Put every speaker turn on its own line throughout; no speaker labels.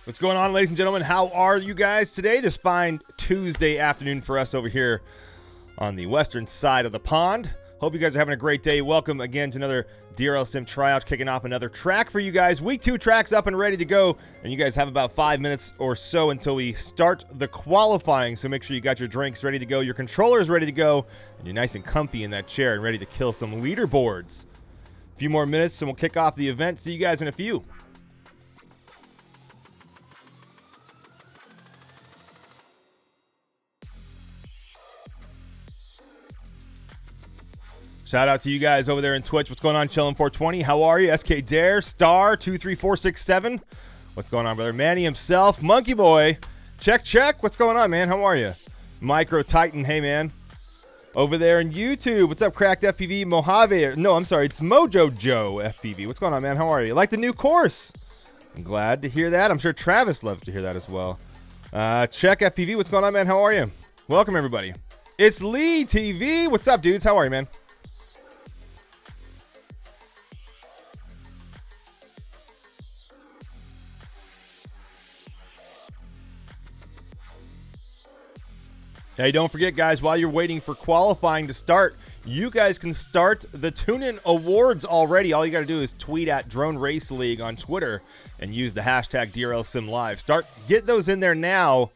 What's going on, ladies and gentlemen? How are you guys today? This fine Tuesday afternoon for us over here on the western side of the pond. Hope you guys are having a great day. Welcome again to another DRL Sim tryout, kicking off another track for you guys. Week 2 tracks up and ready to go, and you guys have about 5 minutes or so until we start the qualifying. So make sure you got your drinks ready to go, your controllers ready to go, and you're nice and comfy in that chair and ready to kill some leaderboards. A few more minutes and we'll kick off the event. See you guys in a few. Shout out to you guys over there in Twitch. What's going on, Chillin420? How are you? SK Dare, Star 23467. What's going on, brother? Manny himself, Monkey Boy. Check. What's going on, man? How are you? Micro Titan, hey man. Over there in YouTube, what's up, Cracked FPV Mojave? No, I'm sorry, it's Mojo Joe FPV. What's going on, man? How are you? Like the new course? I'm glad to hear that. I'm sure Travis loves to hear that as well. Check FPV, what's going on, man? How are you? Welcome, everybody. It's Lee TV. What's up, dudes? How are you, man? Hey, don't forget, guys, while you're waiting for qualifying to start, you guys can start the Tune-In Awards already. All you got to do is tweet at Drone Race League on Twitter and use the hashtag DRLSimLive. Get those in there now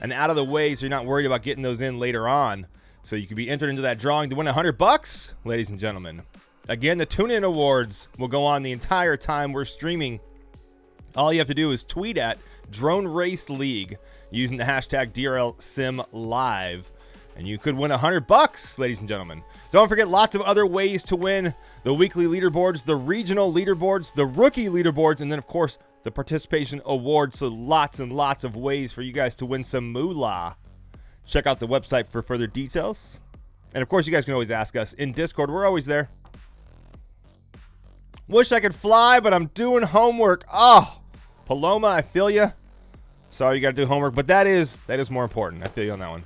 and out of the way so you're not worried about getting those in later on. So you can be entered into that drawing to win $100, ladies and gentlemen. Again, the Tune-In Awards will go on the entire time we're streaming. All you have to do is tweet at Drone Race League using the hashtag DRLSimLive, and you could win $100, ladies and gentlemen. Don't forget, lots of other ways to win: the weekly leaderboards, the regional leaderboards, the rookie leaderboards, and then, of course, the participation awards. So lots and lots of ways for you guys to win some moolah. Check out the website for further details. And, of course, you guys can always ask us in Discord. We're always there. Wish I could fly, but I'm doing homework. Oh, Paloma, I feel ya. Sorry, you got to do homework, but that is more important. I feel you on that one.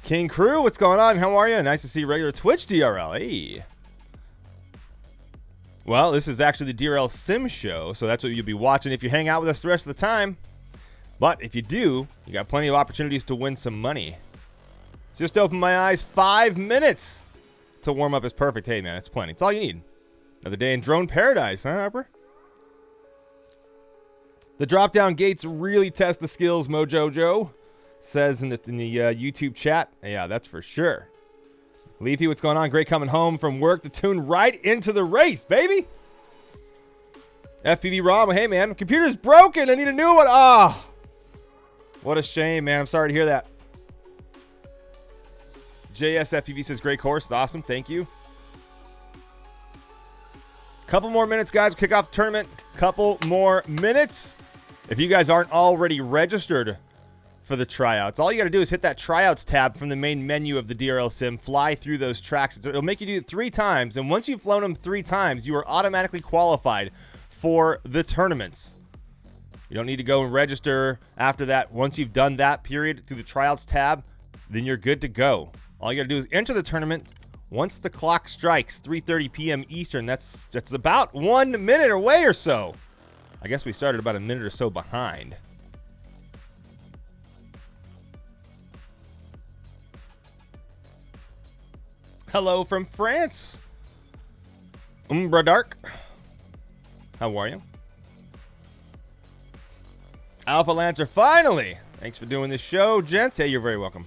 King Crew, what's going on? How are you? Nice to see regular Twitch DRL. Hey. Well, this is actually the DRL Sim show, so that's what you'll be watching if you hang out with us the rest of the time. But if you do, you got plenty of opportunities to win some money. Just open my eyes. 5 minutes to warm up is perfect. Hey, man, it's plenty. It's all you need. Another day in drone paradise, huh, Harper? The drop-down gates really test the skills, Mojo Joe says in the YouTube chat. Yeah, that's for sure. Leafy, what's going on? Great coming home from work to tune right into the race, baby. FPV ROM, hey, man. Computer's broken. I need a new one. Ah, what a shame, man. I'm sorry to hear that. JS FPV says, great course. Awesome. Thank you. Couple more minutes, guys. Kick off the tournament. Couple more minutes. If you guys aren't already registered for the tryouts, all you got to do is hit that tryouts tab from the main menu of the DRL Sim, fly through those tracks. It'll make you do it 3 times, and once you've flown them 3 times, you are automatically qualified for the tournaments. You don't need to go and register after that. Once you've done that period through the tryouts tab, then you're good to go. All you got to do is enter the tournament. Once the clock strikes 3:30 p.m. Eastern, that's about 1 minute away or so. I guess we started about a minute or so behind. Hello from France. Umbra Dark. How are you? Alpha Lancer, finally. Thanks for doing this show, gents. Hey, you're very welcome.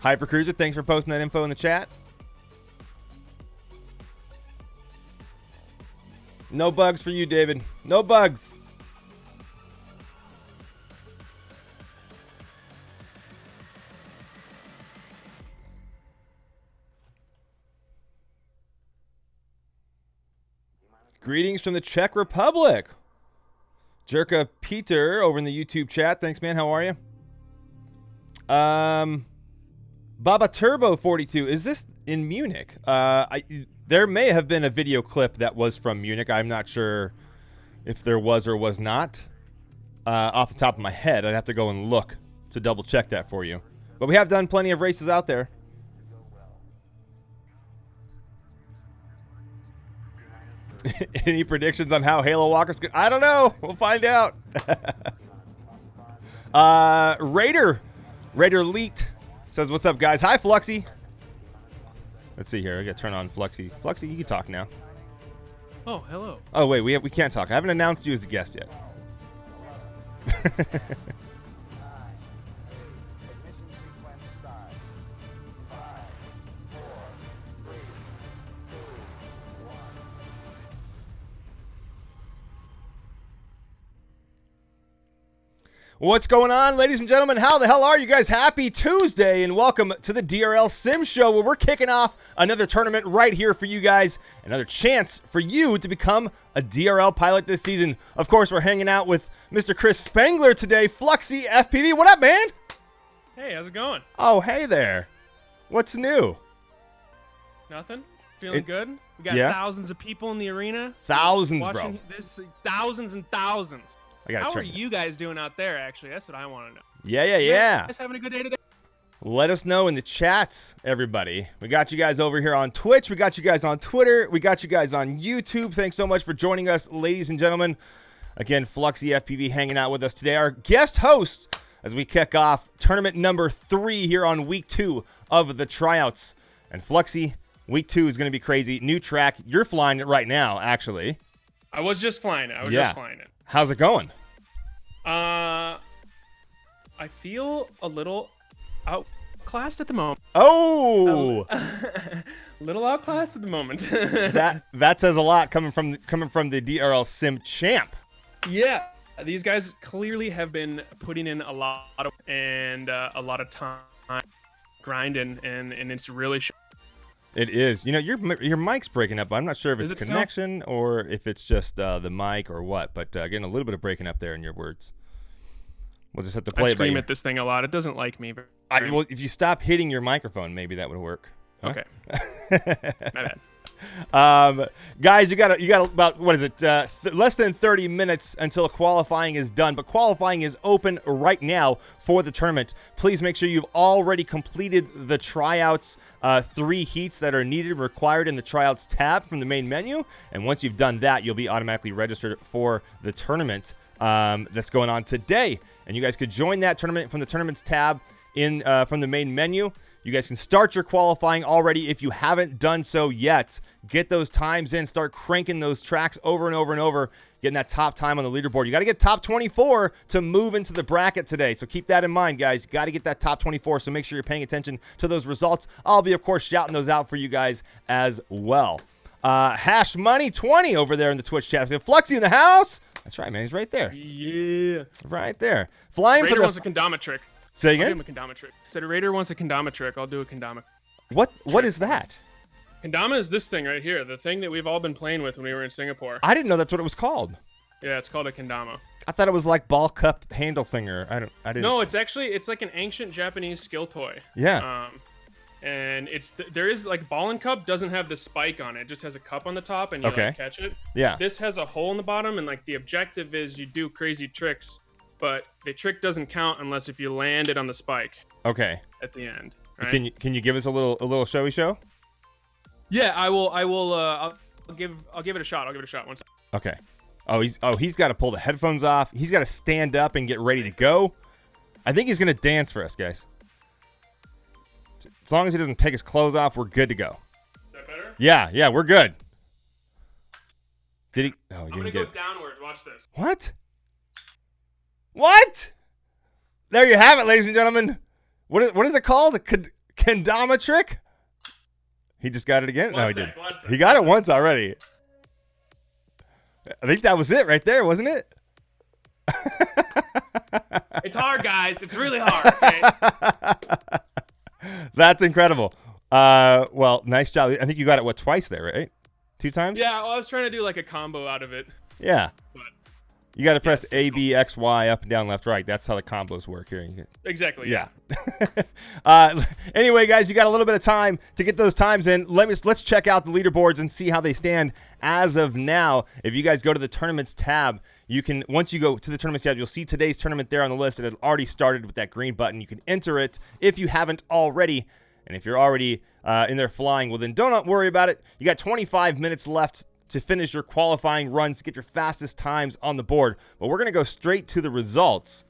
Hypercruiser, thanks for posting that info in the chat. No bugs for you, David. No bugs. Greetings from the Czech Republic. Jerka Peter over in the YouTube chat. Thanks, man. How are you? Baba Turbo 42. Is this in Munich? There may have been a video clip that was from Munich. I'm not sure if there was or was not. Off the top of my head, I'd have to go and look to double check that for you. But we have done plenty of races out there. Any predictions on how Halo Walker's going? I don't know. We'll find out. Raider Leet says, "What's up, guys? Hi, Fluxy." Let's see here. I got to turn on Fluxy. Fluxy, you can talk now.
Oh, hello.
Oh, wait. We can't talk. I haven't announced you as the guest yet. What's going on, ladies and gentlemen? How the hell are you guys? Happy Tuesday, and welcome to the DRL Sim Show, where we're kicking off another tournament right here for you guys. Another chance for you to become a DRL pilot this season. Of course, we're hanging out with Mr. Chris Spangler today. Fluxy FPV, what up, man?
Hey, how's it going?
Oh, hey there. What's new?
Nothing? Feeling good? We got thousands of people in the arena.
Thousands,
watching
bro.
This, thousands and thousands. How are you guys doing out there, actually? That's what I want to know.
Yeah.
You guys having a good day today?
Let us know in the chats, everybody. We got you guys over here on Twitch. We got you guys on Twitter. We got you guys on YouTube. Thanks so much for joining us, ladies and gentlemen. Again, Fluxy FPV hanging out with us today. Our guest host as we kick off tournament number 3 here on week 2 of the tryouts. And Fluxy, week 2 is going to be crazy. New track. You're flying it right now, actually.
I was just flying it. Just flying it.
How's it going?
I feel a little outclassed at the moment.
Oh,
a little outclassed at the moment.
that says a lot coming from the DRL Sim champ.
Yeah, these guys clearly have been putting in a lot of time grinding, and it's really.
It is. You know, your mic's breaking up. I'm not sure if it's connection or if it's just the mic or what, but getting a little bit of breaking up there in your words. We'll just have to play it.
I scream at this thing a lot. It doesn't like me.
Well, if you stop hitting your microphone, maybe that would work. Huh?
Okay. My bad.
Guys, you got about, what is it, less than 30 minutes until qualifying is done, but qualifying is open right now for the tournament. Please make sure you've already completed the tryouts, 3 heats that are needed and required in the tryouts tab from the main menu, and once you've done that, you'll be automatically registered for the tournament that's going on today, and you guys could join that tournament from the tournaments tab from the main menu. You guys can start your qualifying already if you haven't done so yet. Get those times in. Start cranking those tracks over and over and over, getting that top time on the leaderboard. You got to get top 24 to move into the bracket today. So keep that in mind, guys. You got to get that top 24, so make sure you're paying attention to those results. I'll be, of course, shouting those out for you guys as well. Hash Money 20 over there in the Twitch chat. Fluxy in the house. That's right, man. He's right there.
Yeah.
Right there. Flying
Raider
for the...
wants a kendama trick.
Say again?
I'll give him a kendama trick. I said a Raider wants a kendama trick. I'll do a kendama.
What is that?
Kendama is this thing right here. The thing that we've all been playing with when we were in Singapore.
I didn't know that's what it was called.
Yeah, it's called a kendama.
I thought it was like ball cup handle thinger. I didn't.
No, it's like an ancient Japanese skill toy.
Yeah.
And there is like ball and cup doesn't have the spike on it. It just has a cup on the top and you like, catch it.
Yeah.
This has a hole in the bottom, and like the objective is you do crazy tricks, but the trick doesn't count unless if you land it on the spike.
Okay.
At the end. Right?
Can you give us a little showy show?
Yeah, I will. I'll give it a shot. I'll give it a shot once.
Okay. He's got to pull the headphones off. He's got to stand up and get ready to go. I think he's gonna dance for us, guys. As long as he doesn't take his clothes off, we're good to go.
Is that better?
Yeah, we're good. Did he? Oh, he
I'm
didn't
gonna
get
go downwards. Watch this.
What? There you have it, ladies and gentlemen. What is it called? A kendama trick? He just got it again? No, he didn't. He got it once already. I think that was it right there, wasn't it?
It's hard, guys. It's really hard. Okay?
That's incredible. Well, nice job. I think you got it, twice there, right? 2 times?
Yeah, well, I was trying to do like a combo out of it.
Yeah.
But
you got to press A, B, X, Y, up and down, left, right. That's how the combos work here.
Exactly.
Yeah. Anyway, guys, you got a little bit of time to get those times in. Let's check out the leaderboards and see how they stand as of now. If you guys go to the tournaments tab, once you go to the tournaments tab, you'll see today's tournament there on the list. It had already started with that green button. You can enter it if you haven't already. And if you're already in there flying, well, then don't worry about it. You got 25 minutes left to finish your qualifying runs to get your fastest times on the board. But we're going to go straight to the results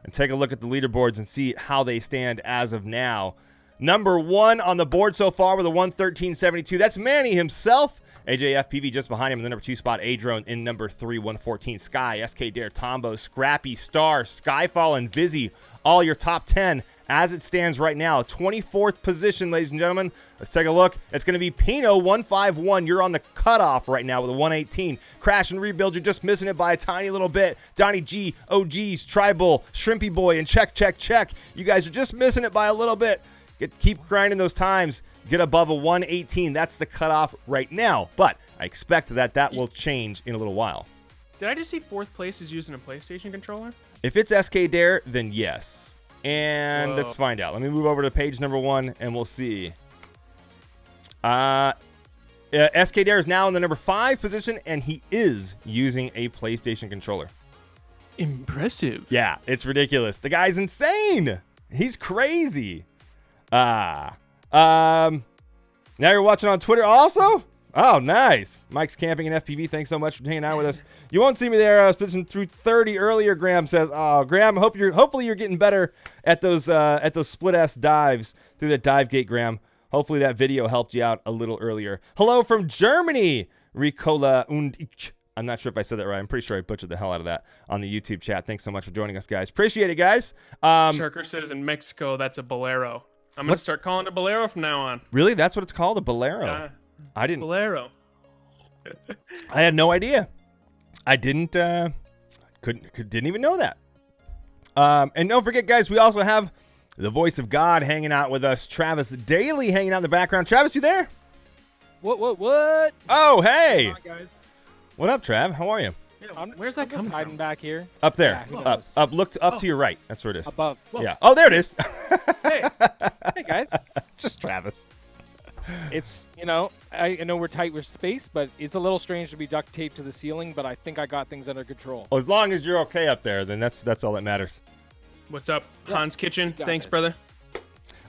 and take a look at the leaderboards and see how they stand as of now. Number 1 on the board so far with a 113.72. That's Manny himself. AJFPV just behind him in the number 2 spot. Adrien in number 3, 114. Skye, SK Dare, Tombo, Scrappy, Star, Skyfall, and Visi. All your top 10 as it stands right now. 24th position, ladies and gentlemen. Let's take a look. It's going to be Pinot 151. You're on the cutoff right now with a 118. Crash and Rebuild, you're just missing it by a tiny little bit. Donnie G, OGs, Tribal, Shrimpy Boy, and Check. You guys are just missing it by a little bit. Keep grinding those times. Get above a 118. That's the cutoff right now. But I expect that will change in a little while.
Did I just see 4th place is using a PlayStation controller?
If it's SK Dare, then yes. And let's find out. Let me move over to page number 1, and we'll see. SK Dare is now in the number 5 position, and he is using a PlayStation controller.
Impressive.
Yeah, it's ridiculous. The guy's insane. He's crazy. Now you're watching on Twitter also? Oh, nice. Mike's camping in FPV. Thanks so much for hanging out with us. You won't see me there. I was pitching through 30 earlier. Graham says, "Oh, Graham, hopefully you're getting better at those split ass dives through that dive gate, Graham. Hopefully that video helped you out a little earlier." Hello from Germany, Ricola und ich. I'm not sure if I said that right. I'm pretty sure I butchered the hell out of that on the YouTube chat. Thanks so much for joining us, guys. Appreciate it, guys.
Sharker says in Mexico that's a bolero. I'm going to start calling it a bolero from now on.
Really? That's what it's called? A bolero? I didn't.
Bolero.
I had no idea. I didn't, didn't even know that. And don't forget, guys, we also have the voice of God hanging out with us. Travis Daly hanging out in the background. Travis, you there?
What?
Oh, hey.
On, guys.
What up, Trav? How are you?
Yeah, where's that coming
hiding
from?
back here?
Up there.
Yeah,
up. Look up to your right. That's where it is.
Above.
Whoa.
Yeah. Oh, there it is.
Hey guys.
It's just Travis.
It's, I know we're tight with space, but it's a little strange to be duct taped to the ceiling, but I think I got things under control.
Well, as long as you're okay up there, then that's all that matters.
What's up,
Yeah.
Hans Kitchen?
Got
Thanks,
this.
brother.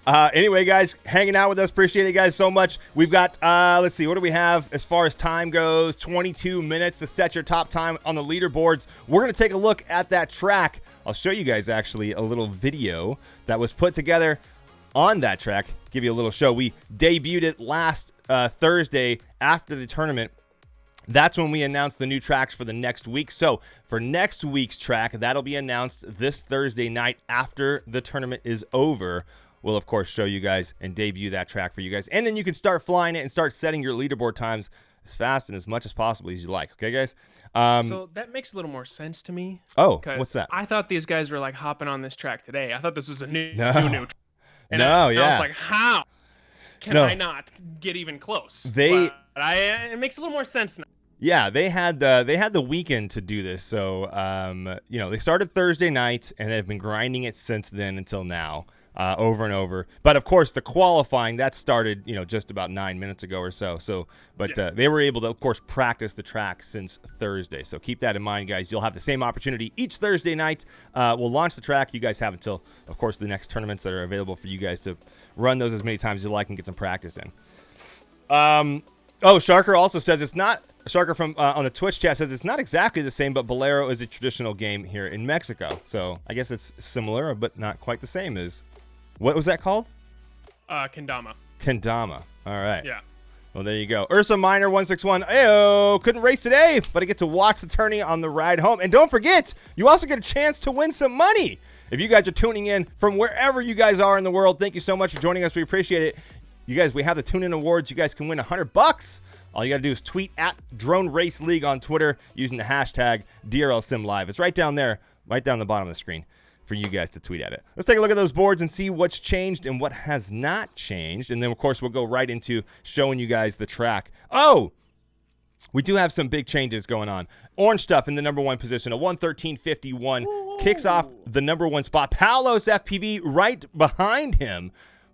Anyway, guys, hanging out with us. Appreciate it, guys, so much. We've got, let's see, what do we have as far as time goes? 22 minutes to set your top time on the leaderboards. We're going to take a look at that track. I'll show you guys, actually, a little video that was put together on that track. Give you a little show. We debuted it last Thursday after the tournament. That's when we announced the new tracks for the next week. So for next week's track, that'll be announced this Thursday night after the tournament is over. We'll, of course, show you guys and debut that track for you guys. And then you can start flying it and start setting your leaderboard times as fast and as much as possible as you like. Okay, guys?
So that makes a little more sense to me.
Oh, what's that?
I thought these guys were like hopping on this track today. I thought this was a new track. And
No,
I
yeah.
was like, how can I not get even close? It makes a little more sense now.
Yeah, they had the weekend to do this. So, they started Thursday night and they've been grinding it since then until now. Over and over. But of course, the qualifying that started, just about 9 minutes ago or so. They were able to, of course, practice the track since Thursday. So keep that in mind, guys. You'll have the same opportunity each Thursday night. We'll launch the track. You guys have until, of course, the next tournaments that are available for you guys to run those as many times as you like and get some practice in. Sharker also says it's not. Sharker from on the Twitch chat says it's not exactly the same, but Bolero is a traditional game here in Mexico. So I guess it's similar, but not quite the same as. What was that called?
Kendama.
Kendama. All right.
Yeah.
Well, there you go. Ursa Minor 161. Ayo, couldn't race today, but I get to watch the tourney on the ride home. And don't forget, you also get a chance to win some money. If you guys are tuning in from wherever you guys are in the world, thank you so much for joining us. We appreciate it. You guys, we have the Tune In Awards. You guys can win $100. All you got to do is tweet at Drone Race League on Twitter using the hashtag DRL Sim Live. It's right down there, right down the bottom of the screen for you guys to tweet at it. Let's take a look at those boards and see what's changed and what has not changed. And then, of course, we'll go right into showing you guys the track. Oh, we do have some big changes going on. Orange Stuff in the number 1 position, a 113.51, kicks off the number 1 spot. Palos FPV right behind him.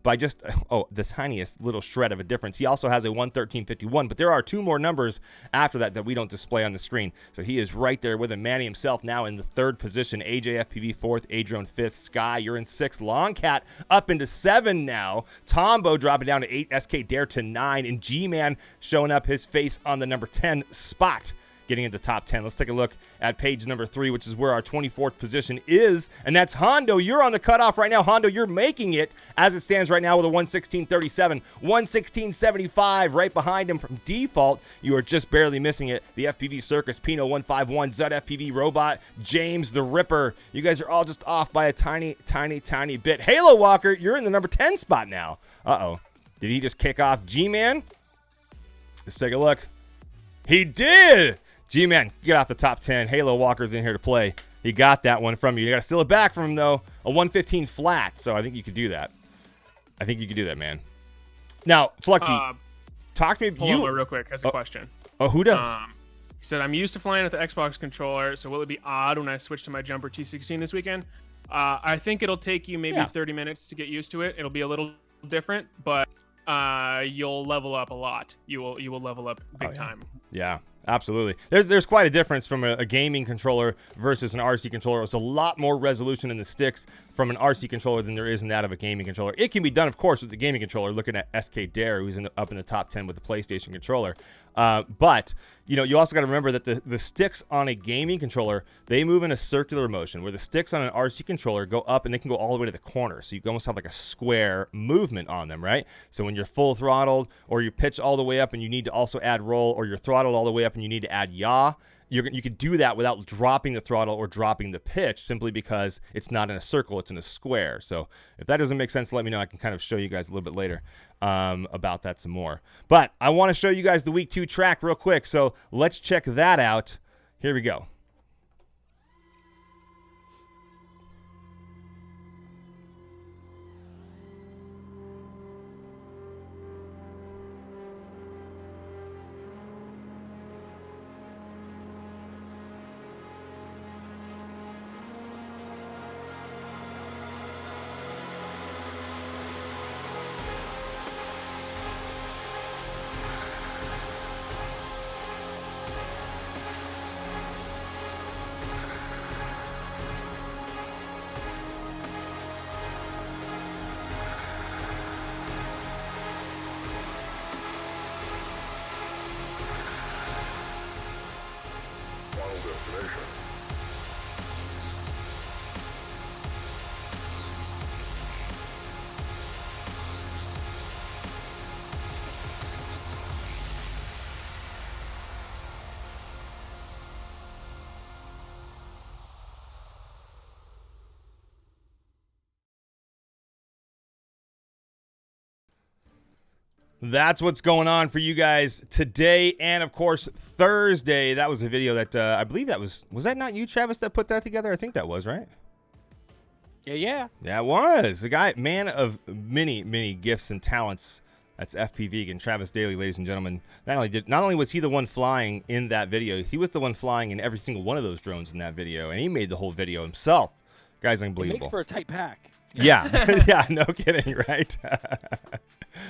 by just, the tiniest little shred of a difference. He also has a 113.51, but there are 2 more numbers after that we don't display on the screen. So he is right there with him. Manny himself now in the 3rd position. AJ FPV 4th, Adrien 5th. Skye, you're in 6th. Longcat up into 7 now. Tombo dropping down to 8. SK Dare to 9. And G-Man showing up his face on the number 10 spot, getting into top 10. Let's take a look at page number 3, which is where our 24th position is, and that's Hondo. You're on the cutoff right now. Hondo, you're making it as it stands right now with a 116.37, 116.75 right behind him from default. You are just barely missing it. The FPV Circus, Pinot 151, Zud FPV Robot, James the Ripper. You guys are all just off by a tiny bit. Halo Walker, you're in the number 10 spot now. Uh-oh. Did he just kick off G-Man? Let's take a look. He did! G-Man, get off the top 10. Halo Walker's in here to play. He got that one from you. You got to steal it back from him, though. A 115 flat, so I think you could do that. I think you could do that, man. Now, Fluxy, talk to me.
Hold on real quick. Has a question.
Oh, who does?
He said, I'm used to flying with the Xbox controller, so will it be odd when I switch to my Jumper T16 this weekend? I think it'll take you maybe 30 minutes to get used to it. It'll be a little different, but you'll level up a lot. You will level up big time.
Yeah. Absolutely. There's quite a difference from a gaming controller versus an RC controller. It's a lot more resolution in the sticks from an RC controller than there is in that of a gaming controller. It can be done, of course, with the gaming controller, looking at SK Dare, who's up in the top 10 with the PlayStation controller. But, you also got to remember that the sticks on a gaming controller, they move in a circular motion, where the sticks on an RC controller go up and they can go all the way to the corner. So you almost have like a square movement on them, right? So when you're full throttled or you pitch all the way up and you need to also add roll, or you're throttled all the way up and you need to add yaw, you could do that without dropping the throttle or dropping the pitch, simply because it's not in a circle, it's in a square. So if that doesn't make sense, let me know. I can kind of show you guys a little bit later about that some more. But I want to show you guys the week 2 track real quick. So let's check that out. Here we go. That's what's going on for you guys today and, of course, Thursday. That was a video that I believe was that not you, Travis, that put that together? I think that was, right?
Yeah.
That was. The guy, man of many gifts and talents. That's FPV and Travis Daly, ladies and gentlemen. Not only was he the one flying in that video, he was the one flying in every single one of those drones in that video, and he made the whole video himself. Guy's unbelievable.
It makes for a tight pack.
Yeah. Yeah, no kidding, right?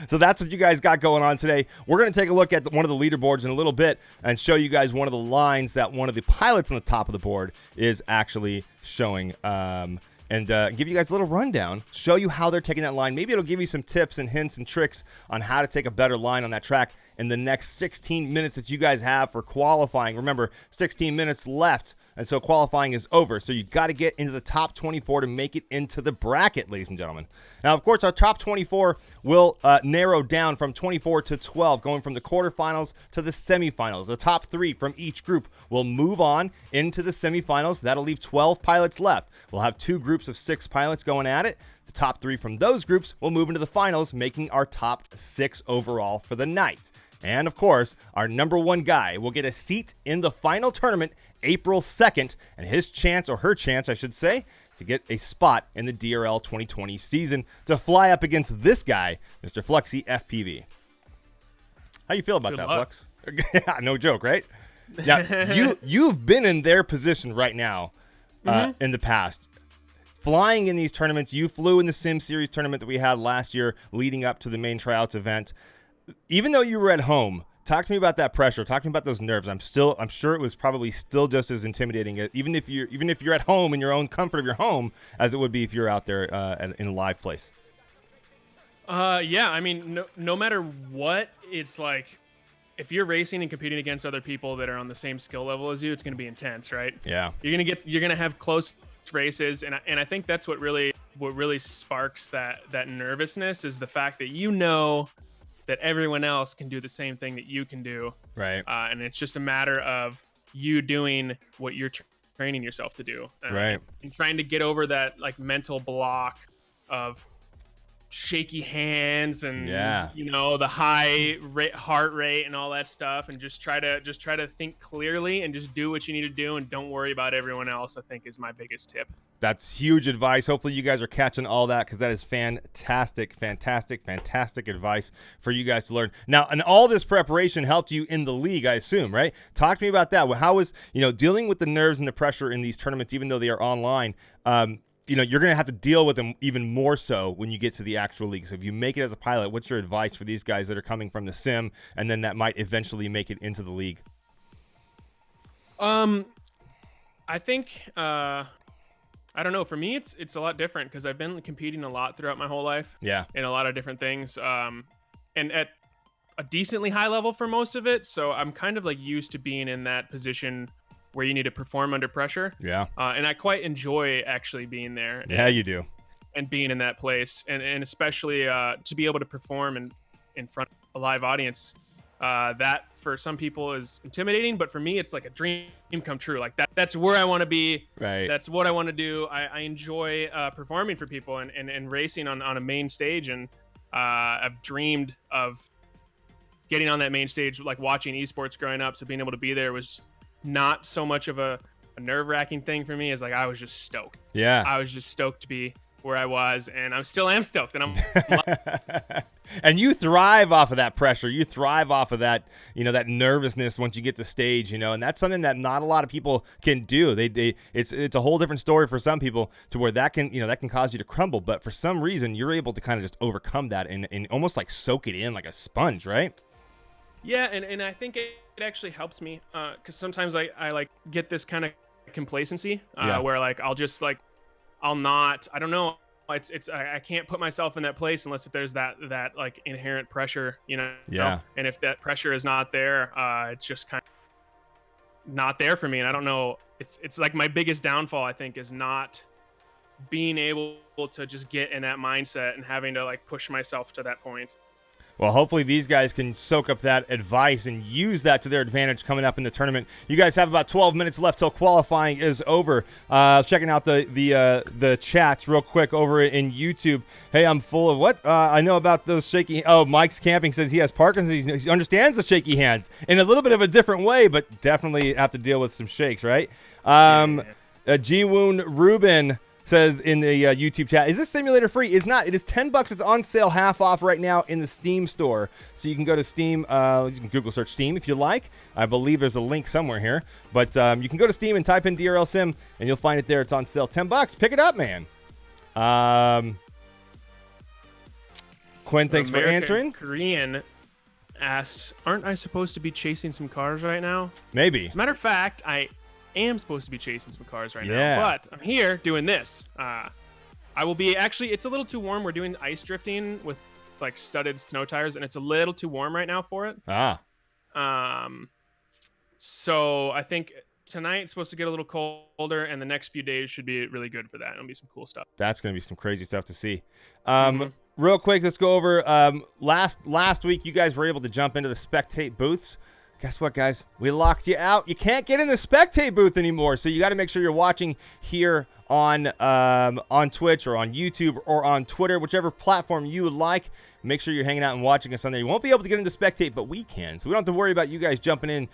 So that's what you guys got going on today. We're going to take a look at one of the leaderboards in a little bit and show you guys one of the lines that one of the pilots on the top of the board is actually showing, and give you guys a little rundown, show you how they're taking that line. Maybe it'll give you some tips and hints and tricks on how to take a better line on that track in the next 16 minutes that you guys have for qualifying. Remember, 16 minutes left, and so qualifying is over. So you got to get into the top 24 to make it into the bracket, ladies and gentlemen. Now, of course, our top 24 will narrow down from 24 to 12, going from the quarterfinals to the semifinals. The top 3 from each group will move on into the semifinals. That'll leave 12 pilots left. We'll have 2 groups of 6 pilots going at it. The top 3 from those groups will move into the finals, making our top 6 overall for the night. And, of course, our number 1 guy will get a seat in the final tournament April 2nd, and his chance, or her chance, I should say, to get a spot in the DRL 2020 season to fly up against this guy, Mr. Fluxy FPV. How you feel about
Good
that,
luck.
Flux? Yeah, no joke, right? Now, you've been in their position right now in the past. flying in these tournaments. You flew in the Sim Series tournament that we had last year leading up to the main Tryouts event. Even though you were at home, talk to me about that pressure. Talk to me about those nerves. I'm sure it was probably still just as intimidating, even if you're at home in your own comfort of your home, as it would be if you're out there in a live place.
Yeah, I mean, no matter what, it's like if you're racing and competing against other people that are on the same skill level as you, it's going to be intense, right?
Yeah.
You're going to have close races, and I think that's what really sparks that nervousness is the fact that that everyone else can do the same thing that you can do.
Right.
And it's just a matter of you doing what you're training yourself to do.
Right.
And trying to get over that like mental block of shaky hands and the high heart rate and all that stuff, and just try to think clearly and just do what you need to do and don't worry about everyone else, I think is my biggest tip.
That's huge advice. Hopefully you guys are catching all that, because that is fantastic advice for you guys to learn. Now, and all this preparation helped you in the league, I assume, right? Talk to me about that. How was, dealing with the nerves and the pressure in these tournaments, even though they are online, you're going to have to deal with them even more so when you get to the actual league. So if you make it as a pilot, what's your advice for these guys that are coming from the sim and then that might eventually make it into the league?
I think, I don't know. For me, it's a lot different because I've been competing a lot throughout my whole life.
Yeah.
In a lot of different things. And at a decently high level for most of it. So I'm kind of like used to being in that position where you need to perform under pressure.
Yeah.
And I quite enjoy actually being there.
Yeah, you do.
And being in that place. And especially to be able to perform in front of a live audience. That for some people is intimidating, but for me, it's like a dream come true. Like that's where I want to be.
Right.
That's what I want to do. I enjoy performing for people and racing on a main stage. And I've dreamed of getting on that main stage, like watching esports growing up. So being able to be there was not so much of a nerve-wracking thing for me as like I was just stoked.
Yeah.
I was just stoked to be where I was, and I still am stoked. And I'm
and you thrive off of that pressure. You thrive off of that, that nervousness once you get to stage, and that's something that not a lot of people can do. It's a whole different story for some people to where that can cause you to crumble. But for some reason, you're able to kind of just overcome that and almost like soak it in like a sponge, right?
Yeah, and I think it actually helps me because sometimes I like get this kind of complacency where like I'll not, I don't know. I can't put myself in that place unless if there's that like inherent pressure,
Yeah.
And if that pressure is not there, it's just kind of not there for me. And I don't know. It's like my biggest downfall, I think, is not being able to just get in that mindset and having to like push myself to that point.
Well, hopefully these guys can soak up that advice and use that to their advantage coming up in the tournament. You guys have about 12 minutes left till qualifying is over. Checking out the chats real quick over in YouTube. Hey, I'm full of what? I know about those shaky. Oh, Mike's Camping says he has Parkinson's. He understands the shaky hands in a little bit of a different way, but definitely have to deal with some shakes, right? G-Woon Ruben says in the YouTube chat, is this simulator free? It's not. It is $10. It's on sale half off right now in the Steam store. So you can go to Steam. You can Google search Steam if you like. I believe there's a link somewhere here. But you can go to Steam and type in DRL Sim, and you'll find it there. It's on sale. $10. Pick it up, man. Quinn, thanks for answering.
Korean asks, aren't I supposed to be chasing some cars right now?
Maybe.
As a matter of fact, I am supposed to be chasing some cars right
Yeah.
now, but I'm here doing this. I will be actually, it's a little too warm. We're doing ice drifting with like studded snow tires, and it's a little too warm right now for it. So I think tonight's supposed to get a little colder, and the next few days should be really good for that. It'll be some cool stuff.
That's going to be some crazy stuff to see. Real quick, let's go over last week. You guys were able to jump into the spectate booths. Guess what, guys? We locked you out. You can't get in the spectate booth anymore, so you got to make sure you're watching here on Twitch or on YouTube or on Twitter, whichever platform you would like. Make sure you're hanging out and watching us on there. You won't be able to get into spectate, but we can. So we don't have to worry about you guys jumping in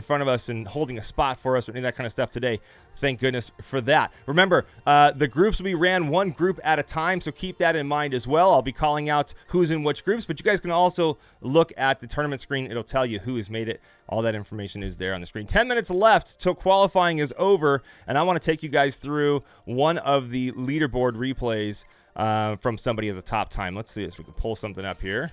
front of us and holding a spot for us or any of that kind of stuff today. Thank goodness for that. Remember, the groups will be ran one group at a time, so keep that in mind as well. I'll be calling out who's in which groups, but you guys can also look at the tournament screen. It'll tell you who has made it. All that information is there on the screen. 10 minutes left till qualifying is over, and I want to take you guys through one of the leaderboard replays from somebody as a top time. Let's see if we can pull something up here.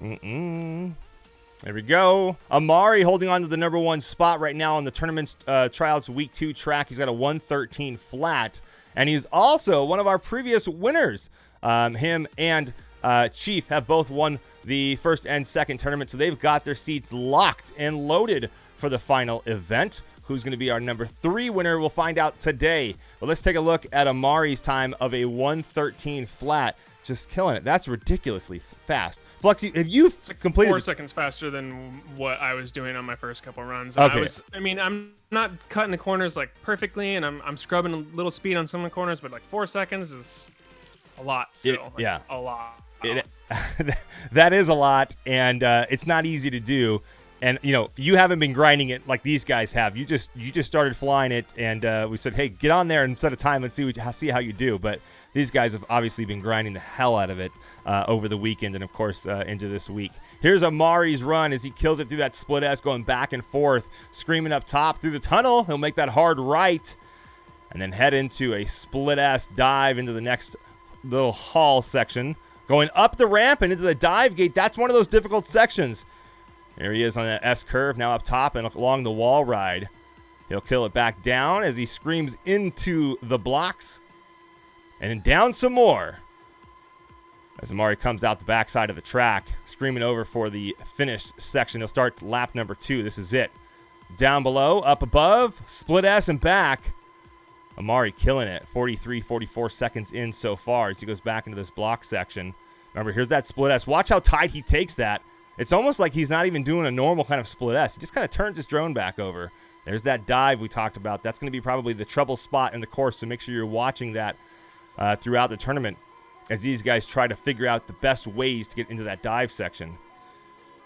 There we go. Amari holding on to the number 1 spot right now on the tournament's Tryouts Week 2 track. He's got a 113 flat, and he's also one of our previous winners. Him and Chief have both won the first and second tournament, so they've got their seats locked and loaded for the final event. Who's going to be our number 3 winner? We'll find out today. But let's take a look at Amari's time of a 113 flat. Just killing it. That's ridiculously fast. Fluxy, have you completed
4 seconds faster than what I was doing on my first couple runs?
Okay.
I'm not cutting the corners like perfectly, and I'm scrubbing a little speed on some of the corners, but like 4 seconds is a lot still. A lot.
That is a lot, and it's not easy to do. And you haven't been grinding it like these guys have. You just started flying it, and we said, hey, get on there and set a time and see how you do. But these guys have obviously been grinding the hell out of it over the weekend and, of course, into this week. Here's Amari's run as he kills it through that split S, going back and forth, screaming up top through the tunnel. He'll make that hard right and then head into a split S dive into the next little hall section. Going up the ramp and into the dive gate. That's one of those difficult sections. There he is on that S curve, now up top and along the wall ride. He'll kill it back down as he screams into the blocks. And then down some more as Amari comes out the backside of the track, screaming over for the finished section. He'll start lap number 2. This is it. Down below, up above, split S and back. Amari killing it. 43, 44 seconds in so far as he goes back into this block section. Remember, here's that split S. Watch how tight he takes that. It's almost like he's not even doing a normal kind of split S. He just kind of turns his drone back over. There's that dive we talked about. That's going to be probably the trouble spot in the course, so make sure you're watching that throughout the tournament as these guys try to figure out the best ways to get into that dive section.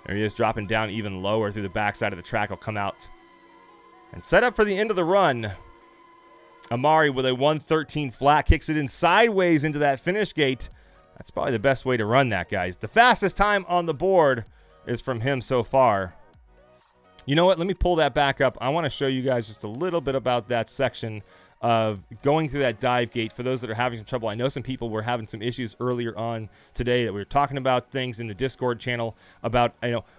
There he is, dropping down even lower through the backside of the track. He'll come out and set up for the end of the run. Amari with a 113 flat kicks it in sideways into that finish gate. That's probably the best way to run that, guys. The fastest time on the board is from him so far. You know what? Let me pull that back up. I want to show you guys just a little bit about that section of going through that dive gate. For those that are having some trouble, I know some people were having some issues earlier on today that we were talking about things in the Discord channel about,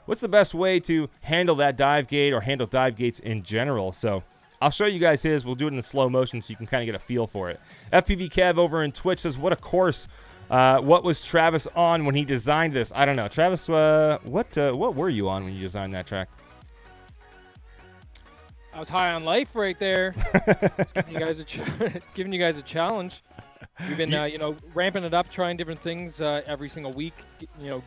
what's the best way to handle that dive gate or handle dive gates in general. So I'll show you guys his. We'll do it in slow motion so you can kind of get a feel for it. FPV Kev over in Twitch says, what a course. What was Travis on when he designed this? I don't know. Travis, what were you on when you designed that track?
I was high on life right there. giving you guys a challenge. We've been, ramping it up, trying different things every single week.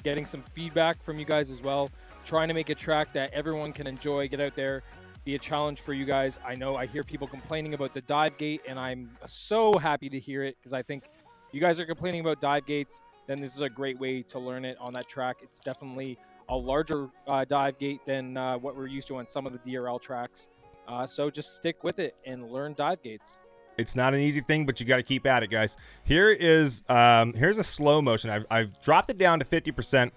Getting some feedback from you guys as well. Trying to make a track that everyone can enjoy. Get out there, be a challenge for you guys. I know I hear people complaining about the dive gate, and I'm so happy to hear it because I think you guys are complaining about dive gates. Then this is a great way to learn it on that track. It's definitely a larger dive gate than what we're used to on some of the DRL tracks. So just stick with it and learn dive gates.
It's not an easy thing, but you got to keep at it, guys. Here's a slow motion. I've dropped it down to 50%.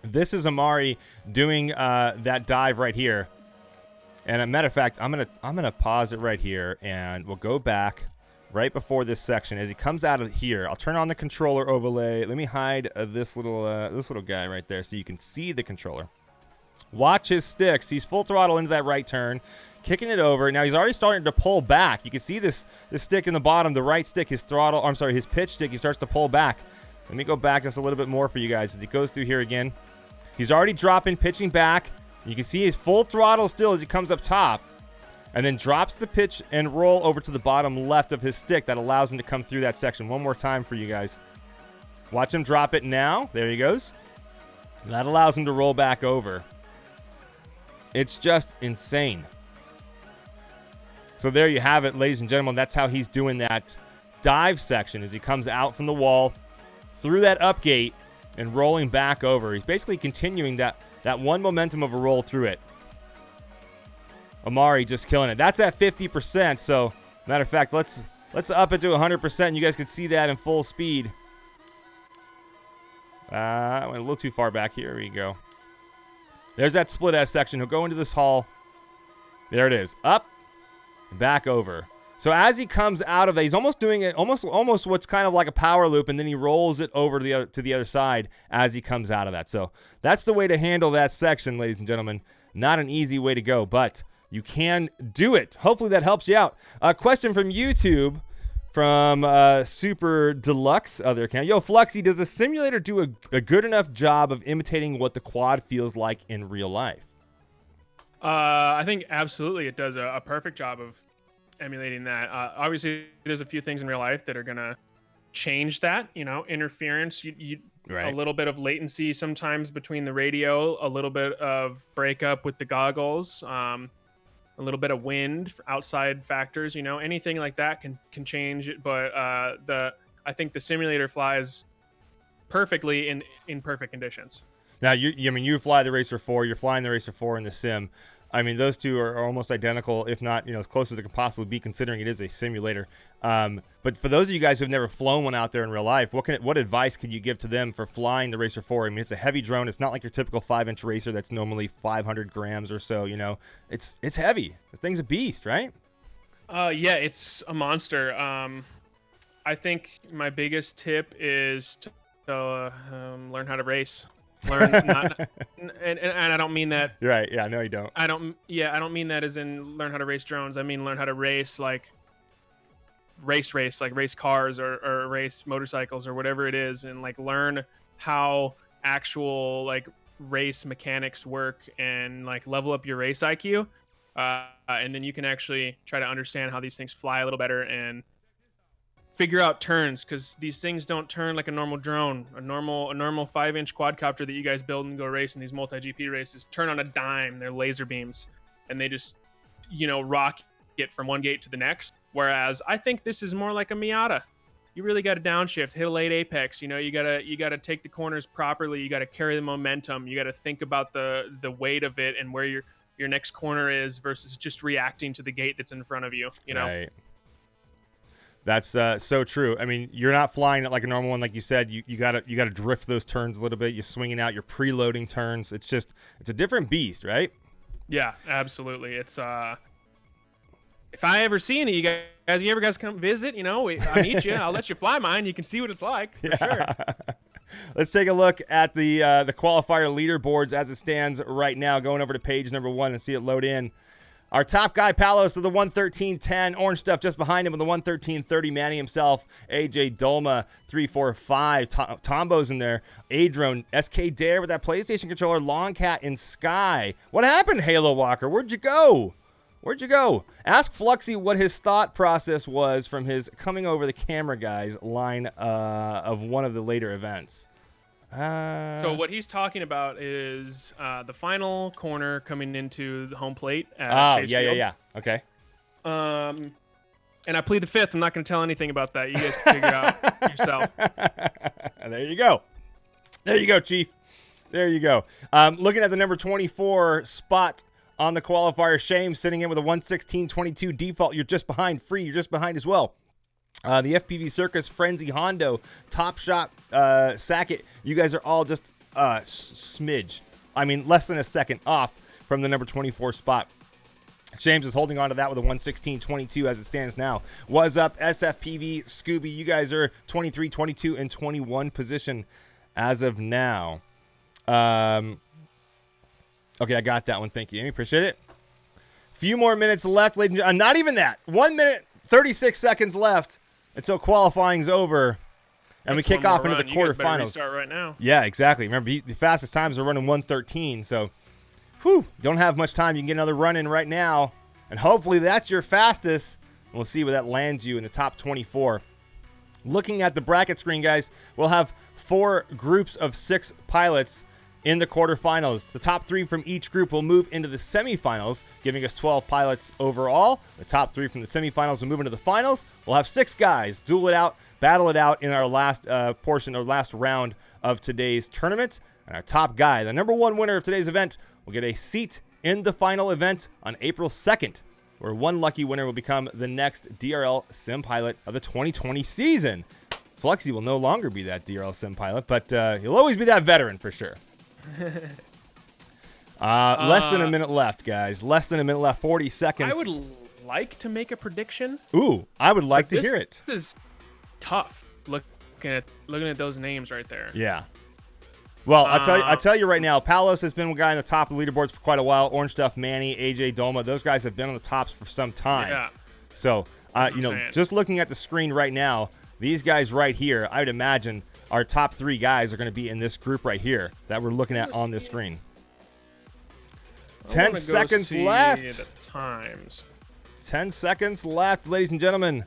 This is Amari doing that dive right here. And a matter of fact, I'm gonna pause it right here, and we'll go back right before this section as he comes out of here. I'll turn on the controller overlay. Let me hide this little guy right there so you can see the controller. Watch his sticks. He's full throttle into that right turn, kicking it over. Now he's already starting to pull back. You can see this stick in the bottom, the right stick, his pitch stick, he starts to pull back. Let me go back just a little bit more for you guys as he goes through here again. He's already dropping, pitching back. You can see his full throttle still as he comes up top, and then drops the pitch and roll over to the bottom left of his stick. That allows him to come through that section. One more time for you guys. Watch him drop it now. There he goes. That allows him to roll back over. It's just insane. So there you have it, ladies and gentlemen. That's how he's doing that dive section as he comes out from the wall through that up gate and rolling back over. He's basically continuing that one momentum of a roll through it. Amari just killing it. That's at 50%. So matter of fact, let's up it to 100%. You guys can see that in full speed. I went a little too far back here. Here we go. There's that split S section. He'll go into this hall. There it is. Up and back over. So as he comes out of it, he's almost doing it, almost what's kind of like a power loop, and then he rolls it over to the other side as he comes out of that. So that's the way to handle that section, ladies and gentlemen. Not an easy way to go, but you can do it. Hopefully that helps you out. A question from YouTube from Super Deluxe other account. Yo, Fluxy, does a simulator do a good enough job of imitating what the quad feels like in real life?
I think absolutely it does a perfect job of emulating that. Obviously, there's a few things in real life that are gonna change that. Interference,
Right.
A little bit of latency sometimes between the radio, a little bit of breakup with the goggles, a little bit of wind, outside factors. Anything like that can change it. But I think the simulator flies perfectly in perfect conditions.
Now, you fly the Racer 4. You're flying the Racer 4 in the sim. I mean, those two are almost identical, if not, as close as it can possibly be, considering it is a simulator. But for those of you guys who've never flown one out there in real life, what advice could you give to them for flying the Racer 4? I mean, it's a heavy drone. It's not like your typical 5-inch Racer that's normally 500 grams or so. It's heavy. The thing's a beast, right?
Yeah, it's a monster. I think my biggest tip is to learn how to race. Learn not, and I don't mean that.
Right. Yeah. No, you don't.
I don't mean that as in learn how to race drones. I mean learn how to race like race like race cars or race motorcycles or whatever it is, and like learn how actual like race mechanics work and like level up your race IQ, and then you can actually try to understand how these things fly a little better and figure out turns, because these things don't turn like a normal drone. A normal 5-inch quadcopter that you guys build and go race in these multi-GP races turn on a dime. They're laser beams, and they just rock it from one gate to the next. Whereas I think this is more like a Miata. You really got to downshift, hit a late apex. You gotta take the corners properly. You gotta carry the momentum. You gotta think about the weight of it and where your next corner is versus just reacting to the gate that's in front of you.
Right. That's so true. I mean, you're not flying it like a normal one, like you said. You gotta drift those turns a little bit. You're swinging out. You're preloading turns. It's a different beast, right?
Yeah, absolutely. It's if I ever see any of you guys come visit, I meet you. I'll let you fly mine. You can see what it's like for sure.
Let's take a look at the qualifier leaderboards as it stands right now. Going over to page number 1 and see it load in. Our top guy, Palos, of the 113.10. Orange stuff just behind him with the 113.30. Manny himself. AJ Dolma, 345. Tombo's in there. Adrien, SK Dare with that PlayStation controller. Longcat and Skye. What happened, Halo Walker? Where'd you go? Ask Fluxy what his thought process was from his coming over the camera guys line of one of the later events.
So what he's talking about is the final corner coming into the home plate at Chase Field.
Yeah. Okay.
And I plead the fifth. I'm not going to tell anything about that. You guys can figure it out yourself.
There you go, Chief. There you go. Looking at the number 24 spot on the qualifier, Shame sitting in with a 116.22 default. You're just behind. Free, you're just behind as well. The FPV Circus, Frenzy, Hondo, Top Shot, Sackett, you guys are all just smidge. I mean, less than a second off from the number 24 spot. James is holding on to that with a 116.22 as it stands now. Was up, SFPV, Scooby, you guys are 23, 22, and 21 position as of now. Okay, I got that one. Thank you, Amy. Appreciate it. Few more minutes left, ladies and gentlemen. Not even that. 1 minute, 36 seconds left until qualifying's over, and we kick off into the quarterfinals.
Restart right now.
Yeah, exactly. Remember, the fastest times are running 1:13, so don't have much time. You can get another run in right now, and hopefully that's your fastest. We'll see where that lands you in the top 24. Looking at the bracket screen, guys, we'll have 4 groups of 6 pilots in the quarterfinals. The top 3 from each group will move into the semifinals, giving us 12 pilots overall. The top 3 from the semifinals will move into the finals. We'll have 6 guys duel it out, battle it out in our last last round of today's tournament. And our top guy, the number 1 winner of today's event, will get a seat in the final event on April 2nd, where one lucky winner will become the next DRL sim pilot of the 2020 season. Fluxy will no longer be that DRL sim pilot, but he'll always be that veteran for sure. Less than a minute left, guys. Less than a minute left. 40 seconds.
I would like to make a prediction.
Ooh, I would like to hear it.
This is tough. Looking at those names right there.
Yeah. Well, I'll tell you right now, Palos has been a guy on the top of the leaderboards for quite a while. Orange Stuff, Manny, AJ, Dolma, those guys have been on the tops for some time.
Yeah.
So, just looking at the screen right now, these guys right here, I would imagine our top 3 guys are going to be in this group right here that we're looking at on this screen. 10 seconds left.
The times.
10 seconds left, ladies and gentlemen.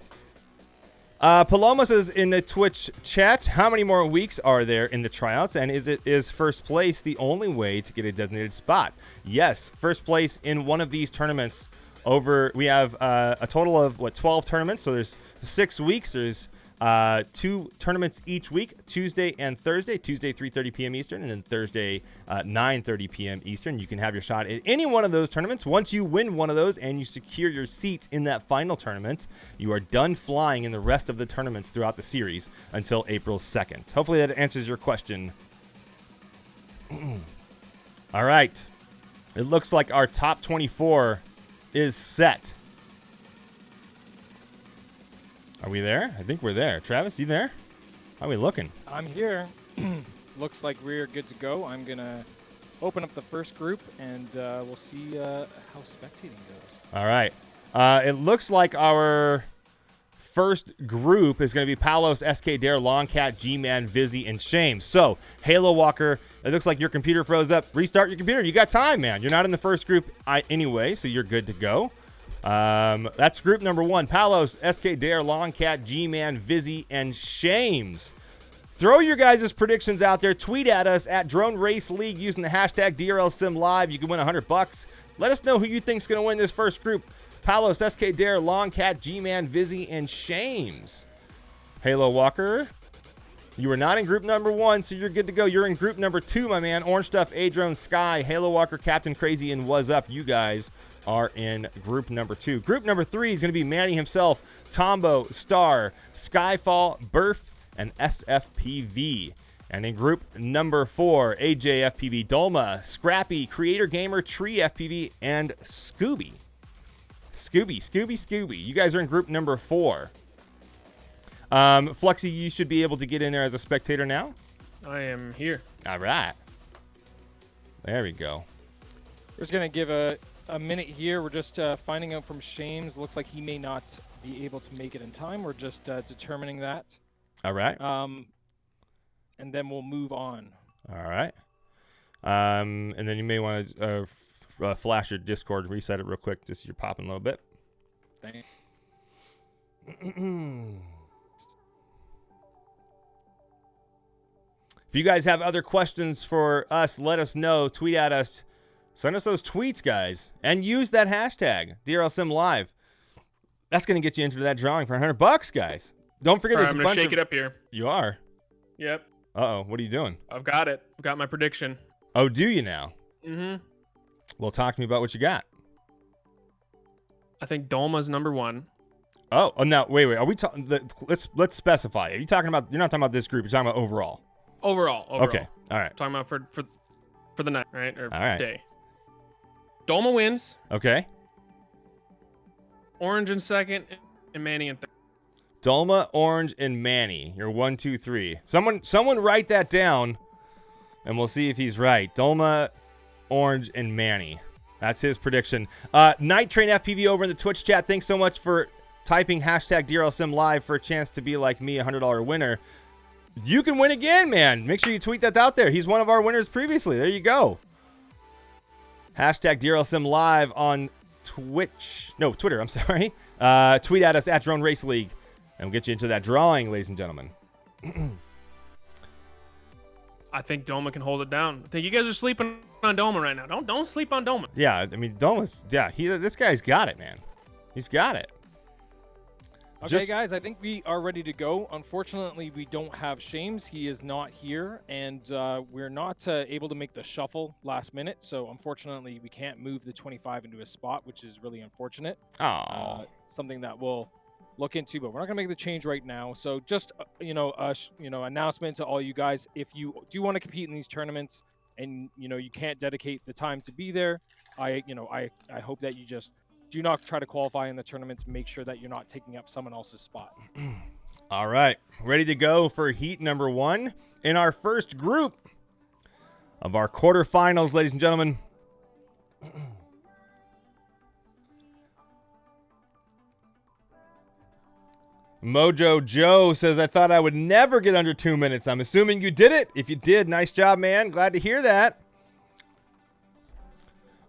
Paloma says in the Twitch chat, how many more weeks are there in the tryouts, and is first place the only way to get a designated spot? Yes, first place in one of these tournaments. We have a total of 12 tournaments, so there's 6 weeks. There's 2 tournaments each week, Tuesday and Thursday. Tuesday 3:30 p.m. Eastern, and then Thursday 9:30 p.m. Eastern. You can have your shot at any one of those tournaments. Once you win one of those and you secure your seats in that final tournament, you are done flying in the rest of the tournaments throughout the series until April 2nd. Hopefully that answers your question. All right. It looks like our top 24 is set. Are we there? I think we're there. Travis, you there? How are we looking?
I'm here. Looks like we're good to go. I'm going to open up the first group, and we'll see how spectating goes.
All right. It looks like our first group is going to be Palos, SK Dare, Longcat, G-Man, Visi, and Shame. So, Halo Walker, it looks like your computer froze up. Restart your computer. You got time, man. You're not in the first group anyway, so you're good to go. That's group number 1. Palos, SK Dare, Longcat, G-Man, Visi, and Shames. Throw your guys' predictions out there. Tweet at us at Drone Race League using the hashtag DRL Sim Live. You can win $100. Let us know who you think's going to win this first group. Palos, SK Dare, Longcat, G-Man, Visi, and Shames. Halo Walker, you are not in group number 1, so you're good to go. You're in group number 2, my man. Orange Stuff, Adrien, Skye, Halo Walker, Captain Crazy, and What's Up. You guys are in group number 2. Group number 3 is going to be Manny himself, Tombo, Star, Skyfall, Burf, and SFPV. And in group number 4, AJ FPV, Dolma, Scrappy, Creator Gamer, Tree FPV, and Scooby. Scooby. You guys are in group number 4. Fluxy, you should be able to get in there as a spectator now.
I am here.
All right. There we go.
We're just going to give a minute here. We're just finding out from Shames. Looks like he may not be able to make it in time. We're just determining that.
All right.
And then we'll move on.
All right. And then you may want to flash your Discord, reset it real quick, just so you're popping a little bit.
Thanks.
If you guys have other questions for us, let us know. Tweet at us. Send us those tweets, guys. And use that hashtag, DRLSimLive. That's going to get you into that drawing for $100, guys. Don't forget there's a bunch of...
I'm going to shake it up here.
You are?
Yep.
Uh-oh. What are you doing?
I've got it. I've got my prediction.
Oh, do you now?
Mm-hmm.
Well, talk to me about what you got.
I think Dolma's number 1.
Oh, now, wait. Are we talking... Let's specify. Are you talking about... You're not talking about this group. You're talking about overall.
Overall.
Okay. All right.
Talking about for the night, right? Or
all right.
Day. Dolma wins.
Okay.
Orange in second, and Manny in third.
Dolma, Orange, and Manny. You're 1, 2, 3. Someone write that down, and we'll see if he's right. Dolma, Orange, and Manny. That's his prediction. Night Train FPV over in the Twitch chat. Thanks so much for typing hashtag DRLSimLive for a chance to be like me, $100 winner. You can win again, man. Make sure you tweet that out there. He's one of our winners previously. There you go. Hashtag DRLSimLive on Twitter, I'm sorry. Tweet at us at Drone Race League, and we'll get you into that drawing, ladies and gentlemen.
I think Dolma can hold it down. I think you guys are sleeping on Dolma right now. Don't sleep on Dolma.
Yeah, I mean, Dolma's, this guy's got it, man. He's got it.
Okay, guys, I think we are ready to go. Unfortunately, we don't have Shames. He is not here, and we're not able to make the shuffle last minute. So, unfortunately, we can't move the 25 into a spot, which is really unfortunate.
Oh,
something that we'll look into, but we're not gonna make the change right now. So, just announcement to all you guys: if you do want to compete in these tournaments, and you can't dedicate the time to be there, I hope that you just do not try to qualify in the tournaments. Make sure that you're not taking up someone else's spot.
All right, ready to go for heat number 1 in our first group of our quarterfinals, ladies and gentlemen. Mojo Joe says, I thought I would never get under 2 minutes. I'm assuming you did it. If you did, nice job, man. Glad to hear that.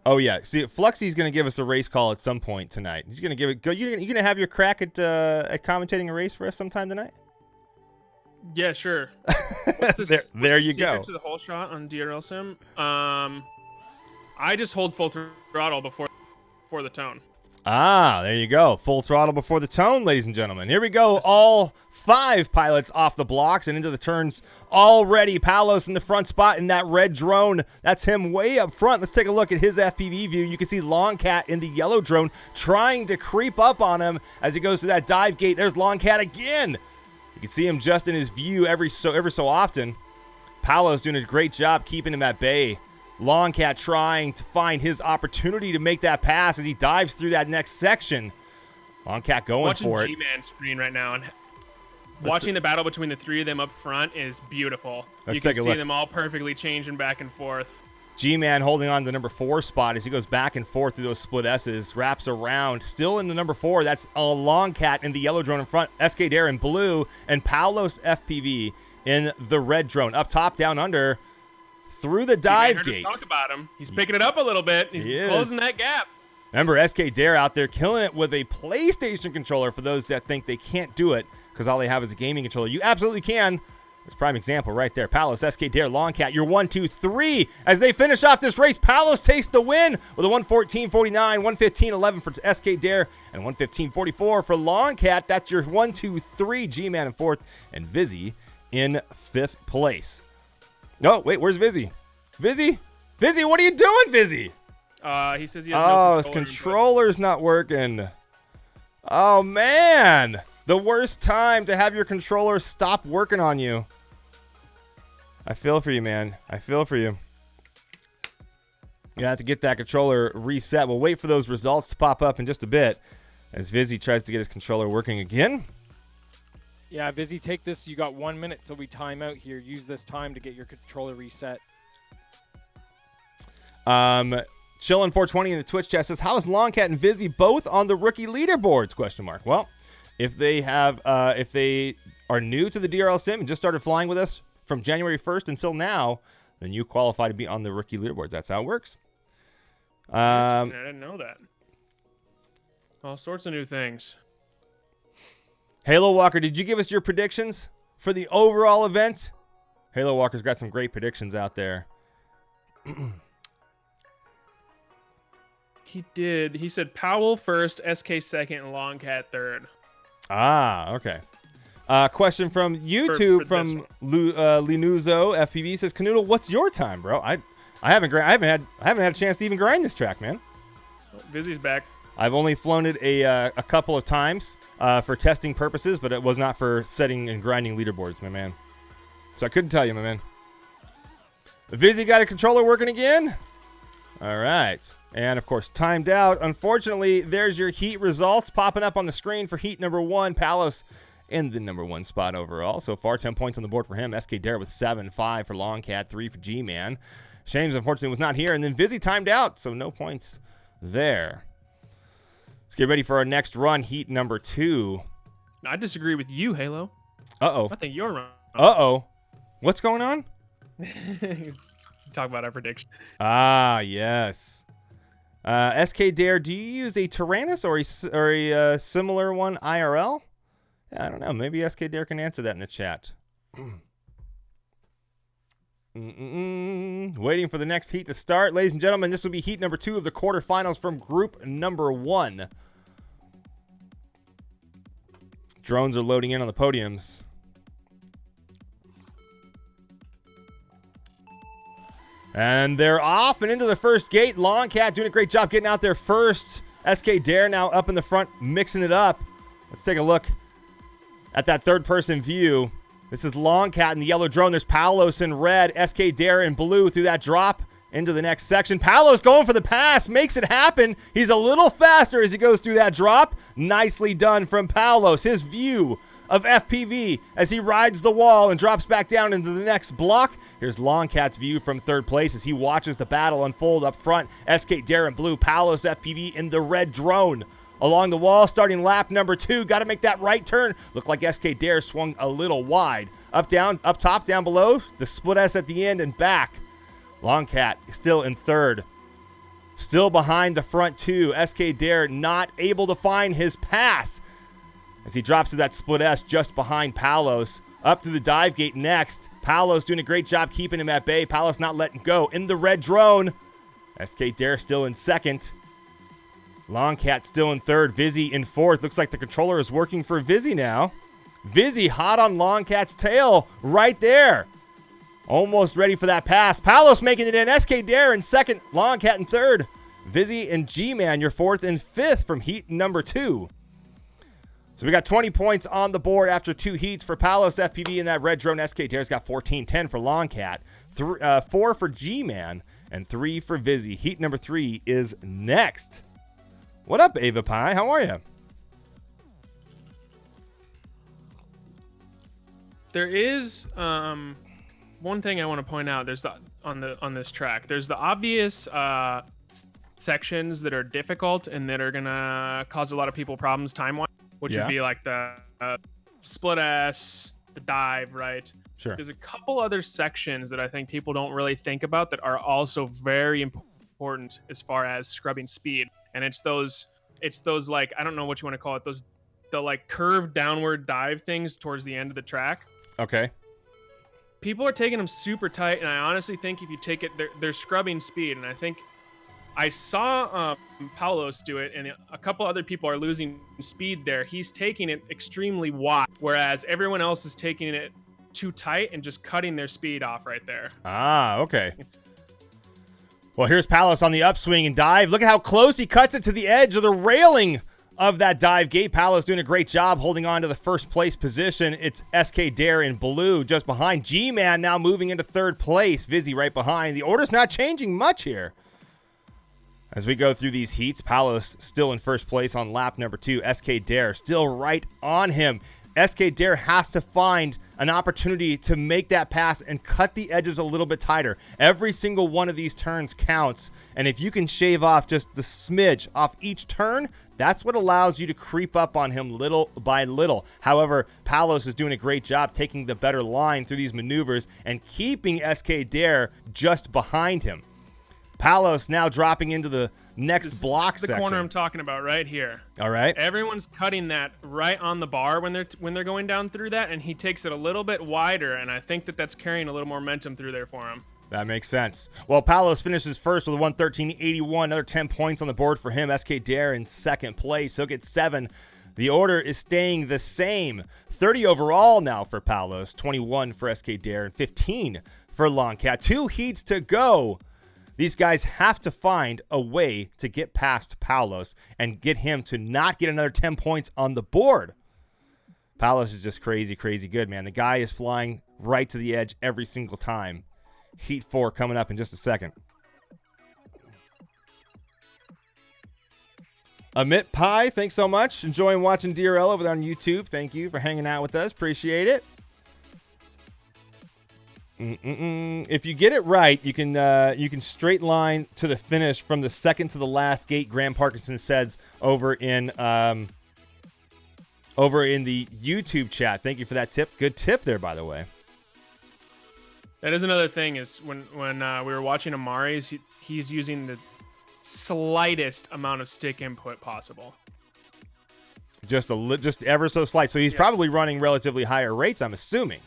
Oh, yeah. See, Fluxy's going to give us a race call at some point tonight. He's going to give it. You going to have your crack at commentating a race for us sometime tonight?
Yeah, sure. What's this,
there you go.
To the whole shot on DRL sim. I just hold full throttle before the tone.
Ah, there you go. Full throttle before the tone, ladies and gentlemen. Here we go. All 5 pilots off the blocks and into the turns already. Palos in the front spot in that red drone. That's him way up front. Let's take a look at his FPV view. You can see Longcat in the yellow drone trying to creep up on him as he goes to that dive gate. There's Longcat again. You can see him just in his view every so often. Palos doing a great job keeping him at bay. Longcat trying to find his opportunity to make that pass as he dives through that next section. Longcat going for it.
Watching G-Man screen right now and watching the battle between the 3 of them up front is beautiful. You can see them all perfectly changing back and forth.
G-Man holding on to the number 4 spot as he goes back and forth through those split S's, wraps around. Still in the number 4, that's a Longcat in the yellow drone in front, SK Dare in blue, and Palos FPV in the red drone. Up top, down under. Through the dive gate.
Talk about him. He's picking it up a little bit. He's closing that gap.
Remember, SK Dare out there killing it with a PlayStation controller for those that think they can't do it because all they have is a gaming controller. You absolutely can. There's a prime example right there. Palos, SK Dare, Longcat, you're 1, 2, 3. As they finish off this race, Palos takes the win with a 1:14.49, 1:15.11 for SK Dare, and 1:15.44 for Longcat. That's your 1, 2, 3. G-Man in 4th, and Visi in 5th place. No, wait, where's Visi? Visi, what are you doing, Visi?
He says he has no
his controller's not working. Oh, man. The worst time to have your controller stop working on you. I feel for you, man. I feel for you. You have to get that controller reset. We'll wait for those results to pop up in just a bit as Visi tries to get his controller working again.
Yeah, Visi, take this. You got 1 minute, so we time out here. Use this time to get your controller reset.
Chillin 420 in the Twitch chat says, how is Longcat and Visi both on the rookie leaderboards? ? Well, if they are new to the DRL sim and just started flying with us from January 1st until now, then you qualify to be on the rookie leaderboards. That's how it works.
I didn't know that. All sorts of new things.
Halo Walker, did you give us your predictions for the overall event? Halo Walker's got some great predictions out there.
He did. He said Powell first, SK second, and Longcat third.
Ah, okay. Question from YouTube from Linuzo FPV says, Canoodle, what's your time, bro? I haven't had a chance to even grind this track, man.
Oh, Visi's back.
I've only flown it a couple of times for testing purposes, but it was not for setting and grinding leaderboards, my man. So I couldn't tell you, my man. Visi got a controller working again? All right. And, of course, timed out. Unfortunately, there's your heat results popping up on the screen for heat number 1. Palos in the number 1 spot overall. So far, 10 points on the board for him. SK Dare with 7, 5 for Longcat, 3 for G-Man. Shames, unfortunately, was not here. And then Visi timed out, so no points there. Let's get ready for our next run, heat number 2.
I disagree with you, Halo.
Uh-oh.
I think you're wrong.
Uh-oh. What's going on?
Talk about our predictions.
Ah, yes. SK Dare, do you use a Tyrannus or a similar one IRL? Yeah, I don't know. Maybe SK Dare can answer that in the chat. Waiting for the next heat to start. Ladies and gentlemen, this will be heat number 2 of the quarterfinals from group number 1. Drones are loading in on the podiums. And they're off and into the first gate. Longcat doing a great job getting out there first. SK Dare now up in the front, mixing it up. Let's take a look at that third-person view. This is Longcat in the yellow drone. There's Palos in red, SK Dare in blue through that drop. into the next section. Palos going for the pass, makes it happen. He's a little faster as he goes through that drop. Nicely done from Palos. His view of FPV as he rides the wall and drops back down into the next block. Here's Longcat's view from third place as he watches the battle unfold up front. SK Dare in blue, Palos FPV in the red drone. Along the wall, starting lap number 2. Got to make that right turn. Looked like SK Dare swung a little wide. Up, down, up top, down below. The split S at the end and back. Longcat still in third. Still behind the front 2. SK Dare not able to find his pass as he drops to that split S just behind Palos. Up to the dive gate next. Palos doing a great job keeping him at bay. Palos not letting go. In the red drone. SK Dare still in second. Longcat still in third. Visi in fourth. Looks like the controller is working for Visi now. Visi hot on Longcat's tail right there. Almost ready for that pass. Palos making it in. SK Dare in second. Longcat in third. Visi and G-Man, your fourth and fifth from heat number 2. So we got 20 points on the board after 2 heats for Palos FPV in that red drone. SK Dare's got 14, 10 for Longcat, 4 for G-Man, and 3 for Visi. Heat number 3 is next. What up, Ava Pie? How are you?
There is one thing I want to point out. There's on this track. There's the obvious sections that are difficult and that are gonna cause a lot of people problems time-wise, which would be like the split S, the dive, right?
Sure.
There's a couple other sections that I think people don't really think about that are also very important as far as scrubbing speed, and it's those like, I don't know what you want to call it, the like curved downward dive things towards the end of the track.
Okay.
People are taking them super tight, and I honestly think if you take it, they're scrubbing speed, and I think I saw Palos do it, and a couple other people are losing speed there. He's taking it extremely wide, whereas everyone else is taking it too tight and just cutting their speed off right there.
Ah, okay. Well, here's Palos on the upswing and dive. Look at how close he cuts it to the edge of the railing of that dive gate. Palos doing a great job holding on to the first place position. It's SK Dare in blue just behind. G-Man now moving into third place. Visi right behind. The order's not changing much here. As we go through these heats, Palos still in first place on lap number 2. SK Dare still right on him. SK Dare has to find an opportunity to make that pass and cut the edges a little bit tighter. Every single one of these turns counts, and if you can shave off just the smidge off each turn, that's what allows you to creep up on him little by little. However, Palos is doing a great job taking the better line through these maneuvers and keeping SK Dare just behind him. Palos now dropping into the next block section.
This is the corner I'm talking about right here.
All right.
Everyone's cutting that right on the bar when they're going down through that, and he takes it a little bit wider, and I think that's carrying a little more momentum through there for him.
That makes sense. Well, Palos finishes first with a 113.81. Another 10 points on the board for him. SK Dare in second place. He'll get 7. The order is staying the same. 30 overall now for Palos. 21 for SK Dare and 15 for Longcat. 2 heats to go. These guys have to find a way to get past Palos and get him to not get another 10 points on the board. Palos is just crazy, crazy good, man. The guy is flying right to the edge every single time. Heat 4 coming up in just a second. Amit Pai, thanks so much. Enjoying watching DRL over there on YouTube. Thank you for hanging out with us. Appreciate it. If you get it right, you can straight line to the finish from the second to the last gate. Graham Parkinson says over in the YouTube chat. Thank you for that tip. Good tip there, by the way.
That is another thing is when we were watching Amari's, he's using the slightest amount of stick input possible.
Just ever so slight. So he's probably running relatively higher rates, I'm assuming.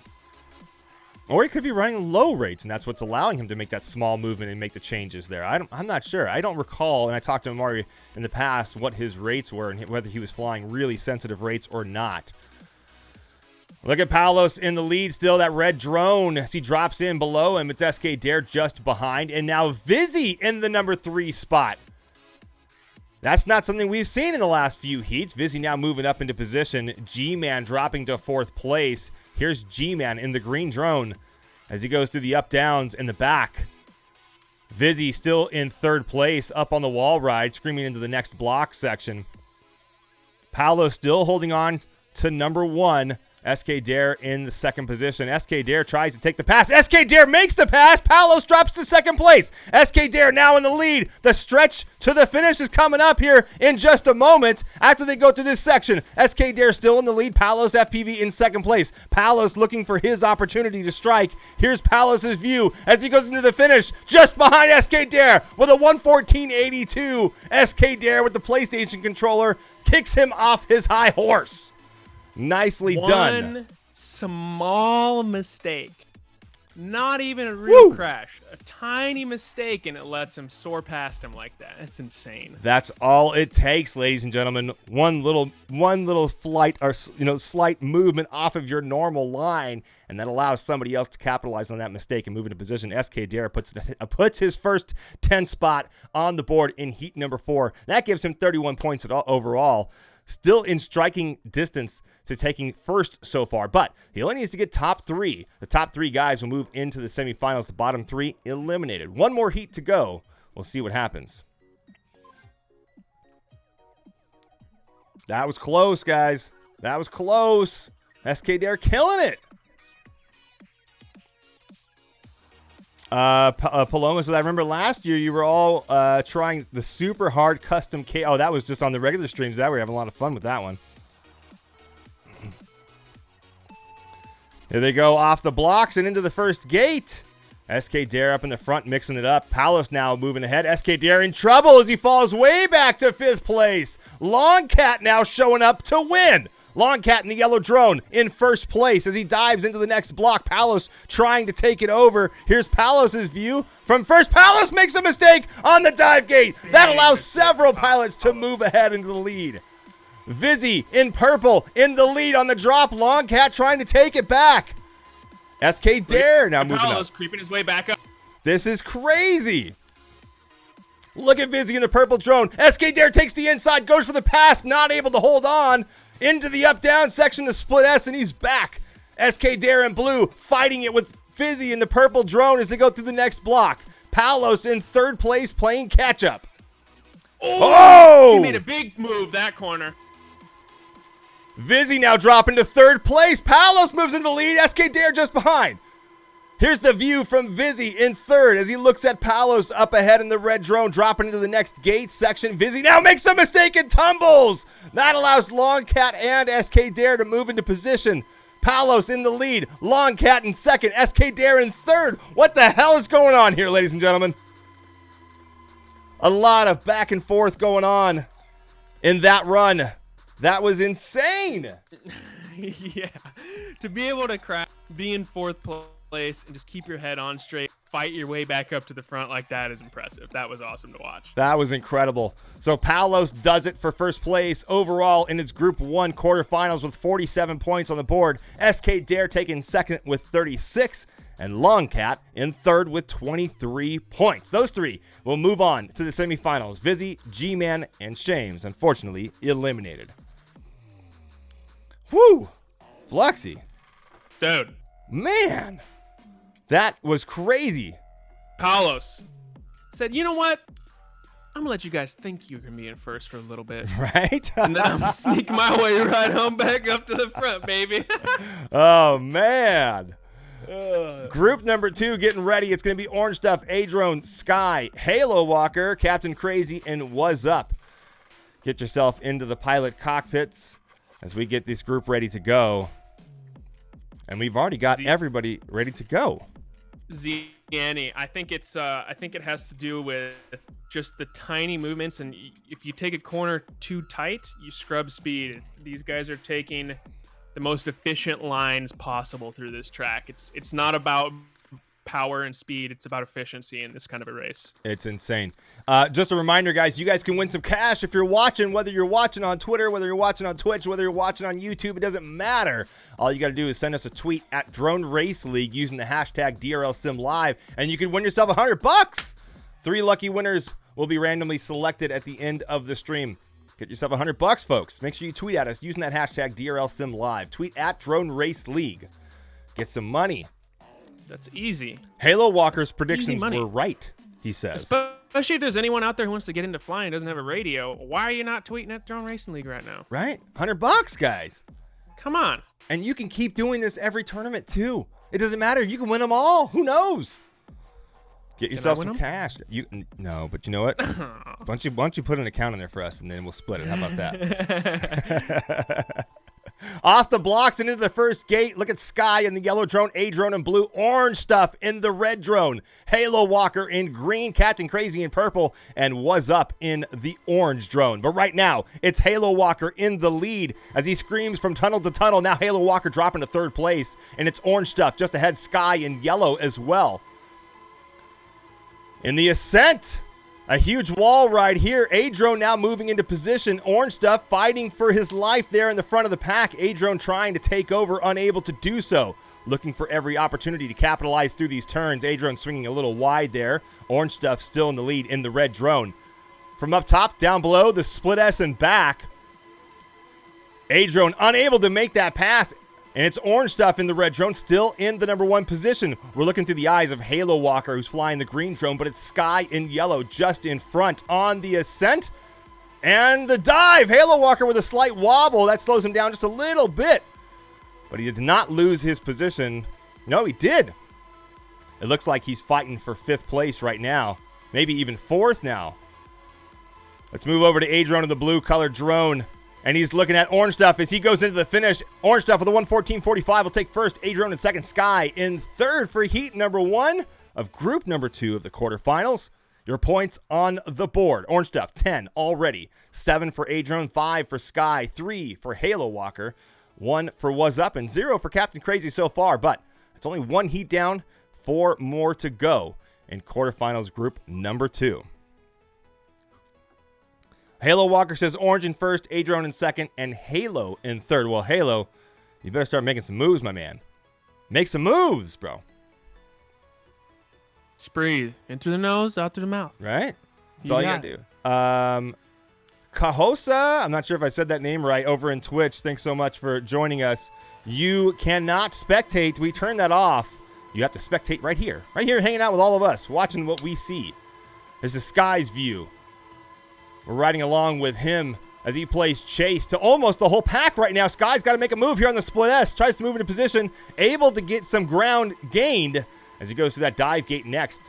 Or he could be running low rates, and that's what's allowing him to make that small movement and make the changes there. I'm not sure. I don't recall, and I talked to Amari in the past, what his rates were and whether he was flying really sensitive rates or not. Look at Palos in the lead still. That red drone as he drops in below him. It's SK Dare just behind. And now Visi in the number 3 spot. That's not something we've seen in the last few heats. Visi now moving up into position. G-Man dropping to 4th place. Here's G-Man in the green drone as he goes through the up downs in the back. Visi still in third place, up on the wall ride, screaming into the next block section. Palos still holding on to number 1. SK Dare in the second position. SK Dare tries to take the pass. SK Dare makes the pass. Palos drops to second place. SK Dare now in the lead. The stretch to the finish is coming up here in just a moment after they go through this section. SK Dare still in the lead. Palos FPV in second place. Palos looking for his opportunity to strike. Here's Palos' view as he goes into the finish just behind SK Dare with a 1:14.82. SK Dare with the PlayStation controller kicks him off his high horse. Nicely done.
One small mistake. Not even a real crash. A tiny mistake, and it lets him soar past him like that. That's insane.
That's all it takes, ladies and gentlemen. One little flight or slight movement off of your normal line, and that allows somebody else to capitalize on that mistake and move into position. SK Dare puts his first 10 spot on the board in heat number 4. That gives him 31 points overall. Still in striking distance to taking first so far, but he only needs to get top 3. The top 3 guys will move into the semifinals. The bottom 3 eliminated. One more heat to go. We'll see what happens. That was close, guys. That was close. SK Dare killing it. Paloma says, I remember last year you were all trying the super hard custom K. Oh, that was just on the regular streams. That we were having a lot of fun with that one. Here they go off the blocks and into the first gate. SK Dare up in the front, mixing it up. Palos now moving ahead. SK Dare in trouble as he falls way back to 5th place. Longcat now showing up to win. Longcat in the yellow drone in first place as he dives into the next block. Palos trying to take it over. Here's Palos' view from first. Palos makes a mistake on the dive gate. That allows several pilots to move ahead into the lead. Visi in purple in the lead on the drop. Longcat trying to take it back. SK Dare now moving
Palos
up.
creeping his way back up.
This is crazy. Look at Visi in the purple drone. SK Dare takes the inside, goes for the pass, not able to hold on. Into the up-down section to split S, and he's back. SK Dare in blue fighting it with Visi in the purple drone as they go through the next block. Palos in third place playing catch-up.
Oh! He made a big move that corner.
Visi now dropping to third place. Palos moves into the lead. SK Dare just behind. Here's the view from Visi in third as he looks at Palos up ahead in the red drone, dropping into the next gate section. Visi now makes a mistake and tumbles. That allows Longcat and SK Dare to move into position. Palos in the lead. Longcat in second. SK Dare in third. What the hell is going on here, ladies and gentlemen? A lot of back and forth going on in that run. That was insane.
Yeah. To be able to be in fourth place and just keep your head on straight, fight your way back up to the front like that is impressive. That was awesome to watch.
That was incredible. So Palos does it for first place overall in its Group 1 quarterfinals with 47 points on the board. SK Dare taking second with 36, and Longcat in third with 23 points. Those three will move on to the semifinals. Visi, G-Man, and Shames, unfortunately, eliminated. Woo! Fluxy.
Dude.
Man! That was crazy.
Palos said, you know what? I'm going to let you guys think you're going to be in first for a little bit.
Right?
And then I'm going to sneak my way right home back up to the front, baby.
Oh, man. Group number 2 getting ready. It's going to be Orange Stuff, Adrien, Skye, Halo Walker, Captain Crazy, and Was Up. Get yourself into the pilot cockpits as we get this group ready to go. And we've already got everybody ready to go.
Manny, I think it has to do with just the tiny movements, and if you take a corner too tight, you scrub speed. These guys are taking the most efficient lines possible through this track. It's not about power and speed, it's about efficiency in this kind of a race.
It's insane. Just a reminder, guys, you guys can win some cash if you're watching, whether you're watching on Twitter, whether you're watching on Twitch, whether you're watching on YouTube. It doesn't matter. All you got to do is send us a tweet at Drone Race League using the hashtag DRLSimLive, and you can win yourself $100. 3 lucky winners will be randomly selected at the end of the stream. Get yourself $100, folks. Make sure you tweet at us using that hashtag DRLSimLive. Tweet at Drone Race League. Get some money.
That's easy.
Halo Walker's predictions were right. he says.
Especially if there's anyone out there who wants to get into flying and doesn't have a radio. Why are you not tweeting at Drone Racing League right now?
Right? $100, guys.
Come on.
And you can keep doing this every tournament, too. It doesn't matter. You can win them all. Who knows? Get yourself some cash. No, but you know what? Why don't you put an account in there for us, and then we'll split it. How about that? Off the blocks and into the first gate. Look at Skye in the yellow drone, Adrien in blue, orange stuff in the red drone, Halo Walker in green, Captain Crazy in purple, and Was Up in the orange drone. But right now, it's Halo Walker in the lead as he screams from tunnel to tunnel. Now Halo Walker dropping to third place, and it's orange stuff just ahead, Skye in yellow as well. In the ascent, a huge wall ride here. Adrien now moving into position. Orange stuff fighting for his life there in the front of the pack. Adrien trying to take over, unable to do so. Looking for every opportunity to capitalize through these turns. Adrien swinging a little wide there. Orange stuff still in the lead in the red drone. From up top, down below, the split S and back. Adrien unable to make that pass. And it's orange stuff in the red drone, still in the number 1 position. We're looking through the eyes of Halo Walker, who's flying the green drone, but it's Skye in yellow just in front on the ascent. And the dive. Halo Walker with a slight wobble. That slows him down just a little bit. But he did not lose his position. No, he did. It looks like he's fighting for 5th place right now. Maybe even 4th now. Let's move over to Adrien in the blue-colored drone. And he's looking at orange stuff as he goes into the finish. Orange stuff with a 1:14.45 will take first. Adrien in second. Skye in third for heat number 1 of group number 2 of the quarterfinals. Your points on the board. Orange stuff, 10 already. 7 for Adrien, 5 for Skye, 3 for Halo Walker, 1 for Was Up, and 0 for Captain Crazy so far. But it's only 1 heat down, 4 more to go in quarterfinals group number 2. Halo Walker says orange in first, Adrien in second, and Halo in third. Well, Halo, you better start making some moves, my man. Make some moves, bro.
Just breathe. In through the nose, out through the mouth.
Right? That's all you got to do. Cahosa, I'm not sure if I said that name right, over in Twitch. Thanks so much for joining us. You cannot spectate. We turned that off. You have to spectate right here. Right here, hanging out with all of us, watching what we see. This is Skye's view. We're riding along with him as he plays chase to almost the whole pack right now. Skye's got to make a move here on the split S. Tries to move into position. Able to get some ground gained as he goes through that dive gate next.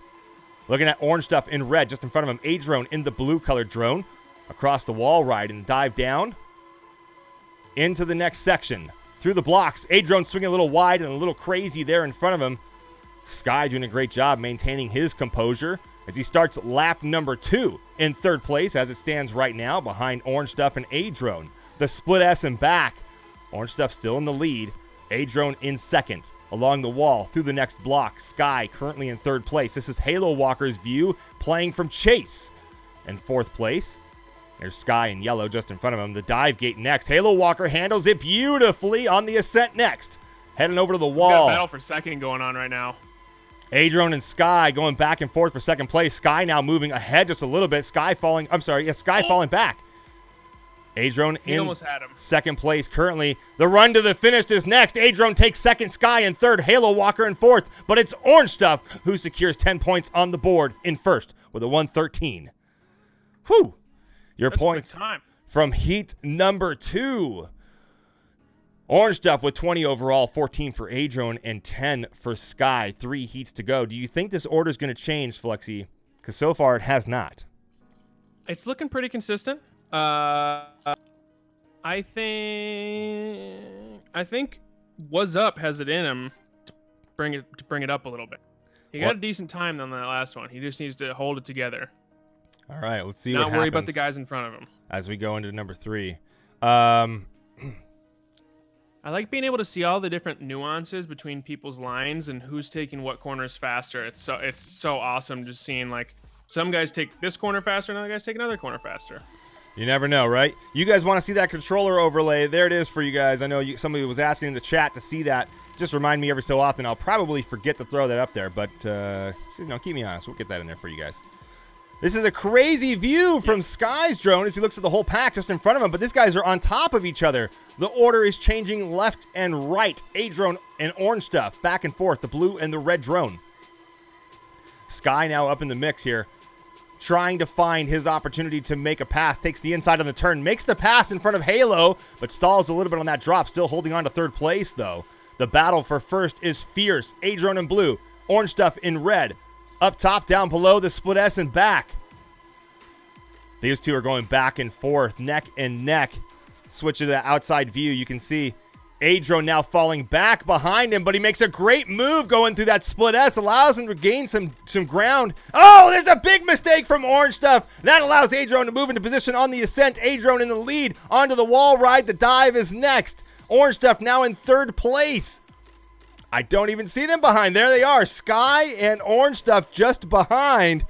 Looking at orange stuff in red just in front of him. Adrien in the blue-colored drone. Across the wall ride and dive down. Into the next section. Through the blocks. Adrien swinging a little wide and a little crazy there in front of him. Skye doing a great job maintaining his composure as he starts lap number 2 in third place as it stands right now behind orange stuff and Adrien. The split S and back. Orange stuff still in the lead. Adrien in second along the wall through the next block. Skye currently in third place. This is Halo Walker's view playing from chase in fourth place. There's Skye in yellow just in front of him. The dive gate next. Halo Walker handles it beautifully on the ascent next. Heading over to the wall.
Got a battle for second going on right now.
Adrien and Skye going back and forth for second place. Skye now moving ahead just a little bit. Skye falling back. Adrien in second place currently. The run to the finish is next. Adrien takes second, Skye in third, Halo Walker in fourth. But it's orange stuff who secures 10 points on the board in first with a 1:13. Whew. Your points from heat number 2. Orange stuff with 20 overall, 14 for Adrien, and 10 for Skye. 3 heats to go. Do you think this order is going to change, Flexi? Because so far it has not.
It's looking pretty consistent. I think Was Up has it in him to bring it up a little bit. He got a decent time on that last one. He just needs to hold it together.
All right, let's see what happens.
Not worry about the guys in front of him.
As we go into number 3.
I like being able to see all the different nuances between people's lines and who's taking what corners faster. It's so awesome just seeing like some guys take this corner faster and other guys take another corner faster.
You never know, right? You guys want to see that controller overlay? There it is for you guys. I know somebody was asking in the chat to see that. Just remind me every so often. I'll probably forget to throw that up there, but keep me honest. We'll get that in there for you guys. This is a crazy view from Skye's drone as he looks at the whole pack just in front of him, but these guys are on top of each other. The order is changing left and right. Adrien and orange stuff back and forth, the blue and the red drone. Skye now up in the mix here, trying to find his opportunity to make a pass. Takes the inside on the turn, makes the pass in front of Halo, but stalls a little bit on that drop. Still holding on to third place, though. The battle for first is fierce. Adrien in blue, Orange Stuff in red. Up top, down below, the Split S and back. These two are going back and forth, neck and neck. Switch to the outside view. You can see Adrien now falling back behind him, but he makes a great move going through that Split S, allows him to gain some ground. Oh, there's a big mistake from Orange Stuff. That allows Adrien to move into position on the ascent. Adrien in the lead onto the wall ride. The dive is next. Orange Stuff now in third place. I don't even see them behind. There they are. Skye and Orange Stuff just behind.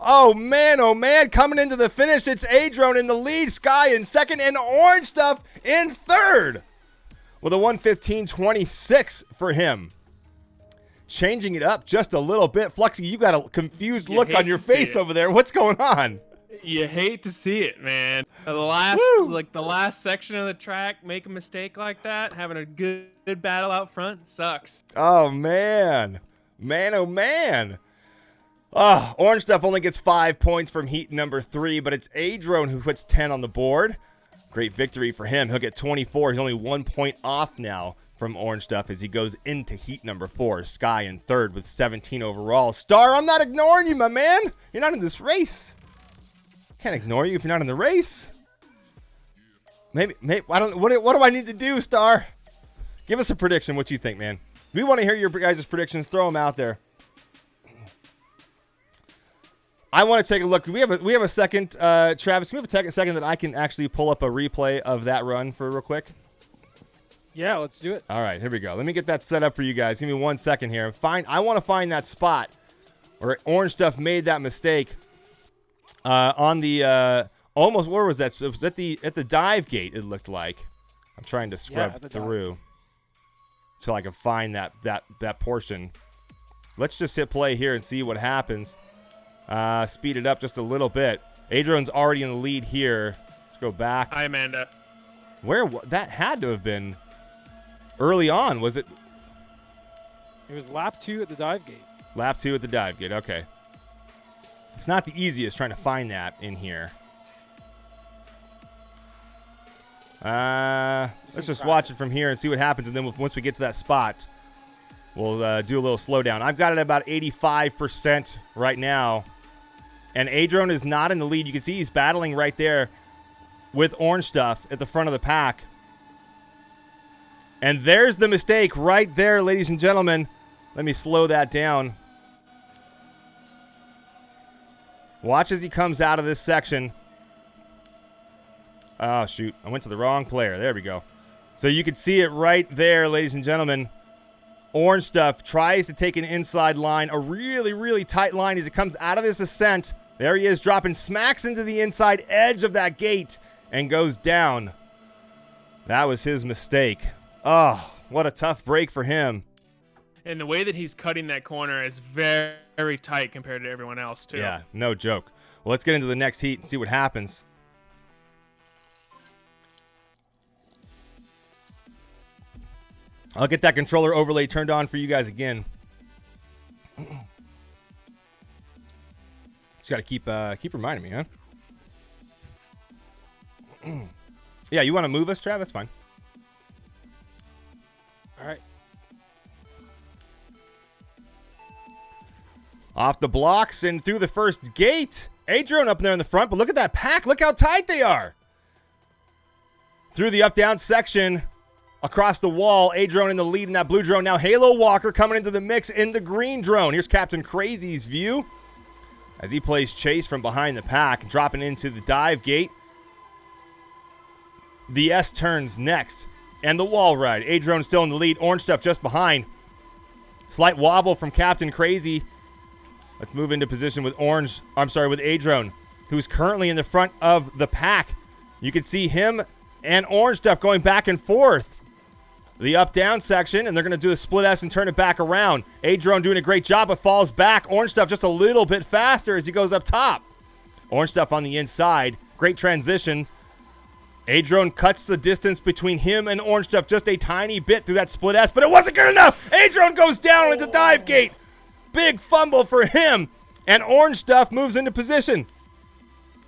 Oh, man, coming into the finish, it's Adrien in the lead, Skye in second, and Orange Stuff in third with a 1:15.26 for him. Changing it up just a little bit. Fluxy, you got a confused look on your face over there. What's going on?
You hate to see it, man. The last section of the track, make a mistake like that, having a good battle out front sucks.
Oh, man. Oh, man. Orange Stuff only gets 5 points from heat number 3, but it's Adrien who puts 10 on the board. Great victory for him. He'll get 24. He's only 1 point off now from Orange Stuff as he goes into heat number 4. Skye in third with 17 overall. Star, I'm not ignoring you, my man. You're not in this race. Can't ignore you if you're not in the race. Maybe I don't. What do I need to do, Star? Give us a prediction. What you think, man? We want to hear your guys' predictions. Throw them out there. I want to take a look. We have a second, Travis. Can we have a second that I can actually pull up a replay of that run for real quick?
Yeah, let's do it.
All right, here we go. Let me get that set up for you guys. Give me 1 second here. I want to find that spot where Orange Stuff made that mistake on the almost. Where was that? It was at the dive gate. It looked like. I'm trying to scrub through so I can find that portion. Let's just hit play here and see what happens. Speed it up just a little bit. Adrien's already in the lead here. Let's go back.
Hi, Amanda.
That had to have been early on, was it?
It was lap 2 at the dive gate.
Lap 2 at the dive gate, okay. It's not the easiest trying to find that in here. Let's just watch it from here and see what happens, and then once we get to that spot, we'll do a little slowdown. I've got it at about 85% right now. And Adrien is not in the lead. You can see he's battling right there with Orange Stuff at the front of the pack. And there's the mistake right there, ladies and gentlemen. Let me slow that down. Watch as he comes out of this section. Oh, shoot. I went to the wrong player. There we go. So you can see it right there, ladies and gentlemen. Orange Stuff tries to take an inside line, a really, really tight line as it comes out of this ascent. There he is, dropping, smacks into the inside edge of that gate and goes down. That was his mistake. Oh, what a tough break for him.
And the way that he's cutting that corner is very, very tight compared to everyone else, too.
Yeah, no joke. Well, let's get into the next heat and see what happens. I'll get that controller overlay turned on for you guys again. Just got to keep reminding me, huh? Yeah, you want to move us, Trav? That's fine.
All right.
Off the blocks and through the first gate. Adrien up there in the front, but look at that pack. Look how tight they are. Through the up-down section. Across the wall, Adrien in the lead in that blue drone. Now Halo Walker coming into the mix in the green drone. Here's Captain Crazy's view as he plays chase from behind the pack, dropping into the dive gate. The S turns next, and the wall ride. Adrien still in the lead. Orange Stuff just behind. Slight wobble from Captain Crazy. Let's move into position with Adrien, who's currently in the front of the pack. You can see him and Orange Stuff going back and forth. The up-down section, and they're going to do a split S and turn it back around. Adrien doing a great job, but falls back. Orange Stuff just a little bit faster as he goes up top. Orange Stuff on the inside. Great transition. Adrien cuts the distance between him and Orange Stuff just a tiny bit through that split S, but it wasn't good enough. Adrien goes down with the dive gate. Big fumble for him. And Orange Stuff moves into position.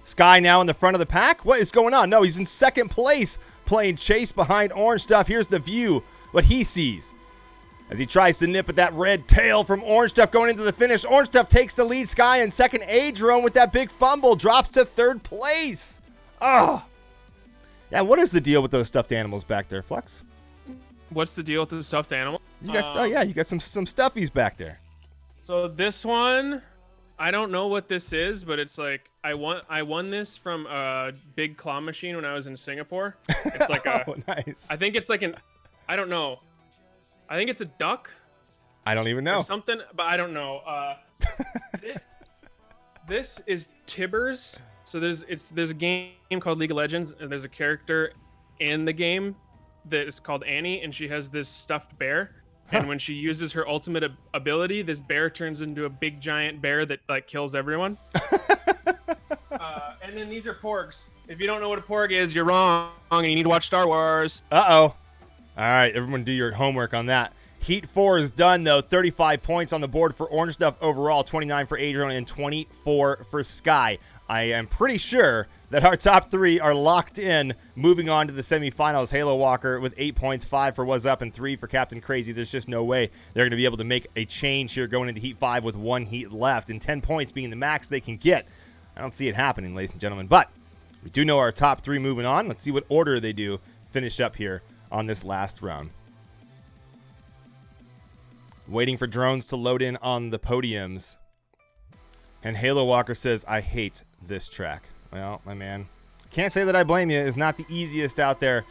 Skye now in the front of the pack. What is going on? No, he's in second place, playing chase behind Orange Stuff. Here's the view, what he sees as he tries to nip at that red tail from Orange Stuff going into the finish. Orange Stuff takes the lead. Skye in second. Adrien with that big fumble drops to third place. Oh, yeah. What is the deal with those stuffed animals back there, Flux?
What's the deal with the stuffed animal?
You got you got some stuffies back there.
So this one, I don't know what this is, but it's like I won this from a big claw machine when I was in Singapore. It's like
oh, nice.
I think it's like I don't know. I think it's a duck.
I don't even know.
Or something, but I don't know. This is Tibbers. So there's a game called League of Legends, and there's a character in the game that is called Annie, and she has this stuffed bear. And when she uses her ultimate ability, this bear turns into a big giant bear that like kills everyone. And then these are porgs. If you don't know what a porg is, you're wrong, and you need to watch Star Wars.
Uh-oh. All right, everyone do your homework on that. Heat 4 is done, though. 35 points on the board for Orange Stuff overall, 29 for Adrien, and 24 for Skye. I am pretty sure that our top 3 are locked in, moving on to the semifinals. Halo Walker with 8 points, 5 for Was Up, and 3 for Captain Crazy. There's just no way they're going to be able to make a change here going into Heat 5 with 1 heat left, and 10 points being the max they can get. I don't see it happening, ladies and gentlemen, but we do know our top 3 moving on. Let's see what order they do finish up here on this last round. Waiting for drones to load in on the podiums. And Halo Walker says, I hate this track. Well, my man, can't say that I blame you. It's not the easiest out there.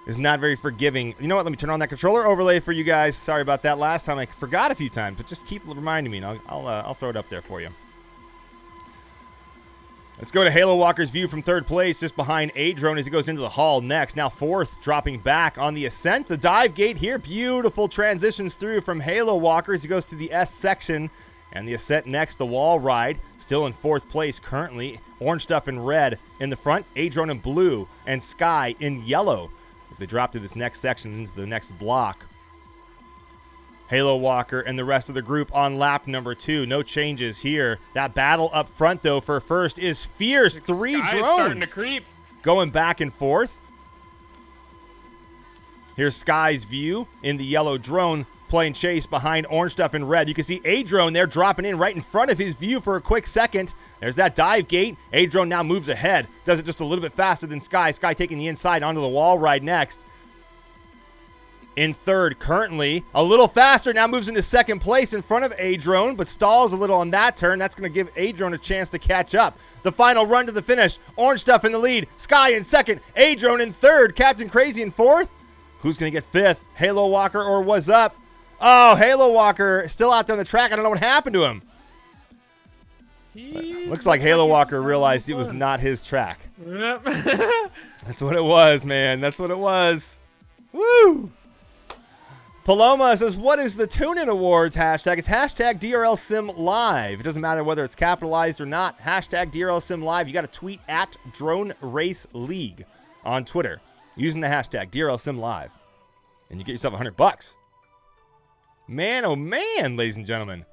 It's not very forgiving. You know what? Let me turn on that controller overlay for you guys. Sorry about that last time. I forgot a few times, but just keep reminding me, and I'll throw it up there for you. Let's go to Halo Walker's view from third place, just behind Adrien as he goes into the hall next. Now fourth, dropping back on the ascent. The dive gate here, beautiful transitions through from Halo Walker as he goes to the S section. And the ascent next, the wall ride, still in fourth place currently. Orange Stuff in red in the front, Adrien in blue, and Skye in yellow as they drop to this next section into the next block. Halo Walker and the rest of the group on lap number 2. No changes here. That battle up front, though, for first is fierce. 3 drones
starting to creep.
Going back and forth. Here's Skye's view in the yellow drone playing chase behind Orange Stuff in red. You can see Adrien there dropping in right in front of his view for a quick second. There's that dive gate. Adrien now moves ahead. Does it just a little bit faster than Skye. Skye taking the inside onto the wall ride next. In third currently, a little faster, now moves into second place in front of Adrien, but stalls a little on that turn. That's going to give Adrien a chance to catch up. The final run to the finish. Orange Stuff in the lead. Skye in second. Adrien in third. Captain Crazy in fourth. Who's going to get fifth? Halo Walker or Was Up? Oh, Halo Walker still out there on the track. I don't know what happened to him. Looks like Halo Walker realized it was not his track.
Yep.
That's what it was, man. That's what it was. Woo! Paloma says, what is the Tune-In Awards hashtag? It's hashtag DRL Sim Live. It doesn't matter whether it's capitalized or not. Hashtag DRL Sim Live. You got to tweet at Drone Race League on Twitter using the hashtag DRL Sim Live. And you get yourself $100. Man, oh man, ladies and gentlemen.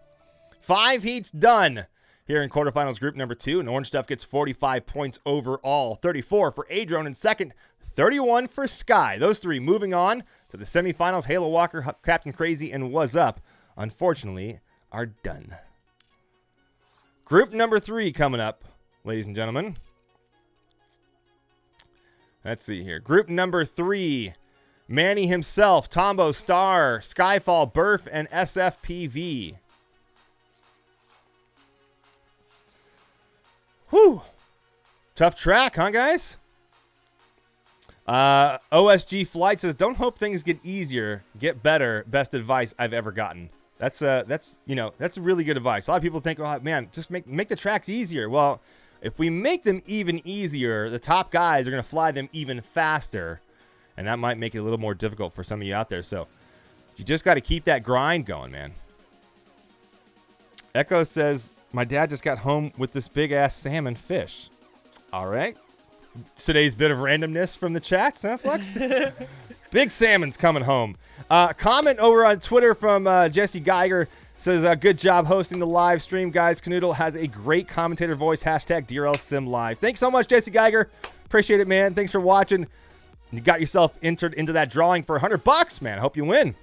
5 heats done here in quarterfinals group number 2. And Orange Stuff gets 45 points overall. 34 for Adrien in second. 31 for Skye. Those 3 moving on to the semifinals. Halo Walker, Captain Crazy, and Was Up, unfortunately, are done. Group number 3 coming up, ladies and gentlemen. Let's see here. Group number 3. Manny himself, Tombo, Star, Skyfall, Burf, and SFPV. Whew. Tough track, huh, guys? OSG Flight says, don't hope things get easier, get better. Best advice I've ever gotten. That's really good advice. A lot of people think, oh man, just make the tracks easier. Well, if we make them even easier, the top guys are going to fly them even faster. And that might make it a little more difficult for some of you out there. So you just got to keep that grind going, man. Echo says, my dad just got home with this big-ass salmon fish. All right. Today's bit of randomness from the chats, huh, Flex? Big salmon's coming home. Comment over on Twitter from Jesse Geiger Says, good job hosting the live stream, guys. Canoodle has a great commentator voice. Hashtag DRL Sim Live. Thanks so much, Jesse Geiger. Appreciate it, man. Thanks for watching. You got yourself entered into that drawing for $100, man. I hope you win.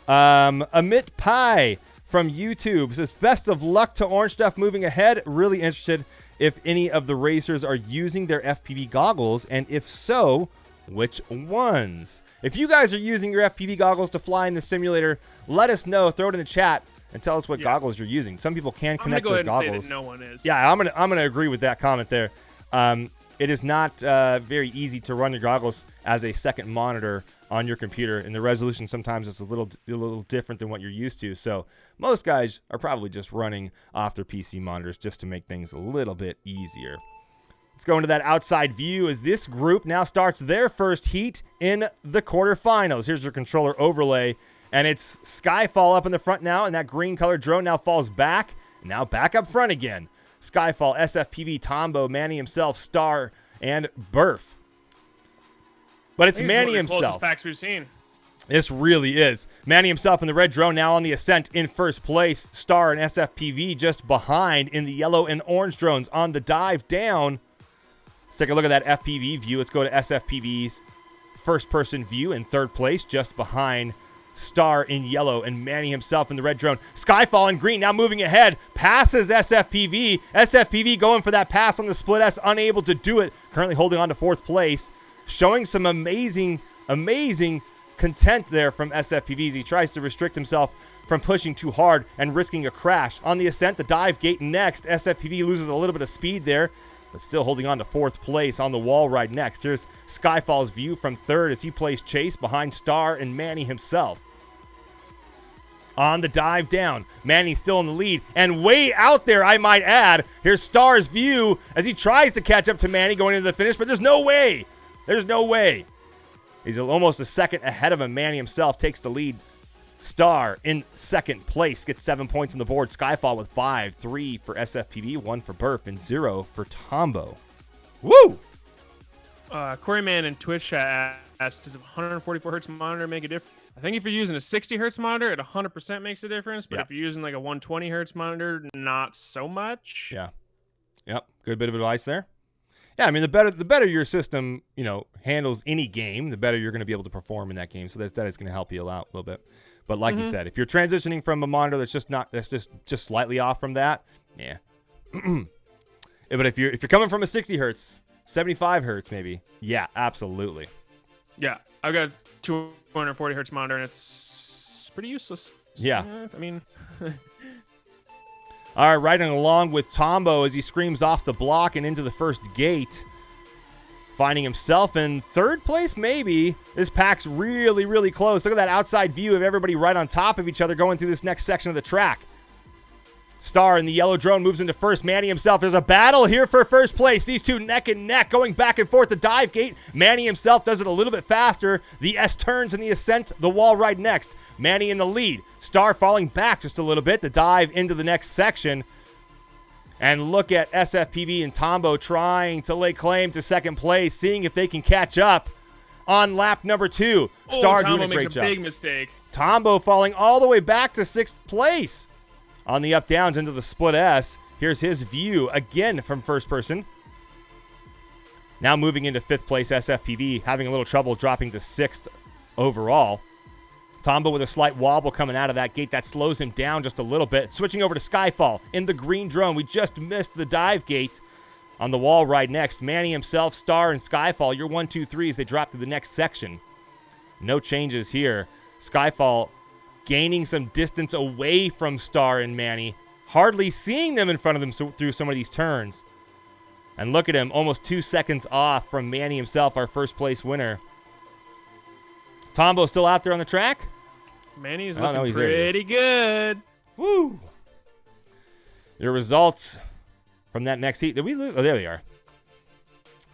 Amit Pai from YouTube says, best of luck to Orange Stuff moving ahead. Really interested if any of the racers are using their FPV goggles, and if so, which ones? If you guys are using your FPV goggles to fly in the simulator, let us know. Throw it in the chat and tell us what goggles you're using. Some people can connect their goggles. I'm
going to go ahead and say that no one is.
Yeah, I'm gonna agree with that comment there. It is not very easy to run your goggles as a second monitor on your computer, and the resolution sometimes is a little different than what you're used to. So most guys are probably just running off their PC monitors just to make things a little bit easier. Let's go into that outside view as this group now starts their first heat in the quarterfinals. Here's your controller overlay, and it's Skyfall up in the front now, and that green colored drone now falls back, and now back up front again. Skyfall, SFPV, Tombo, Manny himself, Star, and Burf. But it's Manny himself.
Closest facts we've seen.
This really is. Manny himself in the red drone now on the ascent in first place. Star and SFPV just behind in the yellow and orange drones on the dive down. Let's take a look at that FPV view. Let's go to SFPV's first-person view in third place, just behind Star in yellow and Manny himself in the red drone. Skyfall in green now moving ahead. Passes SFPV. SFPV going for that pass on the split S, unable to do it. Currently holding on to fourth place. Showing some amazing content there from SFPV as he tries to restrict himself from pushing too hard and risking a crash. On the ascent, the dive gate next. SFPV loses a little bit of speed there, but still holding on to fourth place on the wall right next. Here's Skyfall's view from third as he plays chase behind Star and Manny himself. On the dive down, Manny still in the lead, and way out there, I might add. Here's Star's view as he tries to catch up to Manny going into the finish, but there's no way. There's no way. He's almost a second ahead of him. Manny himself takes the lead. Star in second place gets 7 points on the board. Skyfall with 5, 3 for SFPV, 1 for Burf, and 0 for Tombo. Woo!
Corey Man in Twitch chat asked, does a 144 hertz monitor make a difference? I think if you're using a 60 hertz monitor, it 100% makes a difference. But if you're using like a 120 hertz monitor, not so much.
Yeah. Yep. Good bit of advice there. Yeah, I mean, the better your system, handles any game, the better you're going to be able to perform in that game. So that is going to help you out a little bit. But like you said, if you're transitioning from a monitor that's just slightly off from that, yeah. But if you're coming from a 60 hertz, 75 hertz maybe, yeah, absolutely.
Yeah, I've got 240 hertz monitor and it's pretty useless.
Yeah.
I mean.
All right, riding along with Tombo as he screams off the block and into the first gate. Finding himself in third place, maybe. This pack's really, really close. Look at that outside view of everybody right on top of each other going through this next section of the track. Star in the yellow drone moves into first. Manny himself. There's a battle here for first place. These two neck and neck going back and forth. The dive gate. Manny himself does it a little bit faster. The S turns in the ascent. The wall right next. Manny in the lead. Star falling back just a little bit. The dive into the next section. And look at SFPV and Tombo trying to lay claim to second place, seeing if they can catch up on lap number 2. Star doing a great job. Tombo makes a
big mistake.
Tombo falling all the way back to 6th place. On the up downs into the split S. Here's his view again from first person. Now moving into 5th place, SFPV having a little trouble dropping to 6th overall. Tombo with a slight wobble coming out of that gate. That slows him down just a little bit. Switching over to Skyfall in the green drone. We just missed the dive gate on the wall right next. Manny himself, Star, and Skyfall. Your 1, 2, 3 as they drop to the next section. No changes here. Skyfall gaining some distance away from Star and Manny. Hardly seeing them in front of them through some of these turns. And look at him, almost 2 seconds off from Manny himself, our first place winner. Tombo still out there on the track?
Manny's looking pretty good.
Woo! Your results from that next heat. Did we lose? Oh, there they are.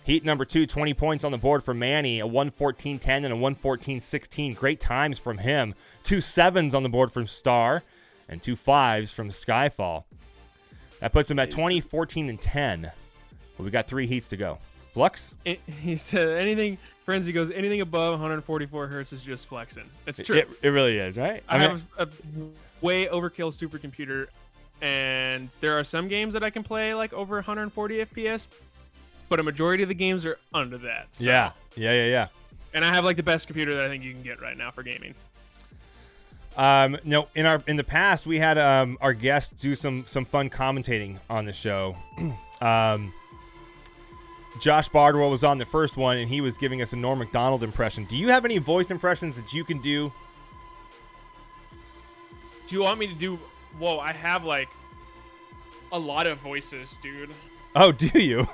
Heat number 2, 20 points on the board for Manny. A 1:14.10 and a 1:14.16. Great times from him. 2 7s on the board from Star and 2 5s from Skyfall. That puts him at 20, 14, and 10. Well, we got 3 heats to go. Flux?
He said anything... Frenzy goes, anything above 144 hertz is just flexing. It's true.
It really is, right?
I have way overkill supercomputer, and there are some games that I can play like over 140 FPS, but a majority of the games are under that. So.
Yeah.
And I have like the best computer that I think you can get right now for gaming.
No, in the past we had our guests do some fun commentating on the show. Josh Bardwell was on the first one, and he was giving us a Norm Macdonald impression. Do you have any voice impressions that you can do?
Do you want me to do? Whoa, I have like a lot of voices, dude.
Oh, do you?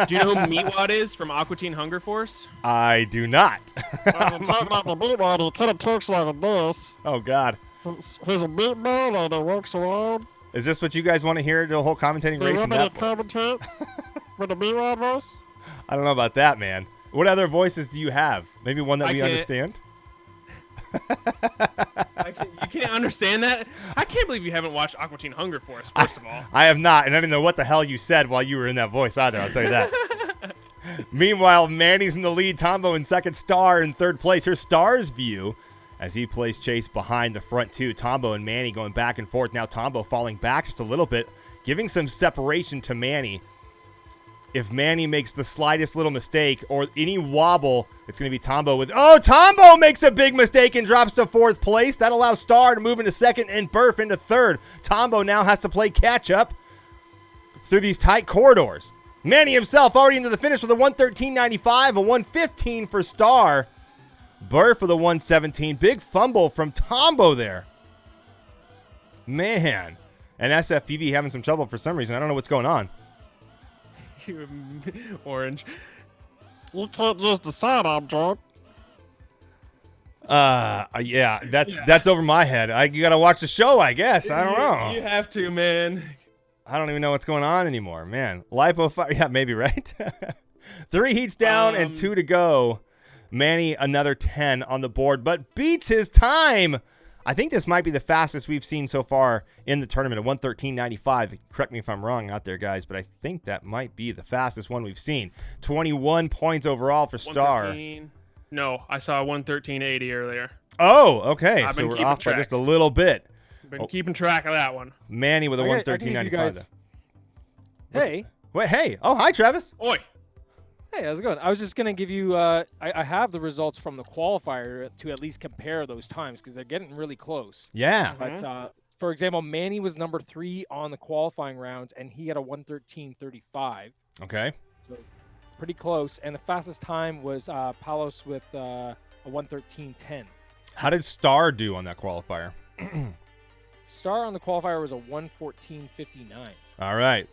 Do you know who Meatwad is from Aqua Teen Hunger Force?
I do not.
I'm talking about the Meatwad. He kind of talks like this.
Oh, God.
He's a meatball and he walks around.
Is this what you guys want to hear, the whole commentating race?
You want me to commentate with the Meatwad voice?
I don't know about that, man. What other voices do you have? Maybe one that we understand?
You can't understand that? I can't believe you haven't watched Aqua Teen Hunger Force, first of all.
I have not, and I didn't know what the hell you said while you were in that voice either, I'll tell you that. Meanwhile, Manny's in the lead, Tombo in second, Star in third place. Here's Star's view as he plays chase behind the front two. Tombo and Manny going back and forth. Now Tombo falling back just a little bit, giving some separation to Manny. If Manny makes the slightest little mistake or any wobble, it's going to be Tombo with... Oh, Tombo makes a big mistake and drops to fourth place. That allows Star to move into second and Burf into third. Tombo now has to play catch-up through these tight corridors. Manny himself already into the finish with a 113.95, a 115 for Star. Burf with a 117. Big fumble from Tombo there. Man. And SFPV having some trouble for some reason. I don't know what's going on.
Orange.
You can't just decide I'm drunk.
Yeah, that's over my head. You gotta watch the show, I guess. I don't know.
You have to, man.
I don't even know what's going on anymore, man. Lipo fire, yeah, maybe, right? 3 heats down and 2 to go. Manny another 10 on the board, but beats his time. I think this might be the fastest we've seen so far in the tournament, at 113.95. Correct me if I'm wrong out there, guys, but I think that might be the fastest one we've seen. 21 points overall for Star.
No, I saw 113.80 earlier.
Oh, okay.
I've
So
been
we're
keeping
off by
track.
just a little bit.
Been keeping track of that one.
Manny with a 113.95.
Hey.
Wait, hey. Oh, hi, Travis.
Oi.
Hey, how's it going? I was just going to give you, I have the results from the qualifier to at least compare those times because they're getting really close.
Yeah.
But, for example, Manny was number 3 on the qualifying rounds, and he had a 113.35.
Okay.
So pretty close. And the fastest time was Palos with a 113.10.
How did Star do on that qualifier?
Star on the qualifier was a 114.59.
All right.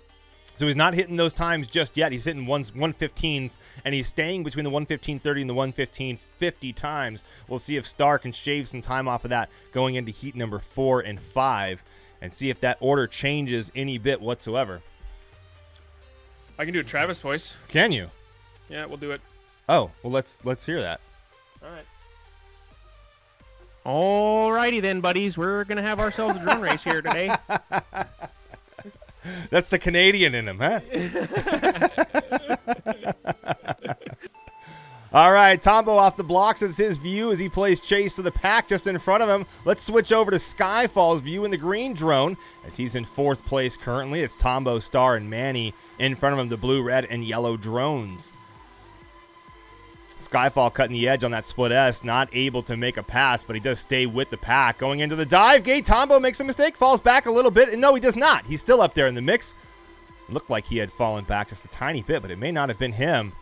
So he's not hitting those times just yet. He's hitting 115s, and he's staying between the 115.30 and the 115.50 times. We'll see if Star can shave some time off of that going into heat number 4 and 5 and see if that order changes any bit whatsoever.
I can do a Travis voice.
Can you?
Yeah, we'll do it.
Oh, well, let's hear that.
All right. Alrighty then, buddies. We're going to have ourselves a drone race here today.
That's the Canadian in him, huh? All right, Tombo off the blocks. It's his view as he plays chase to the pack just in front of him. Let's switch over to Skyfall's view in the green drone as he's in 4th place currently. It's Tombo, Star, and Manny in front of him, the blue, red, and yellow drones. Skyfall cutting the edge on that split S, not able to make a pass, but he does stay with the pack. Going into the dive gate, Tombo makes a mistake, falls back a little bit, and no, he does not. He's still up there in the mix. Looked like he had fallen back just a tiny bit, but it may not have been him.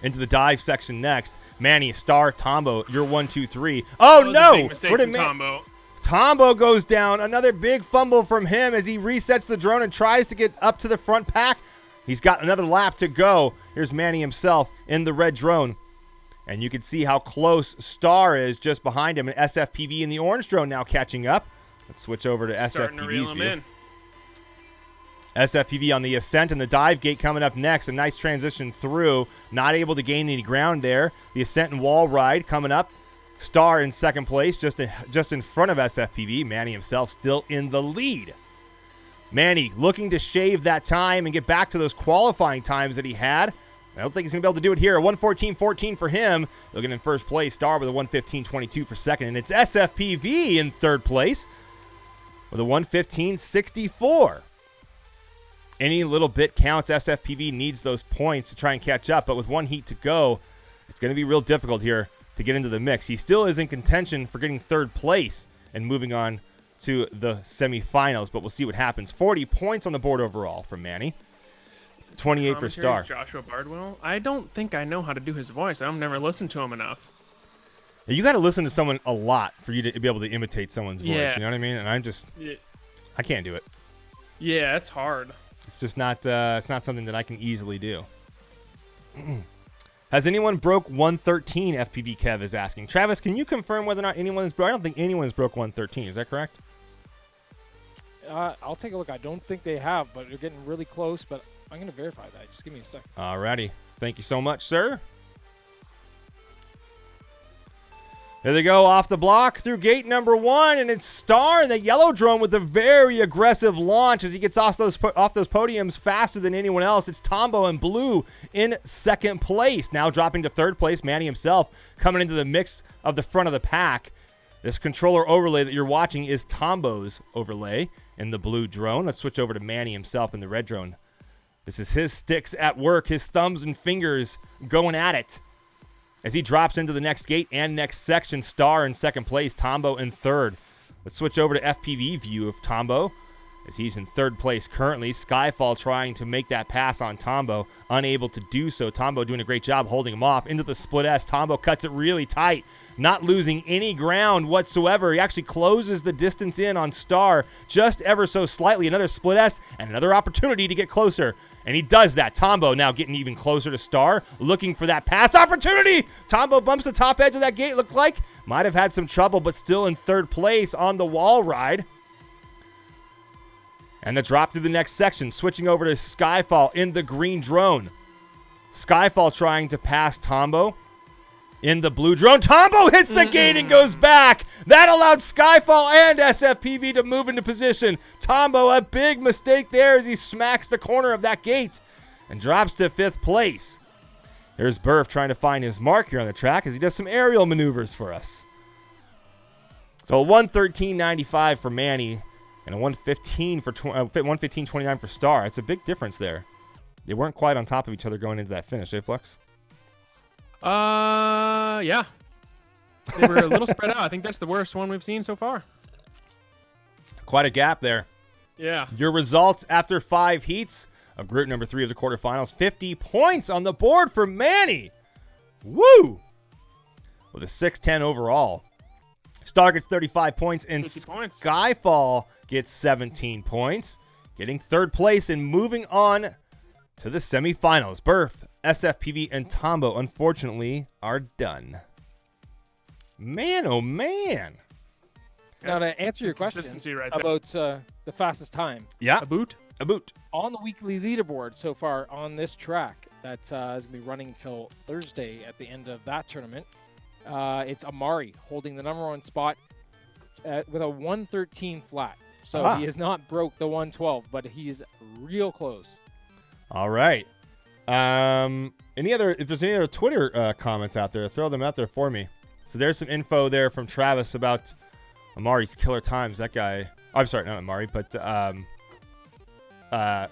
Into the dive section next. Manny, Star, Tombo, you're 1, 2, 3. Oh, no!
Where did Tombo?
Tombo goes down. Another big fumble from him as he resets the drone and tries to get up to the front pack. He's got another lap to go. Here's Manny himself in the red drone. And you can see how close Star is just behind him. And SFPV in the orange drone now catching up. Let's switch over to SFPV's view. SFPV on the ascent and the dive gate coming up next. A nice transition through. Not able to gain any ground there. The ascent and wall ride coming up. Star in second place just in front of SFPV. Manny himself still in the lead. Manny looking to shave that time and get back to those qualifying times that he had. I don't think he's going to be able to do it here. A 114.14 for him. Looking in first place. Star with a 115.22 for second. And it's SFPV in third place. with a 115.64. Any little bit counts. SFPV needs those points to try and catch up, but with one heat to go, it's going to be real difficult here to get into the mix. He still is in contention for getting third place and moving on to the semifinals, but we'll see what happens. 40 points on the board overall from Manny. 28 for Star.
Joshua Bardwell. I don't think I know how to do his voice. I've never listened to him enough.
You got to listen to someone a lot for you to be able to imitate someone's voice.
Yeah.
You know what I mean? And I can't do it.
Yeah, it's hard.
It's just not. It's not something that I can easily do. Has anyone broke 113? FPV Kev is asking. Travis, can you confirm whether or not anyone has broke? I don't think anyone's broke 113. Is that correct?
I'll take a look. I don't think they have, but they're getting really close. But I'm going to verify that. Just give me a second.
Alrighty. Thank you so much, sir. There they go, off the block through gate number 1, and it's Star in the yellow drone with a very aggressive launch as he gets off those podiums faster than anyone else. It's Tombo and Blue in second place. Now dropping to third place, Manny himself coming into the mix of the front of the pack. This controller overlay that you're watching is Tombo's overlay in the blue drone. Let's switch over to Manny himself in the red drone. This is his sticks at work, his thumbs and fingers going at it. As he drops into the next gate and next section, Star in second place, Tombo in third. Let's switch over to FPV view of Tombo as he's in third place currently. Skyfall trying to make that pass on Tombo, unable to do so. Tombo doing a great job holding him off. Into the split S, Tombo cuts it really tight, not losing any ground whatsoever. He actually closes the distance in on Star just ever so slightly. Another split S and another opportunity to get closer. And he does that. Tombo now getting even closer to Star, looking for that pass opportunity. Tombo bumps the top edge of that gate, looked like. Might have had some trouble, but still in third place on the wall ride. And the drop through the next section, switching over to Skyfall in the green drone. Skyfall trying to pass Tombo in the blue drone. Tombo hits the gate and goes back. That allowed Skyfall and SFPV to move into position. Tombo, a big mistake there as he smacks the corner of that gate and drops to fifth place. Here's Burf trying to find his mark here on the track as he does some aerial maneuvers for us. So 113.95 for Manny and a 115.29 for Star. It's a big difference there. They weren't quite on top of each other going into that finish, eh, Flex?
Yeah. They were a little spread out. I think that's the worst one we've seen so far.
Quite a gap there.
Yeah.
Your results after 5 heats of group number 3 of the quarterfinals. 50 points on the board for Manny. Woo! With a 610 overall. Star gets 35 points and Skyfall gets 17 points. Getting third place and moving on to the semifinals. Burf, SFPV, and Tombo, unfortunately, are done. Man, oh man.
Now, to answer your question
right
about the fastest time.
Yeah.
A boot.
On the weekly leaderboard so far on this track that is going to be running until Thursday at the end of that tournament, it's Amari holding the number 1 spot with a 113 flat. So he has not broke the 112, but he is real close.
All right. If there's any other Twitter comments out there, throw them out there for me. So there's some info there from Travis about Amari's killer times. That guy. Oh, I'm sorry, not Amari, but I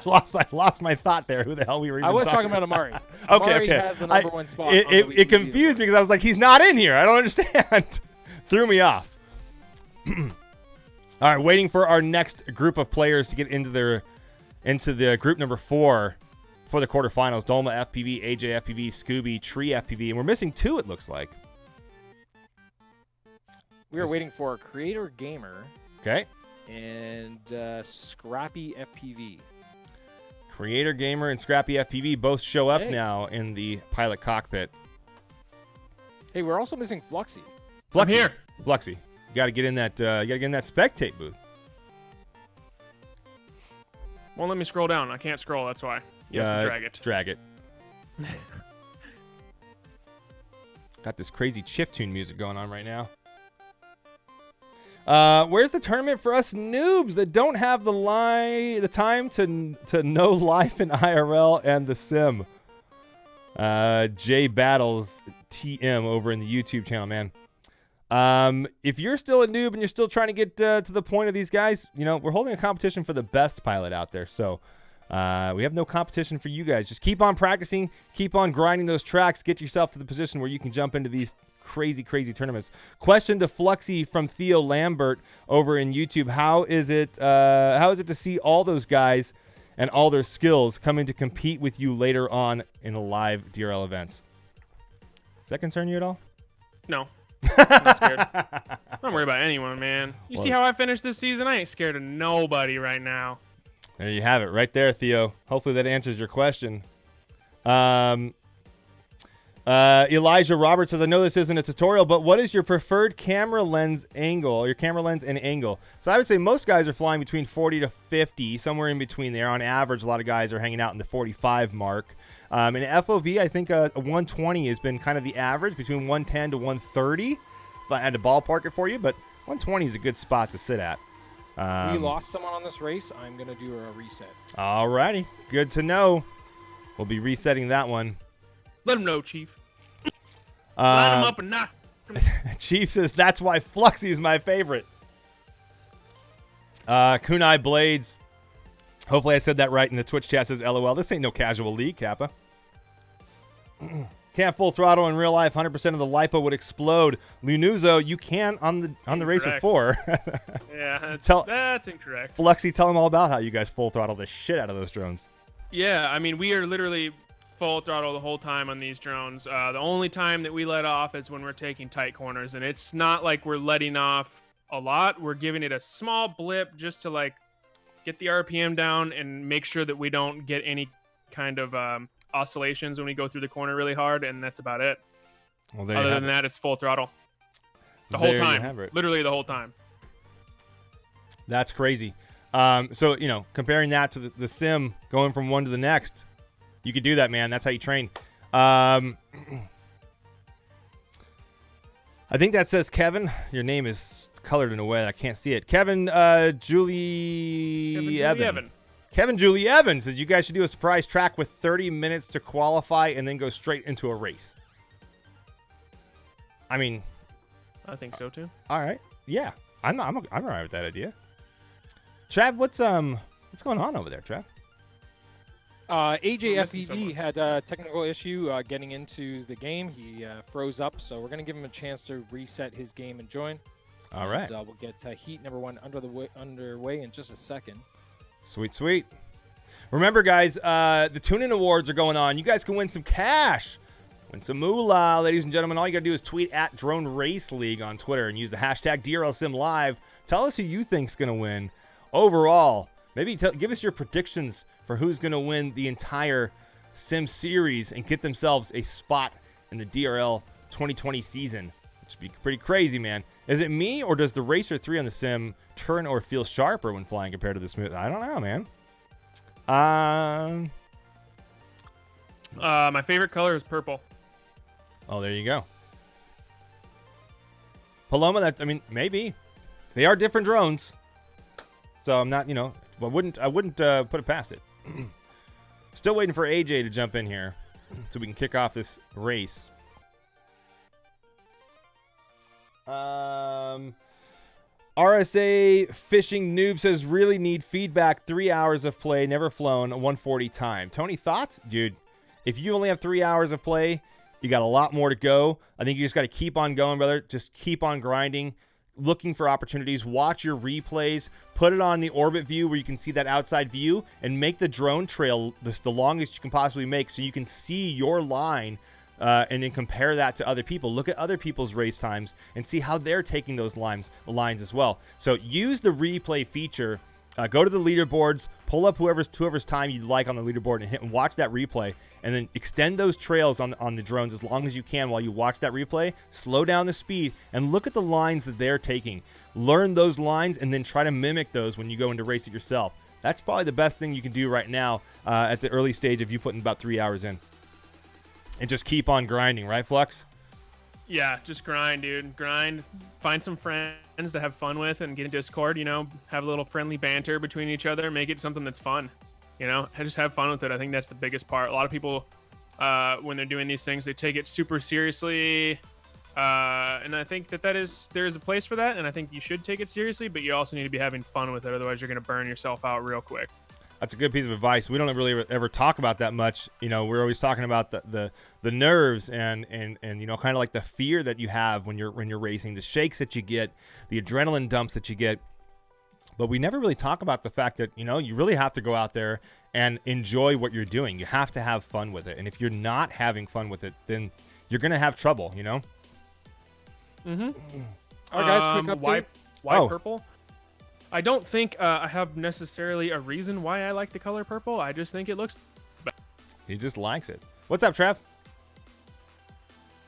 lost my thought there. Who the hell we were even
I was talking about Amari.
Okay.
Amari has the number 1 spot.
It confused me because I was like, he's not in here. I don't understand. Threw me off. All right, waiting for our next group of players to get into the group number 4 for the quarterfinals. Dolma FPV, AJ FPV, Scooby, Tree FPV, and we're missing 2, it looks like.
We are waiting for Creator Gamer.
Okay.
And Scrappy FPV.
Creator Gamer and Scrappy FPV both show up now in the pilot cockpit.
Hey, we're also missing Fluxy.
I'm here.
Fluxy. You got to get in that. Spectate booth.
Won't let me scroll down. I can't scroll. That's why. You have to drag it.
Drag it. Got this crazy chiptune music going on right now. Where's the tournament for us noobs that don't have the time to know life in IRL and the sim? J Battles TM over in the YouTube channel, man. If you're still a noob and you're still trying to get to the point of these guys, we're holding a competition for the best pilot out there. So we have no competition for you guys. Just keep on practicing, keep on grinding those tracks, get yourself to the position where you can jump into these crazy tournaments. Question to Fluxy from Theo Lambert over in YouTube. How is it to see all those guys and all their skills coming to compete with you later on in the live DRL events? Does that concern you at all?
No. I'm not scared. I'm not worried about anyone, man. You see how I finished this season? I ain't scared of nobody right now.
There you have it right there, Theo. Hopefully that answers your question. Elijah Roberts says, I know this isn't a tutorial, but what is your preferred camera lens angle, your camera lens and angle? So I would say most guys are flying between 40 to 50, somewhere in between there. On average, a lot of guys are hanging out in the 45 mark. In FOV, I think a 120 has been kind of the average, between 110 to 130, if I had to ballpark it for you, but 120 is a good spot to sit at.
We lost someone on this race. I'm going to do a reset.
All righty. Good to know. We'll be resetting that one.
Let him know, Chief. Line him up and knock him.
Chief says, that's why Fluxy is my favorite. Kunai Blades. Hopefully I said that right in the Twitch chat. Says, LOL. This ain't no casual league, Kappa. Can't full throttle in real life. 100% of the lipo would explode. Lunuzo, you can on the race of 4.
Yeah, that's incorrect.
Fluxy, tell them all about how you guys full throttle the shit out of those drones.
Yeah, I mean, we are literally full throttle the whole time on these drones. The only time that we let off is when we're taking tight corners, and it's not like we're letting off a lot. We're giving it a small blip just to get the RPM down and make sure that we don't get any kind of oscillations when we go through the corner really hard, and that's about it.
Well,
other than that, it's full throttle the whole time, literally the whole time.
That's crazy. So comparing that to the sim, going from one to the next, you could do that, man. That's how you train. I think that says Kevin. Your name is colored in a way that I can't see it. Kevin Julie Evan. Kevin Julie Evans says you guys should do a surprise track with 30 minutes to qualify and then go straight into a race. I mean,
I think so too.
All right. Yeah. I'm all right with that idea. Trav, what's going on over there, Trav?
AJFEV had a technical issue getting into the game. He froze up, so we're going to give him a chance to reset his game and join.
All right.
And, we'll get heat number 1 underway in just a second.
Sweet. Remember, guys, the Tune-In Awards are going on. You guys can win some cash. Win some moolah, ladies and gentlemen. All you got to do is tweet at Drone Race League on Twitter and use the hashtag DRLSimLive. Tell us who you think's going to win overall. Maybe give us your predictions for who's going to win the entire Sim series and get themselves a spot in the DRL 2020 season, which would be pretty crazy, man. Is it me, or does the Racer 3 on the Sim turn or feel sharper when flying compared to the Smooth? I don't know, man.
My favorite color is purple.
Oh, there you go. Paloma, maybe. They are different drones. So I'm not, I wouldn't put it past it. Still waiting for AJ to jump in here so we can kick off this race. RSA Fishing Noob says, really need feedback. 3 hours of play, never flown, 140 time. Tony, thoughts? Dude, if you only have 3 hours of play, you got a lot more to go. I think you just got to keep on going, brother. Just keep on grinding, looking for opportunities. Watch your replays. Put it on the orbit view where you can see that outside view, and make the drone trail the longest you can possibly make so you can see your line. And then compare that to other people. Look at other people's race times and see how they're taking those lines as well. So use the replay feature. Go to the leaderboards, pull up whoever's time you like on the leaderboard, and watch that replay. And then extend those trails on the drones as long as you can while you watch that replay. Slow down the speed and look at the lines that they're taking. Learn those lines and then try to mimic those when you go into race it yourself. That's probably the best thing you can do right now at the early stage of you putting about 3 hours in. And just keep on grinding, right, Flux?
Yeah, just grind, dude. Grind. Find some friends to have fun with and get in Discord, have a little friendly banter between each other. Make it something that's fun, Just have fun with it. I think that's the biggest part. A lot of people, when they're doing these things, they take it super seriously. And I think there is a place for that, and I think you should take it seriously, but you also need to be having fun with it. Otherwise, you're going to burn yourself out real quick.
That's a good piece of advice. We don't really ever talk about that much. We're always talking about the nerves and kind of like the fear that you have when you're racing, the shakes that you get, the adrenaline dumps that you get. But we never really talk about the fact that, you really have to go out there and enjoy what you're doing. You have to have fun with it. And if you're not having fun with it, then you're going to have trouble,
Mm-hmm. All right, guys, quick update.
Why purple? I don't think I have necessarily a reason why I like the color purple. I just think it looks better.
He just likes it. What's up, Trev?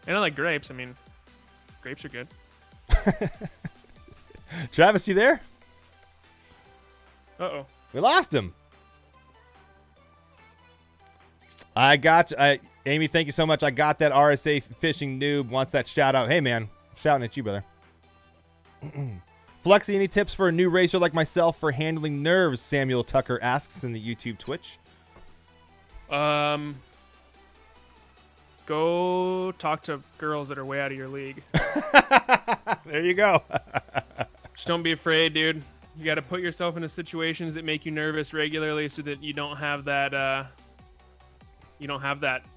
And I like grapes. I mean, grapes are good.
Travis, you there?
Uh-oh.
We lost him. Amy, thank you so much. I got that RSA fishing noob. Wants that shout out. Hey, man. Shouting at you, brother. Flexi, any tips for a new racer like myself for handling nerves? Samuel Tucker asks in the YouTube Twitch.
Go talk to girls that are way out of your league.
There you go.
Just don't be afraid, dude. You got to put yourself into situations that make you nervous regularly so that you don't have that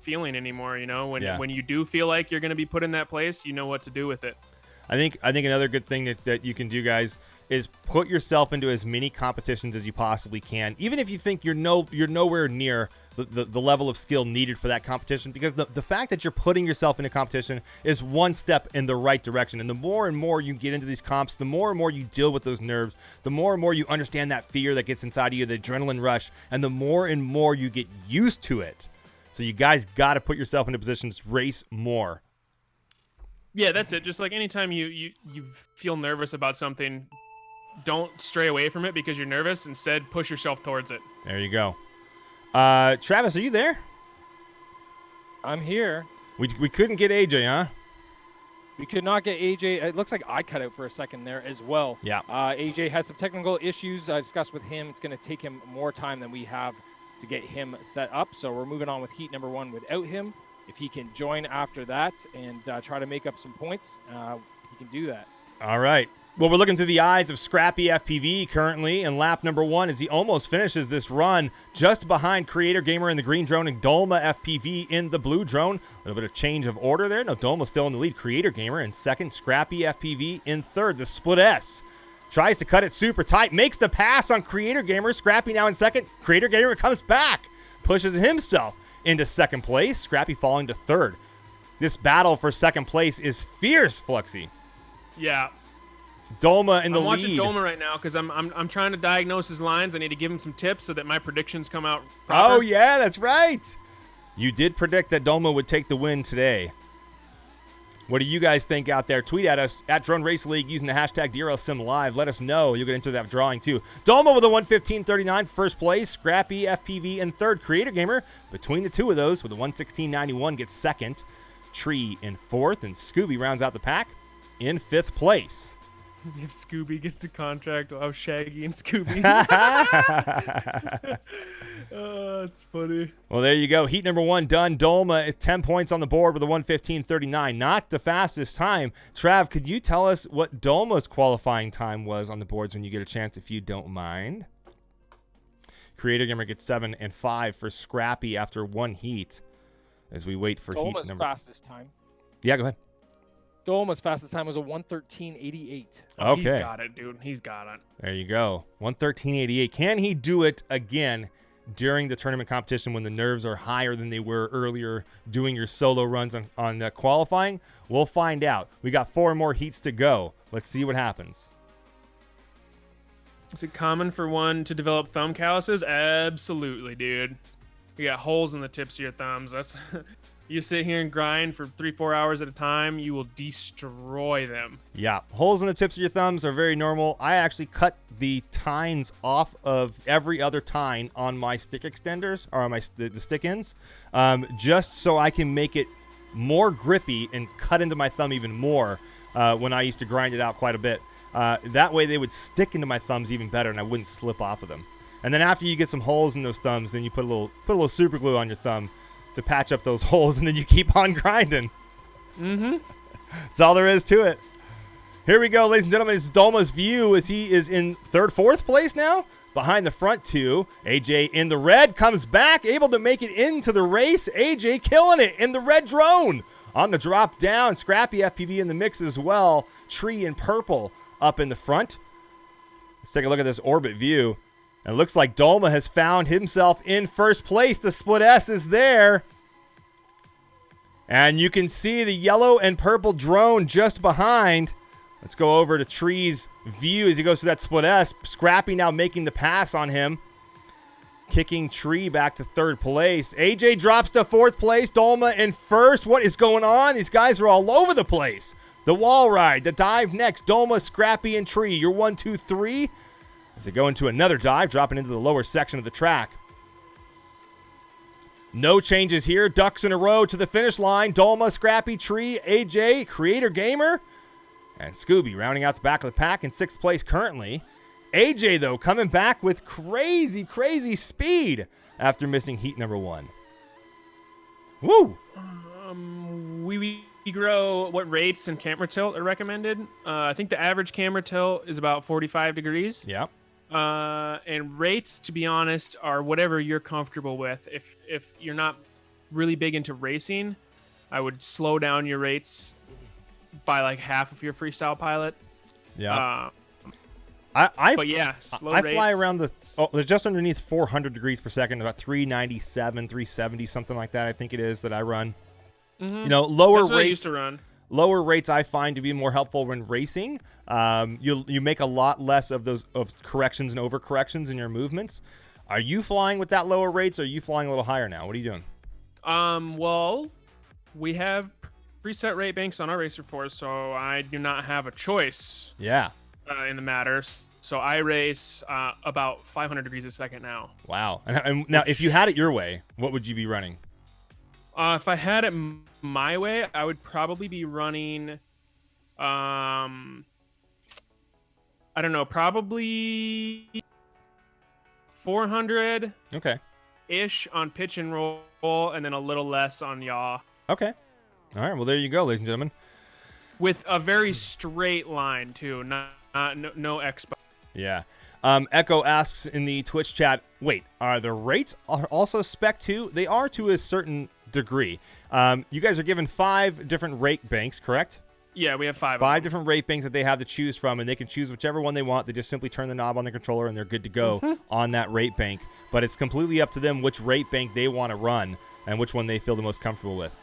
feeling anymore, when you do feel like you're going to be put in that place, you know what to do with it.
I think another good thing that you can do, guys, is put yourself into as many competitions as you possibly can, even if you think you're nowhere near the level of skill needed for that competition, because the fact that you're putting yourself in a competition is one step in the right direction. And the more and more you get into these comps, the more and more you deal with those nerves, the more and more you understand that fear that gets inside of you, the adrenaline rush, and the more and more you get used to it. So you guys got to put yourself into positions to race more.
Yeah, that's it. Just like anytime you feel nervous about something, don't stray away from it because you're nervous. Instead, push yourself towards it.
There you go. Travis, are you there?
I'm here.
We couldn't get AJ, huh?
We could not get AJ. It looks like I cut out for a second there as well.
Yeah.
AJ has some technical issues. I discussed with him. It's going to take him more time than we have to get him set up. So we're moving on with heat number 1 without him. If he can join after that and try to make up some points, he can do that.
All right. Well, we're looking through the eyes of Scrappy FPV currently in lap number 1 as he almost finishes this run just behind Creator Gamer in the green drone and Dolma FPV in the blue drone. A little bit of change of order there. No, Dolma's still in the lead. Creator Gamer in second. Scrappy FPV in third. The split S tries to cut it super tight. Makes the pass on Creator Gamer. Scrappy now in second. Creator Gamer comes back. Pushes himself into second place. Scrappy falling to third. This battle for second place is fierce, Flexi.
Yeah.
Dolma in the lead.
I'm watching Dolma right now because I'm trying to diagnose his lines. I need to give him some tips so that my predictions come out proper.
Oh, yeah, that's right. You did predict that Dolma would take the win today. What do you guys think out there? Tweet at us at Drone Race League using the hashtag DRLSimLive. Let us know. You'll get into that drawing too. Dolma with a 1:15.39 first place. Scrappy FPV in third. Creator Gamer between the two of those with a 1:16.91 gets second. Tree in fourth, and Scooby rounds out the pack in fifth place.
If Scooby gets the contract, I'll have Shaggy and Scooby. Oh, that's funny.
Well, there you go. Heat number 1 done. Dolma is 10 points on the board with a 1:15.39. Not the fastest time. Trav, could you tell us what Dolma's qualifying time was on the boards when you get a chance, if you don't mind? Creator Gamer gets 7 and 5 for Scrappy after 1 heat as we wait for
Dolma's
heat number...
fastest time.
Yeah, go ahead.
Dolma's fastest time was a 1:13.88.
Oh,
okay.
He's got it, dude. He's got it.
There you go. 1:13.88. Can he do it again during the tournament competition when the nerves are higher than they were earlier doing your solo runs on the qualifying? We'll find out. We got 4 more heats to go. Let's see what happens.
Is it common for one to develop thumb calluses? Absolutely, dude. You got holes in the tips of your thumbs. That's... You sit here and grind for 3-4 hours at a time, you will destroy them. Yeah,
holes in the tips of your thumbs are very normal. I actually cut the tines off of every other tine on my stick extenders, or on the stick ends, just so I can make it more grippy and cut into my thumb even more when I used to grind it out quite a bit. That way they would stick into my thumbs even better and I wouldn't slip off of them. And then after you get some holes in those thumbs, then you put a little super glue on your thumb to patch up those holes, and then you keep on grinding.
Mm-hmm.
That's all there is to it. Here we go, ladies and gentlemen. It's Dolma's view as he is in fourth place now. Behind the front two. AJ in the red comes back, able to make it into the race. AJ killing it in the red drone. On the drop down, Scrappy FPV in the mix as well. Tree in purple up in the front. Let's take a look at this orbit view. And it looks like Dolma has found himself in first place. The split S is there. And you can see the yellow and purple drone just behind. Let's go over to Tree's view as he goes through that split S. Scrappy now making the pass on him. Kicking Tree back to third place. AJ drops to fourth place. Dolma in first. What is going on? These guys are all over the place. The wall ride, the dive next. Dolma, Scrappy, and Tree. You're 1, 2, 3. As they go into another dive, dropping into the lower section of the track. No changes here. Ducks in a row to the finish line. Dolma, Scrappy, Tree, AJ, Creator Gamer, and Scooby rounding out the back of the pack in sixth place currently. AJ, though, coming back with crazy, crazy speed after missing heat number 1. Woo!
We grow what rates and camera tilt are recommended. I think the average camera tilt is about 45 degrees.
Yeah.
And rates, to be honest, are whatever you're comfortable with. If you're not really big into racing, I would slow down your rates by like half of your freestyle pilot.
Yeah.
But yeah, slow
I
rates.
fly around they're just underneath 400 degrees per second, about 397, 370, something like that. I think it is that I run.
Mm-hmm.
You know, lower
That's what I
rates.
used to run.
Lower rates I find to be more helpful when racing. You make a lot less of those corrections and overcorrections in your movements. Are you flying with that lower rates, or are you flying a little higher now? What are you doing?
Well, we have preset rate banks on our Racer Force, so I do not have a choice.
Yeah.
In the matter. So I race about 500 degrees a second now.
Wow. And now, if you had it your way, what would you be running?
If I had it my way, I would probably be running, I don't know, probably 400 ish on pitch and roll, and then a little less on yaw.
Okay. All right. Well, there you go, ladies and gentlemen.
With a very straight line too, no expo.
Yeah. Echo asks in the Twitch chat, wait, are the rates also spec 2? They are to a certain degree. You guys are given 5 different rate banks, correct?
Yeah, we have 5.
5 different rate banks that they have to choose from, and they can choose whichever one they want. They just simply turn the knob on the controller, and they're good to go on that rate bank. But it's completely up to them which rate bank they want to run and which one they feel the most comfortable with.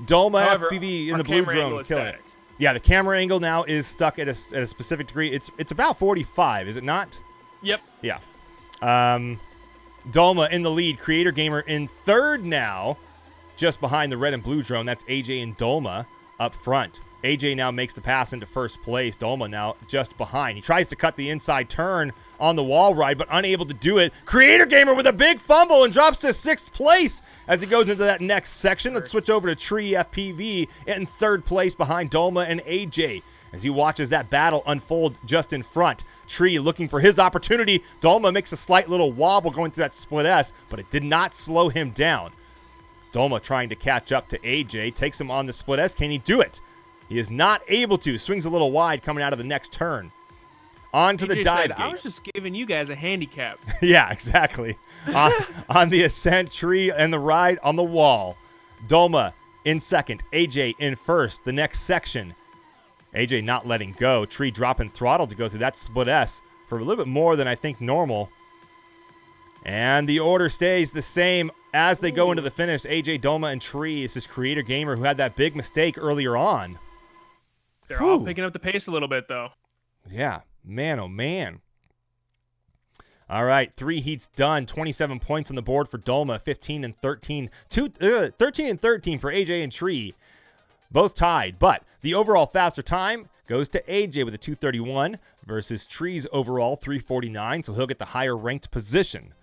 Dolma FPV in the blue drone, killing it. Yeah, the camera angle now is stuck at a specific degree. It's about 45, is it not?
Yep.
Yeah. Dolma in the lead. Creator Gamer in third now, just behind the red and blue drone. That's AJ and Dolma up front. AJ now makes the pass into first place. Dolma now just behind. He tries to cut the inside turn on the wall ride, but unable to do it. Creator Gamer with a big fumble and drops to 6th place as he goes into that next section. Let's switch over to Tree FPV in third place behind Dolma and AJ as he watches that battle unfold just in front. Tree looking for his opportunity. Dolma makes a slight little wobble going through that split S, but it did not slow him down. Dolma trying to catch up to AJ, takes him on the split S. Can he do it? He is not able to. Swings a little wide coming out of the next turn. On to the dive gate.
I was just giving you guys a handicap.
Yeah, exactly. on the ascent, Tree and the ride on the wall. Dolma in second. AJ in first. The next section. AJ not letting go. Tree dropping throttle to go through that split S for a little bit more than I think normal. And the order stays the same as they go into the finish. AJ, Dolma, and Tree. This is Creator Gamer who had that big mistake earlier on.
They're all picking up the pace a little bit, though.
Yeah. Man, oh, man. All right. 3 heats done. 27 points on the board for Dolma. 15 and 13. 13 and 13 for AJ and Tree. Both tied. But the overall faster time goes to AJ with a 2:31 versus Tree's overall 3:49. So he'll get the higher ranked position.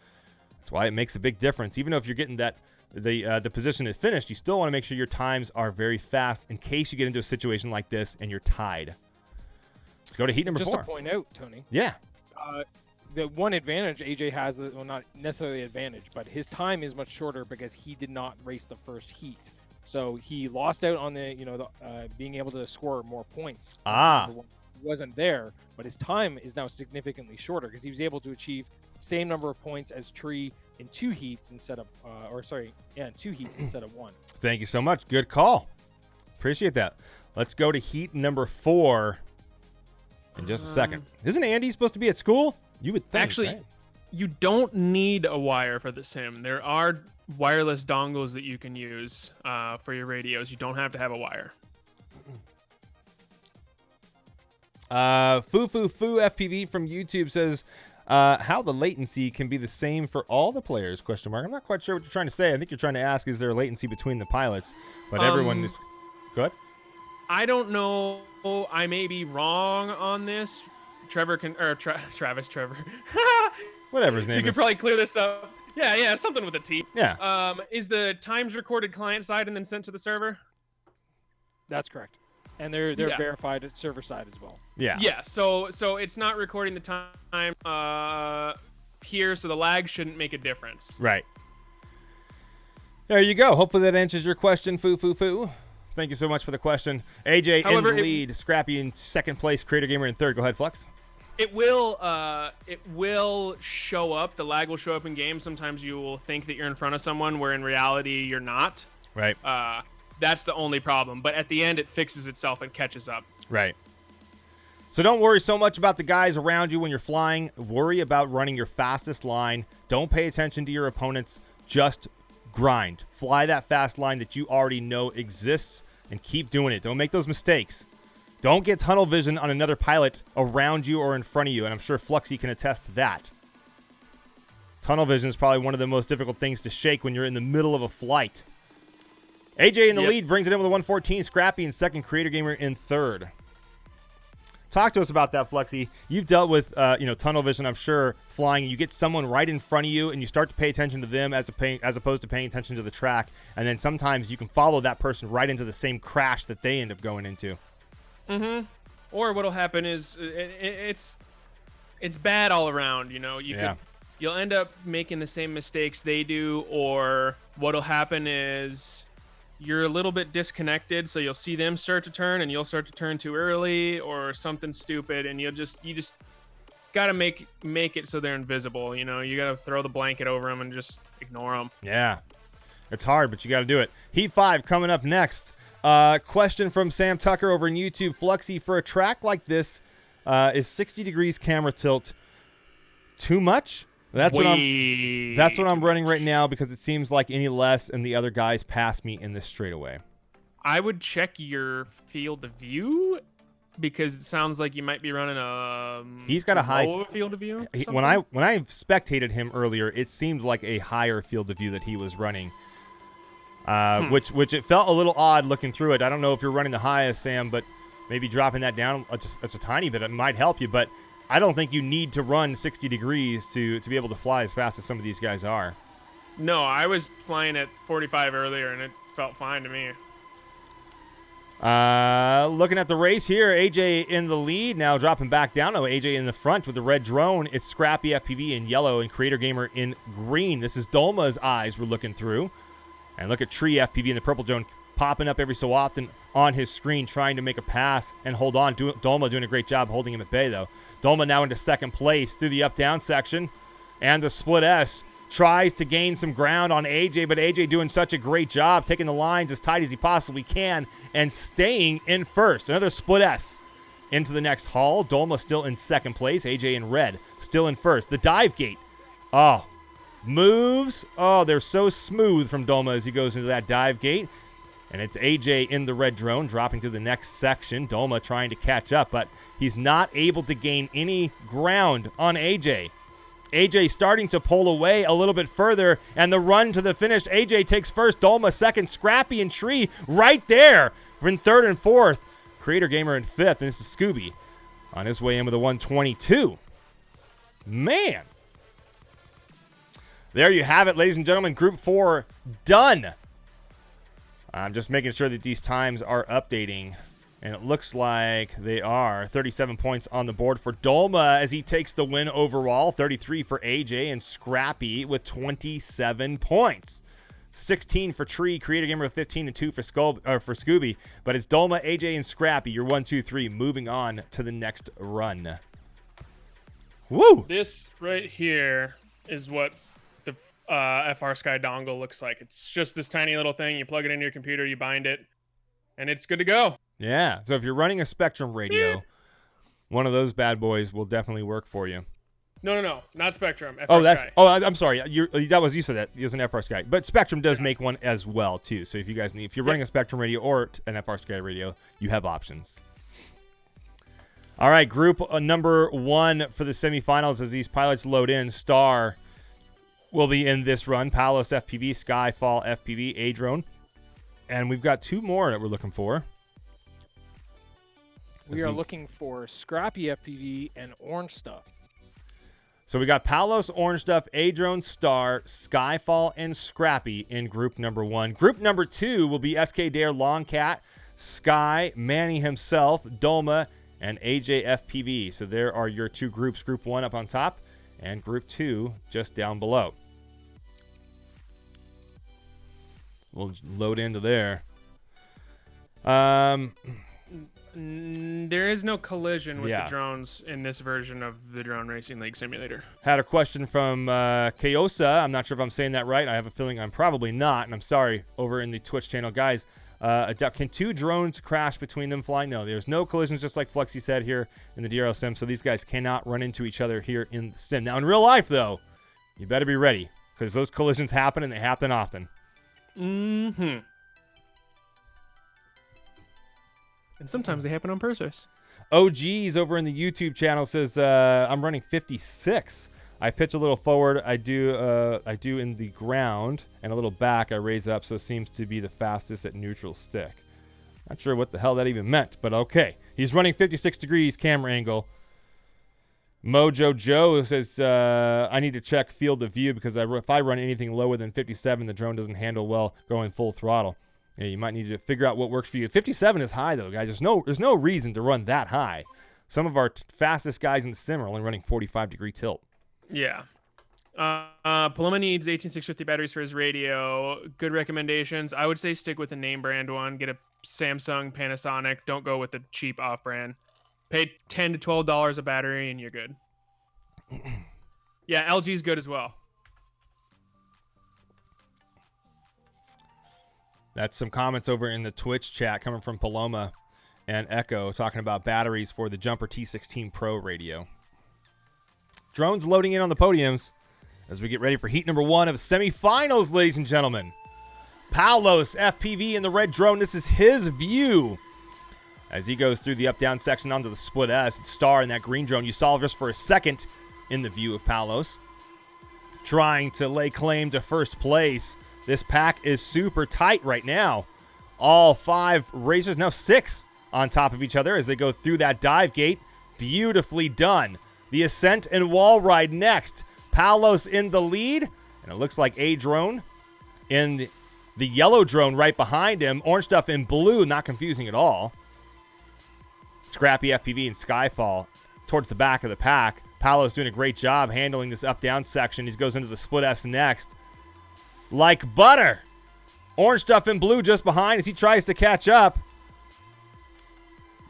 That's why it makes a big difference. Even if you're getting that the position is finished, you still want to make sure your times are very fast in case you get into a situation like this and you're tied. Let's go to heat number 4.
Just to point out, Tony.
Yeah.
The one advantage AJ has, well, not necessarily advantage, but his time is much shorter because he did not race the first heat. So he lost out on the being able to score more points. He wasn't there, but his time is now significantly shorter because he was able to achieve same number of points as Tree in 2 heats instead of in 2 heats instead of 1.
Thank you so much. Good call. Appreciate that. Let's go to heat number 4 in just a second. Isn't Andy supposed to be at school? You would think.
Actually,
right?
You don't need a wire for the sim. There are wireless dongles that you can use for your radios. You don't have to have a wire.
Foo FPV from YouTube says how the latency can be the same for all the players, ? I'm not quite sure what you're trying to say. I think you're trying to ask, is there a latency between the pilots? But everyone is good.
I don't know. I may be wrong on this. Trevor Trevor.
Whatever his name is.
You could probably clear this up. Yeah, something with a T.
Yeah.
Is the times recorded client side and then sent to the server?
That's correct. And they're verified at server side as well.
Yeah.
Yeah. So it's not recording the time here, so the lag shouldn't make a difference.
Right. There you go. Hopefully that answers your question, Foo. Thank you so much for the question. AJ in the lead, Scrappy in second place, Creator Gamer in third. Go ahead, Flux.
It will show up. The lag will show up in game. Sometimes you will think that you're in front of someone where in reality you're not.
Right.
That's the only problem. But at the end, it fixes itself and catches up.
Right. So don't worry so much about the guys around you when you're flying. Worry about running your fastest line. Don't pay attention to your opponents. Just grind. Fly that fast line that you already know exists and keep doing it. Don't make those mistakes. Don't get tunnel vision on another pilot around you or in front of you, and I'm sure Fluxy can attest to that. Tunnel vision is probably one of the most difficult things to shake when you're in the middle of a flight. AJ in the lead brings it in with a 114. Scrappy in second. Creator Gamer in third. Talk to us about that, Fluxy. You've dealt with tunnel vision, I'm sure, flying. You get someone right in front of you, and you start to pay attention to them as opposed to paying attention to the track. And then sometimes you can follow that person right into the same crash that they end up going into.
Mm-hmm. Or what'll happen is it's bad all around. You'll end up making the same mistakes they do, or what'll happen is you're a little bit disconnected, so you'll see them start to turn and you'll start to turn too early or something stupid, and you just gotta make it so they're invisible. You gotta throw the blanket over them and just ignore them.
Yeah, it's hard, but you gotta do it. Heat 5 coming up next. Question from Sam Tucker over on YouTube. Fluxy, for a track like this, is 60 degrees camera tilt too much? That's what I'm running right now because it seems like any less and the other guys pass me in this straightaway.
I would check your field of view because it sounds like you might be running
he's got a high
field of view.
When I spectated him earlier, it seemed like a higher field of view that he was running. Which it felt a little odd looking through it. I don't know if you're running the highest, Sam, but maybe dropping that down it's a tiny bit. It might help you, but I don't think you need to run 60 degrees to be able to fly as fast as some of these guys are.
No, I was flying at 45 earlier, and it felt fine to me.
Looking at the race here, AJ in the lead, now dropping back down. AJ in the front with the red drone. It's Scrappy FPV in yellow and Creator Gamer in green. This is Dolma's eyes we're looking through. And look at Tree FPV in the purple drone popping up every so often on his screen trying to make a pass and hold on. Dolma doing a great job holding him at bay, though. Dolma now into second place through the up-down section. And the split S tries to gain some ground on AJ, but AJ doing such a great job taking the lines as tight as he possibly can and staying in first. Another split S into the next haul. Dolma still in second place. AJ in red still in first. The dive gate. Oh, moves. Oh, they're so smooth from Dolma as he goes into that dive gate. And it's AJ in the red drone dropping to the next section. Dolma trying to catch up, but he's not able to gain any ground on AJ. AJ starting to pull away a little bit further, and the run to the finish. AJ takes first, Dolma second, Scrappy and Tree right there. We're in third and fourth. Creator Gamer in fifth, and this is Scooby on his way in with a 122. Man. There you have it, ladies and gentlemen. Group 4 done. I'm just making sure that these times are updating. And it looks like they are. 37 points on the board for Dolma as he takes the win overall. 33 for AJ and Scrappy with 27 points. 16 for Tree, Creator Gamer with 15, and 2 for Scooby. But it's Dolma, AJ, and Scrappy. You're 1, 2, 3. Moving on to the next run. Woo!
This right here is what the FR Skye dongle looks like. It's just this tiny little thing. You plug it into your computer, you bind it, and it's good to go.
Yeah. So if you're running a Spectrum radio, one of those bad boys will definitely work for you.
No, not Spectrum. FR
Skye. I'm sorry. You said that. It was an FR Skye, but Spectrum does make one as well too. So if you guys if you're running a Spectrum radio or an FR Skye radio, you have options. All right, group number 1 for the semifinals as these pilots load in. Star will be in this run. Palos FPV, Skyfall FPV, Adrien, and we've got 2 more that we're looking for.
We are looking for Scrappy FPV and Orange Stuff.
So we got Palos, Orange Stuff, Adrien, Star, Skyfall, and Scrappy in group number 1. Group number 2 will be SK Dare, Longcat, Skye, Manny himself, Dolma, and AJ FPV. So there are your 2 groups. Group 1 up on top, and Group 2 just down below. We'll load into there.
There is no collision with the drones in this version of the Drone Racing League simulator.
Had a question from Kayosa. I'm not sure if I'm saying that right. I have a feeling I'm probably not, and I'm sorry, over in the Twitch channel. Guys, can 2 drones crash between them flying? No, there's no collisions, just like Flexi said here in the DRL sim, so these guys cannot run into each other here in the sim. Now, in real life, though, you better be ready, because those collisions happen, and they happen often.
Mm-hmm. And sometimes they happen on purpose.
OG's over in the YouTube channel says, I'm running 56. I pitch a little forward. I do in the ground, and a little back I raise up, so it seems to be the fastest at neutral stick. Not sure what the hell that even meant, but okay. He's running 56 degrees camera angle. Mojo Joe says, I need to check field of view because if I run anything lower than 57, the drone doesn't handle well going full throttle. Yeah, you might need to figure out what works for you. 57 is high, though, guys. There's no reason to run that high. Some of our fastest guys in the sim are only running 45-degree tilt.
Yeah. Paloma needs 18650 batteries for his radio. Good recommendations. I would say stick with a name brand one. Get a Samsung, Panasonic. Don't go with the cheap off-brand. Pay $10 to $12 a battery, and you're good. Yeah, LG's good as well.
That's some comments over in the Twitch chat coming from Paloma and Echo talking about batteries for the Jumper T16 Pro radio. Drones loading in on the podiums as we get ready for heat number 1 of semifinals, ladies and gentlemen. Palos FPV in the red drone. This is his view as he goes through the up-down section onto the split S. It's Star in that green drone. You saw just for a second in the view of Palos, trying to lay claim to first place. This pack is super tight right now. All 5 racers, now 6 on top of each other as they go through that dive gate. Beautifully done. The ascent and wall ride next. Palos in the lead, and it looks like Adrien in the yellow drone right behind him. Orange Stuff in blue, not confusing at all. Scrappy FPV and Skyfall towards the back of the pack. Palos doing a great job handling this up-down section. He goes into the split S next. Like butter. Orange Stuff in blue just behind as he tries to catch up.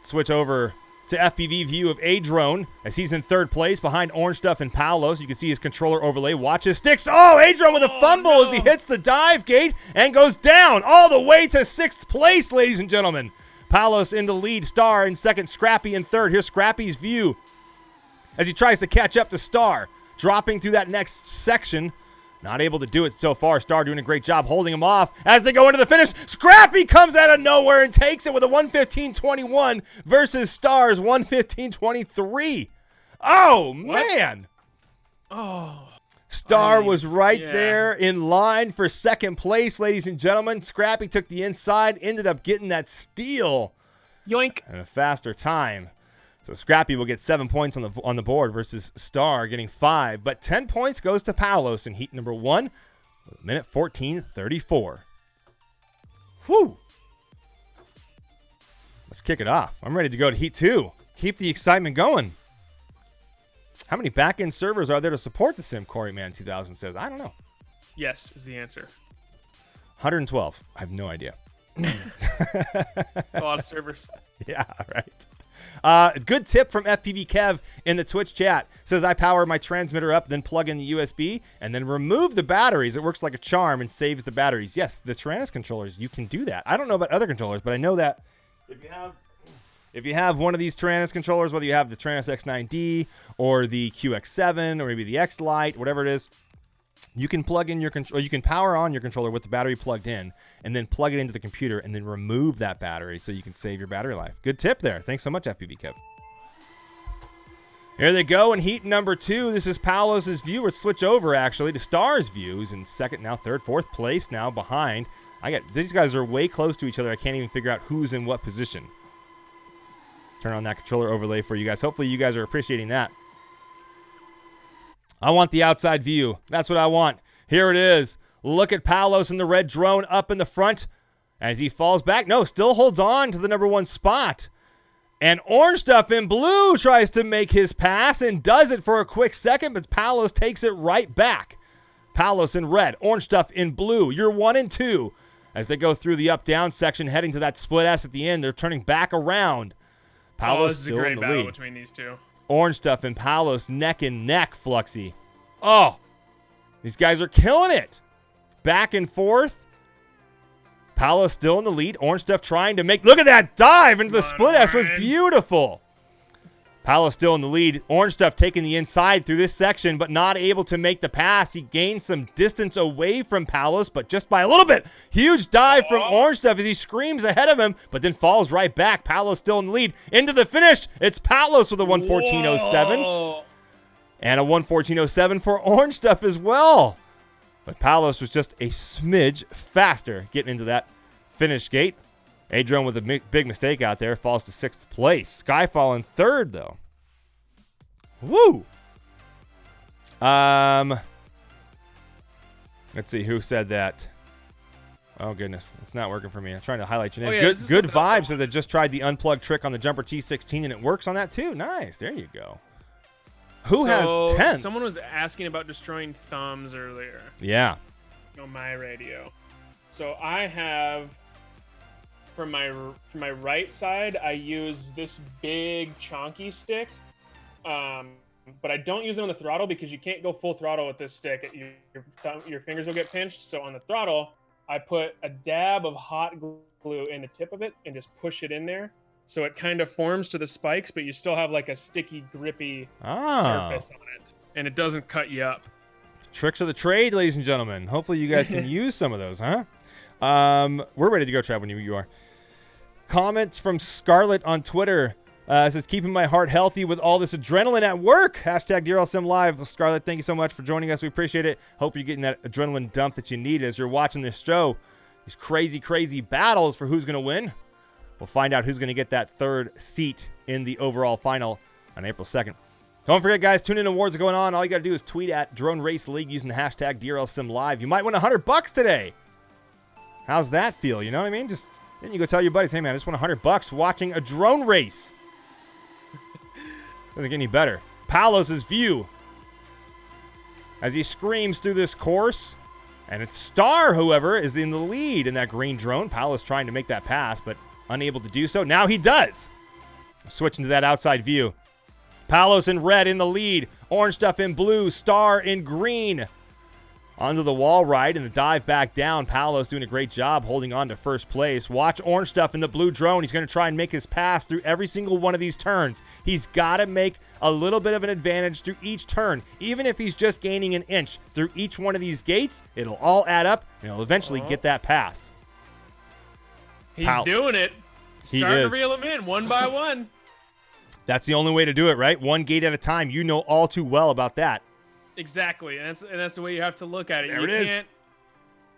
Switch over to FPV view of Adrien as he's in third place behind Orange Stuff and Palos. You can see his controller overlay. Watch his sticks. Oh, Adrien with a fumble as he hits the dive gate and goes down all the way to 6th place, ladies and gentlemen. Palos in the lead, Star in second, Scrappy in third. Here's Scrappy's view as he tries to catch up to Star. Dropping through that next section. Not able to do it so far. Star doing a great job holding him off as they go into the finish. Scrappy comes out of nowhere and takes it with a 1:15.21 versus Star's 1:15.23. Oh, man.
Oh.
Star was right there in line for second place, ladies and gentlemen. Scrappy took the inside, ended up getting that steal.
Yoink.
And a faster time. So Scrappy will get 7 points on the board versus Star getting 5. But 10 points goes to Palos in heat number 1 with a minute 14:34. Whew. Let's kick it off. I'm ready to go to heat 2. Keep the excitement going. How many back-end servers are there to support the sim? Corey Man 2000 says. I don't know.
Yes is the answer.
112. I have no idea.
A lot of servers.
Yeah, right. Good tip from FPV Kev in the Twitch chat. Says, I power my transmitter up, then plug in the USB, and then remove the batteries. It works like a charm and saves the batteries. Yes, the Tyrannus controllers, you can do that. I don't know about other controllers, but I know that if you have one of these Tyrannus controllers, whether you have the Tyrannus X9D or the QX7 or maybe the X Lite, whatever it is, you can plug in your control. You can power on your controller with the battery plugged in, and then plug it into the computer, and then remove that battery so you can save your battery life. Good tip there. Thanks so much, FPV Kev. Here they go in heat number 2. This is Palos' view. Let's switch over actually to Star's view. He's in second now, third, fourth place now behind. These guys are way close to each other. I can't even figure out who's in what position. Turn on that controller overlay for you guys. Hopefully you guys are appreciating that. I want the outside view. That's what I want. Here it is. Look at Palos in the red drone up in the front as he falls back. No, still holds on to the number 1 spot. And Orange Stuff in blue tries to make his pass and does it for a quick second, but Palos takes it right back. Palos in red, Orange Stuff in blue. You're 1 and 2 as they go through the up-down section, heading to that split S at the end. They're turning back around. Palos
this is a great
in the
battle
lead.
between these two.
Orange Stuff and Palos neck and neck, Fluxy. Oh, these guys are killing it. Back and forth. Palos still in the lead. Orange Stuff trying to make... Look at that dive into the split S. Was beautiful. Palos still in the lead. Orange Stuff taking the inside through this section, but not able to make the pass. He gains some distance away from Palos, but just by a little bit. Huge dive from Orange Stuff as he screams ahead of him, but then falls right back. Palos still in the lead. Into the finish. It's Palos with a 1:14.07. And a 1:14.07 for Orange Stuff as well. But Palos was just a smidge faster getting into that finish gate. Adrien with a big mistake out there. Falls to 6th place. Skyfall in 3rd, though. Woo! Let's see who said that. Oh, goodness. It's not working for me. I'm trying to highlight your name.
Yeah,
Good vibes says I just tried the unplugged trick on the Jumper T16, and it works on that, too. Nice. There you go. Who has 10th?
Someone was asking about destroying thumbs earlier.
Yeah.
On my radio. So I have, for my right side, I use this big chonky stick, but I don't use it on the throttle because you can't go full throttle with this stick. Your fingers will get pinched. So on the throttle, I put a dab of hot glue in the tip of it and just push it in there. So it kind of forms to the spikes, but you still have like a sticky, grippy surface on it. And it doesn't cut you up.
Tricks of the trade, ladies and gentlemen. Hopefully you guys can use some of those, huh? We're ready to go, Trav, when you are. Comments from Scarlett on Twitter. Says, keeping my heart healthy with all this adrenaline at work. Hashtag DRL Sim Live. Scarlett, thank you so much for joining us. We appreciate it. Hope you're getting that adrenaline dump that you need as you're watching this show. These crazy, crazy battles for who's going to win. We'll find out who's going to get that 3rd seat in the overall final on April 2nd. Don't forget, guys, tune-in awards are going on. All you got to do is tweet at Drone Race League using the hashtag DRL Sim Live. You might win $100 today. How's that feel? You know what I mean? Then you go tell your buddies, hey, man, I just won $100 watching a drone race. Doesn't get any better. Palos' view as he screams through this course. And it's Star, however, is in the lead in that green drone. Palos trying to make that pass, but unable to do so. Now he does. Switching to that outside view. Palos in red in the lead. Orange Stuff in blue. Star in green. Onto the wall right and the dive back down. Palos doing a great job holding on to 1st place. Watch Orange Stuff in the blue drone. He's going to try and make his pass through every single one of these turns. He's got to make a little bit of an advantage through each turn. Even if he's just gaining an inch through each one of these gates, it'll all add up and he'll eventually get that pass.
He's doing it. Starting to reel him in one by one.
That's the only way to do it, right? One gate at a time. You know all too well about that.
Exactly, and that's the way you have to look at it.
There it is.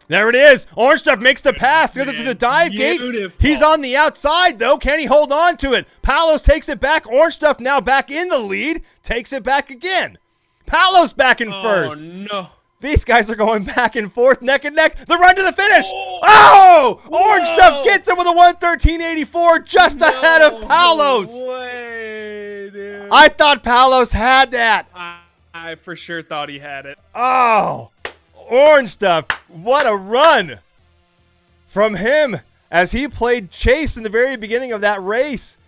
There it is. Orange Stuff makes the pass. Goes to the dive gate. He's on the outside, though. Can he hold on to it? Palos takes it back. Orange Stuff now back in the lead. Takes it back again. Palos back in first.
Oh, no.
These guys are going back and forth, neck and neck. The run to the finish. Oh! Orange Stuff gets him with a 1:13.84 just ahead of Palos.
Way, dude.
I thought Palos had that.
I for sure thought he had it.
Oh, Orange Stuff. What a run. from him as he played chase in the very beginning of that race.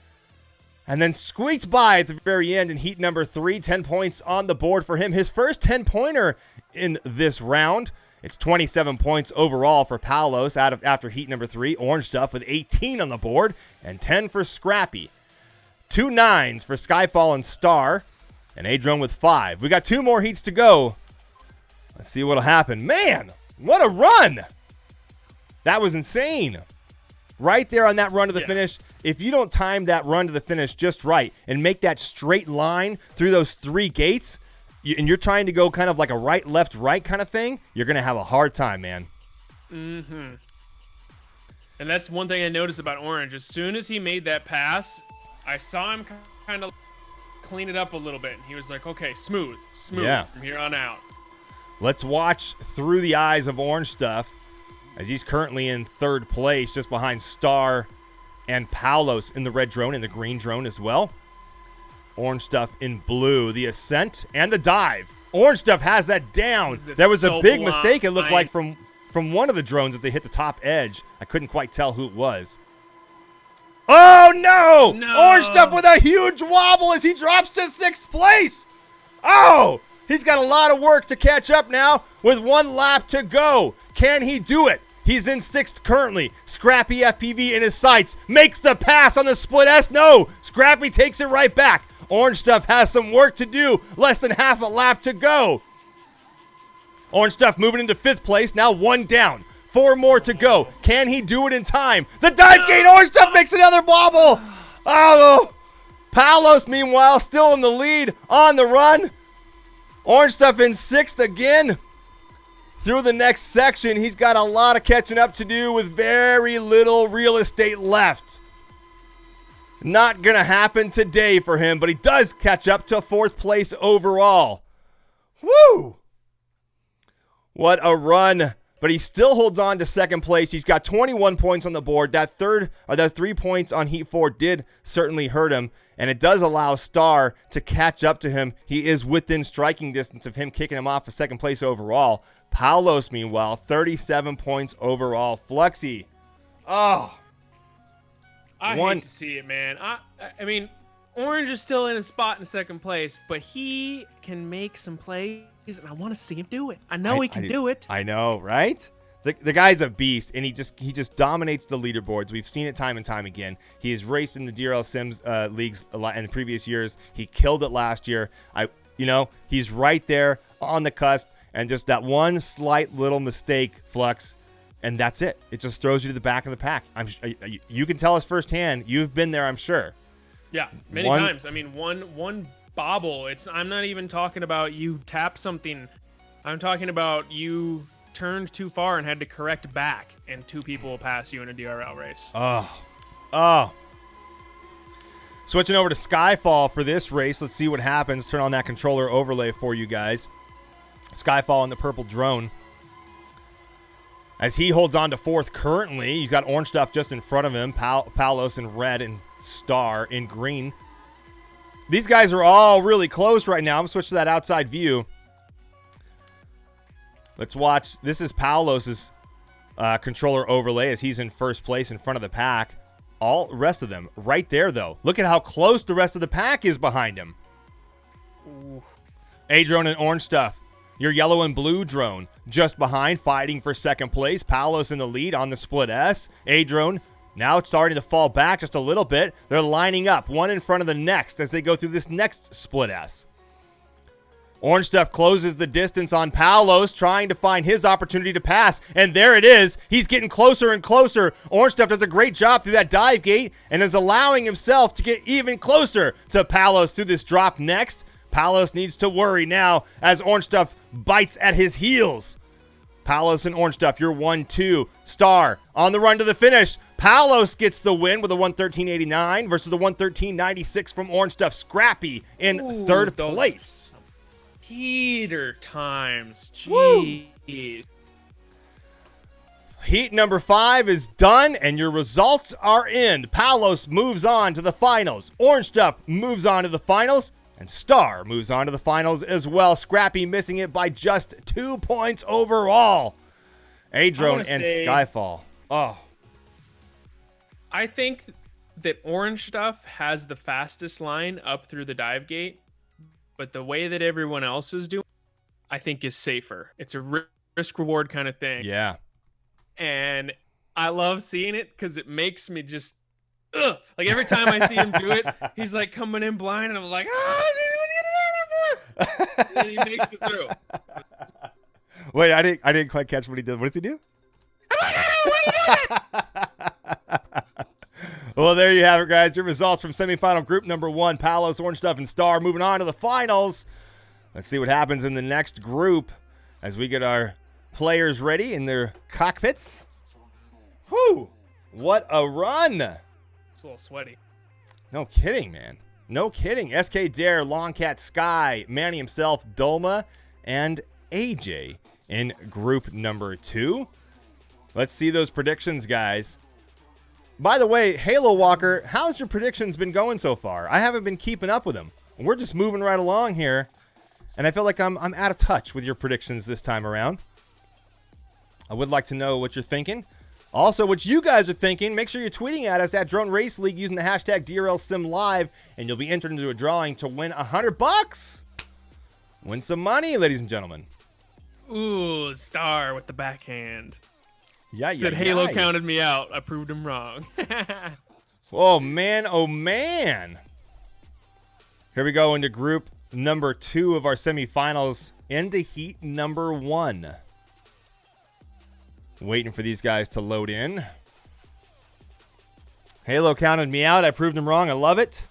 And then squeaked by at the very end in heat number 3. 10 points on the board for him. His first 10-pointer in this round. It's 27 points overall for Palos after heat number 3. Orange Stuff with 18 on the board and 10 for Scrappy. 2 9s for Skyfall and Star. And Adrien with 5. We got 2 more heats to go. Let's see what'll happen. Man, what a run! That was insane. Right there on that run to the finish. If you don't time that run to the finish just right and make that straight line through those 3 gates, and you're trying to go kind of like a right, left, right kind of thing, you're going to have a hard time, man.
Mm-hmm. And that's one thing I noticed about Orange. As soon as he made that pass, I saw him kind of clean it up a little bit. And he was like, okay, smooth from here on out.
Let's watch through the eyes of Orange Stuff as he's currently in 3rd place, just behind Star and Palos in the red drone and the green drone as well. Orange Stuff in blue, the ascent and the dive. Orange Stuff has that down. There was a big mistake, it looked like, from one of the drones as they hit the top edge. I couldn't quite tell who it was. Oh, no! Orange Stuff with a huge wobble as he drops to 6th place. Oh, he's got a lot of work to catch up now with 1 lap to go. Can he do it? He's in 6th currently. Scrappy FPV in his sights. Makes the pass on the split S. No. Scrappy takes it right back. Orange Stuff has some work to do. Less than half a lap to go. Orange Stuff moving into 5th place. Now 1 down. 4 more to go. Can he do it in time? The dive gate. Orange Stuff makes another bobble. Oh. Palos, meanwhile, still in the lead on the run. Orange Stuff in 6th again. Through the next section, he's got a lot of catching up to do with very little real estate left. Not going to happen today for him, but he does catch up to 4th place overall. Woo! What a run. But he still holds on to 2nd place. He's got 21 points on the board. That 3 points on Heat 4 did certainly hurt him, and it does allow Star to catch up to him. He is within striking distance of him kicking him off for 2nd place overall. Palos, meanwhile, 37 points overall. Fluxy. Oh.
I hate to see it, man. I mean, Orange is still in a spot in 2nd place, but he can make some plays, and I want to see him do it. I know he can do it.
I know, right? The guy's a beast, and he just dominates the leaderboards. We've seen it time and time again. He has raced in the DRL Sims leagues a lot in the previous years. He killed it last year. He's right there on the cusp. And just that one slight little mistake, Flux, and that's it. It just throws you to the back of the pack. You can tell us firsthand. You've been there, I'm sure.
Yeah, many times. I mean, one bobble. I'm not even talking about you tap something. I'm talking about you turned too far and had to correct back, and 2 people will pass you in a DRL race.
Oh. Switching over to Skyfall for this race. Let's see what happens. Turn on that controller overlay for you guys. Skyfall in the purple drone. As he holds on to 4th currently, you've got Orange Stuff just in front of him. Palos in red and Star in green. These guys are all really close right now. I'm going to switch to that outside view. Let's watch. This is Palos's controller overlay as he's in 1st place in front of the pack. All the rest of them right there, though. Look at how close the rest of the pack is behind him. Adrien and Orange Stuff. Your yellow and blue drone just behind, fighting for 2nd place. Palos in the lead on the split S. Adrien now it's starting to fall back just a little bit. They're lining up, one in front of the next as they go through this next split S. Orange Stuff closes the distance on Palos, trying to find his opportunity to pass. And there it is. He's getting closer and closer. Orange Stuff does a great job through that dive gate and is allowing himself to get even closer to Palos through this drop next. Palos needs to worry now as Orange Stuff bites at his heels. Palos and Orange Stuff, you're 1-2. Star on the run to the finish. Palos gets the win with a 113.89 versus the 113.96 from Orange Stuff. Scrappy in 3rd place.
Heater times. Jeez.
Heat number 5 is done, and your results are in. Palos moves on to the finals. Orange Stuff moves on to the finals. And Star moves on to the finals as well. Scrappy missing it by just 2 points overall. Adrien and Skyfall. Oh,
I think that orange stuff has the fastest line up through the dive gate, but the way that everyone else is doing, I think is safer. It's a risk reward kind of thing.
yeah.
And I love seeing it because it makes me just, ugh. Like every time I see him do it, he's like coming in blind, and I'm like, and he makes it through.
Wait, I didn't quite catch what he did. What does he do? Well, there you have it, guys. Your results from semifinal group number 1, Palos, Orange Stuff, and Star. Moving on to the finals. Let's see what happens in the next group as we get our players ready in their cockpits. Whew! What a run!
It's a little sweaty.
No kidding, man. No kidding. SK Dare, Longcat, Skye, Manny himself, Dolma, and AJ in group number 2. Let's see those predictions, guys. By the way, Halo Walker, how's your predictions been going so far? I haven't been keeping up with them. We're just moving right along here, and I feel like I'm out of touch with your predictions this time around. I would like to know what you're thinking. Also, what you guys are thinking, make sure you're tweeting at us at Drone Race League using the hashtag DRLSimLive, and you'll be entered into a drawing to win $100. Win some money, ladies and gentlemen.
Ooh, Star with the backhand.
Yeah,
Said Halo counted me out. I proved him wrong.
Oh, man. Oh, man. Here we go into group number 2 of our semifinals, into heat number 1. Waiting for these guys to load in. Halo counted me out. I proved him wrong. I love it.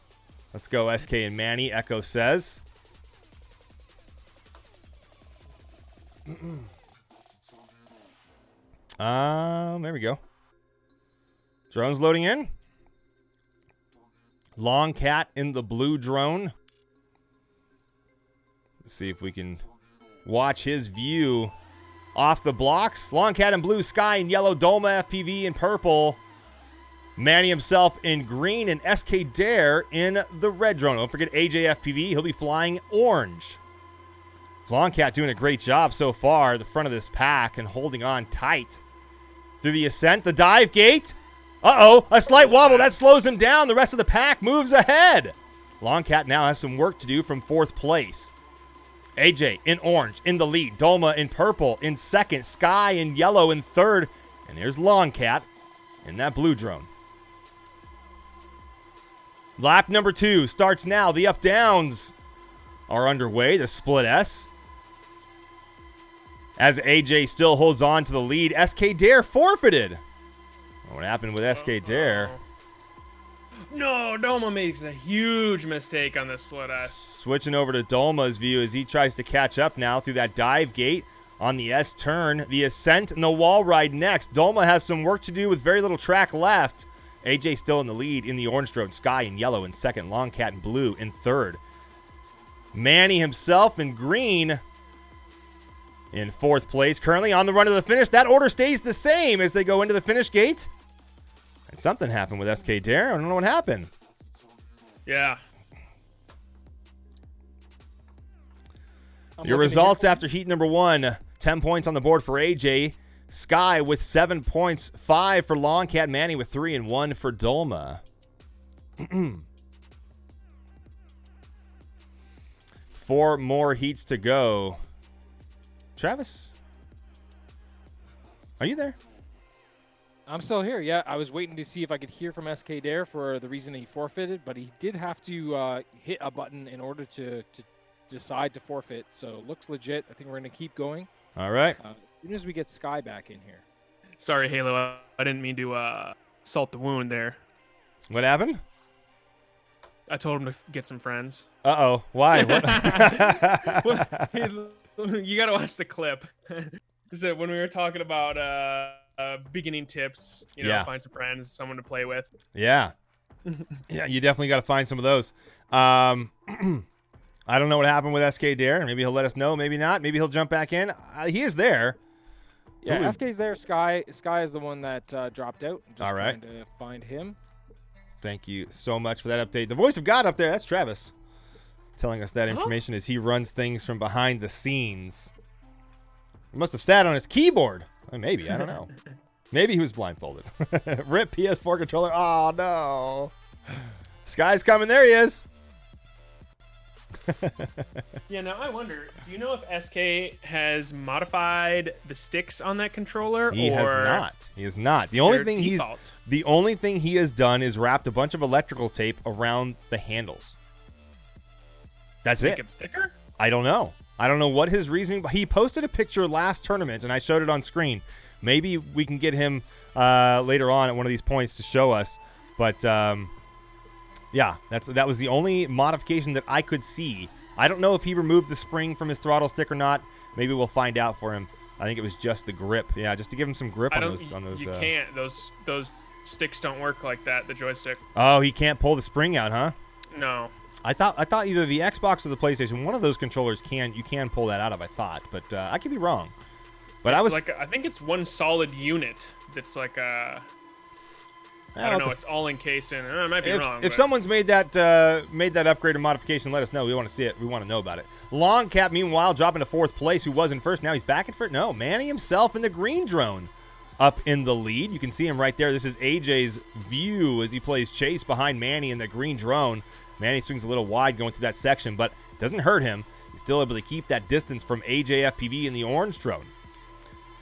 Let's go, SK and Manny, Echo says. There we go. Drone's loading in. Long Cat in the blue drone. Let's see if we can watch his view off the blocks. Long Cat in blue, Skye in yellow, Dolma FPV in purple. Manny himself in green, and SK Dare in the red drone. Don't forget AJ FPV. He'll be flying orange. Long Cat doing a great job so far at the front of this pack and holding on tight. Through the ascent, the dive gate. Uh-oh, a slight wobble. That slows him down. The rest of the pack moves ahead. Long Cat now has some work to do from 4th place. AJ in orange in the lead. Dolma in purple in 2nd. Skye in yellow in 3rd. And there's Long Cat in that blue drone. Lap number 2 starts now. The up-downs are underway. The split S. As AJ still holds on to the lead, SK Dare forfeited. What happened with SK Dare?
No, Dolma makes a huge mistake on the split S.
Switching over to Dolma's view as he tries to catch up now through that dive gate on the S turn. The ascent and the wall ride next. Dolma has some work to do with very little track left. AJ still in the lead in the orange drone. Skye in yellow in 2nd. Long Cat in blue in 3rd. Manny himself in green in 4th place. Currently on the run to the finish. That order stays the same as they go into the finish gate. And something happened with SK Dare. I don't know what happened.
Yeah.
Your results after heat number 1. 10 points on the board for AJ. Skye with 7 points. 5 for Long Cat. Manny with 3 and 1 for Dolma. 4 more heats to go. Travis? Are you there?
I'm still here. Yeah, I was waiting to see if I could hear from SK Dare for the reason he forfeited, but he did have to hit a button in order to decide to forfeit. So it looks legit. I think we're going to keep going.
All right.
As soon as we get Skye back in here.
Sorry, Halo. I didn't mean to salt the wound there.
What happened?
I told him to get some friends.
Uh-oh. Why?
You got to watch the clip. So when we were talking about beginning tips, find some friends, someone to play with.
Yeah. Yeah, you definitely got to find some of those. I don't know what happened with SK Dare. Maybe he'll let us know. Maybe not. Maybe he'll jump back in. He is there.
Yeah, SK's there. Skye is the one that dropped out. Just
all right.
Trying to find him.
Thank you so much for that update. The voice of God up there, that's Travis, telling us that information as he runs things from behind the scenes. He must have sat on his keyboard. Maybe, I don't know. Maybe he was blindfolded. Rip PS4 controller. Oh, no. Skye's coming. There he is.
Yeah, now I wonder, do you know if SK has modified the sticks on that controller?
He
or
has not. He has not. The only thing he has done is wrapped a bunch of electrical tape around the handles. That's
Make
it.
Thicker?
I don't know. I don't know what his reasoning. He posted a picture last tournament, and I showed it on screen. Maybe we can get him later on at one of these points to show us. But yeah, that was the only modification that I could see. I don't know if he removed the spring from his throttle stick or not. Maybe we'll find out for him. I think it was just the grip. Yeah, just to give him some grip on those.
You can't. Those sticks don't work like that. The joystick.
Oh, he can't pull the spring out, huh?
No.
I thought either the Xbox or the PlayStation, one of those controllers you can pull that out of. I thought, but I could be wrong. But
I think it's one solid unit. That's like a. I don't know. It's all encased in. I might be wrong.
If someone's made that upgrade or modification, let us know. We want to see it. We want to know about it. Long Cap, meanwhile, dropping to 4th place. Who was in first? Now he's back in first. No, Manny himself in the green drone, up in the lead. You can see him right there. This is AJ's view as he plays chase behind Manny in the green drone. Manny swings a little wide going through that section, but it doesn't hurt him. He's still able to keep that distance from AJ FPV in the orange drone.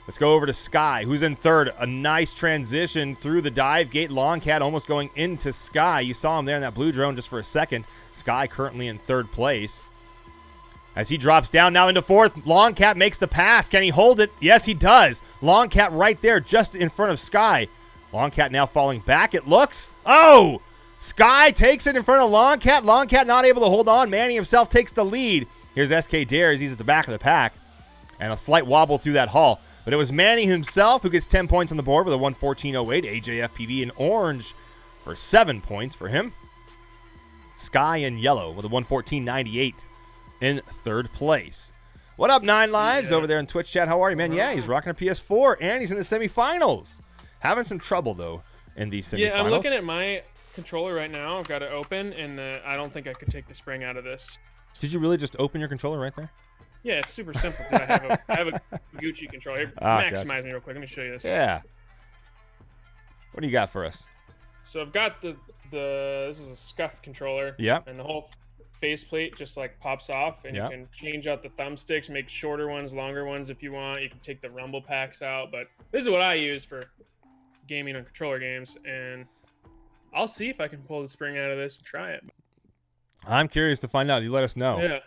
Let's go over to Skye, who's in third. A nice transition through the dive gate. Long Cat almost going into Skye. You saw him there in that blue drone just for a second. Skye currently in third place. As he drops down now into 4th, Long Cat makes the pass. Can he hold it? Yes, he does. Long Cat right there just in front of Skye. Long Cat now falling back, it looks. Oh! Skye takes it in front of Long Cat. Long Cat not able to hold on. Manny himself takes the lead. Here's SK Dares. He's at the back of the pack. And a slight wobble through that haul. But it was Manny himself who gets 10 points on the board with a 1:14.08. AJ FPV in orange for 7 points for him. Skye in yellow with a 1:14.98 in third place. What up, 9 Lives over there in Twitch chat? How are you, man? Yeah, he's rocking a PS4, and he's in the semifinals. Having some trouble, though, in these semifinals.
Yeah, I'm looking at my controller right now. I've got it open, and I don't think I could take the spring out of this.
Did you really just open your controller right there?
Yeah, it's super simple. I have a Gucci controller. Here, maximize me real quick. Let me show you this.
Yeah. What do you got for us?
So I've got this is a Scuff controller.
Yep.
And the whole faceplate just like pops off, and you can change out the thumbsticks, make shorter ones, longer ones if you want. You can take the rumble packs out, but this is what I use for gaming on controller games, and I'll see if I can pull the spring out of this and try it.
I'm curious to find out. You let us know.
Yeah.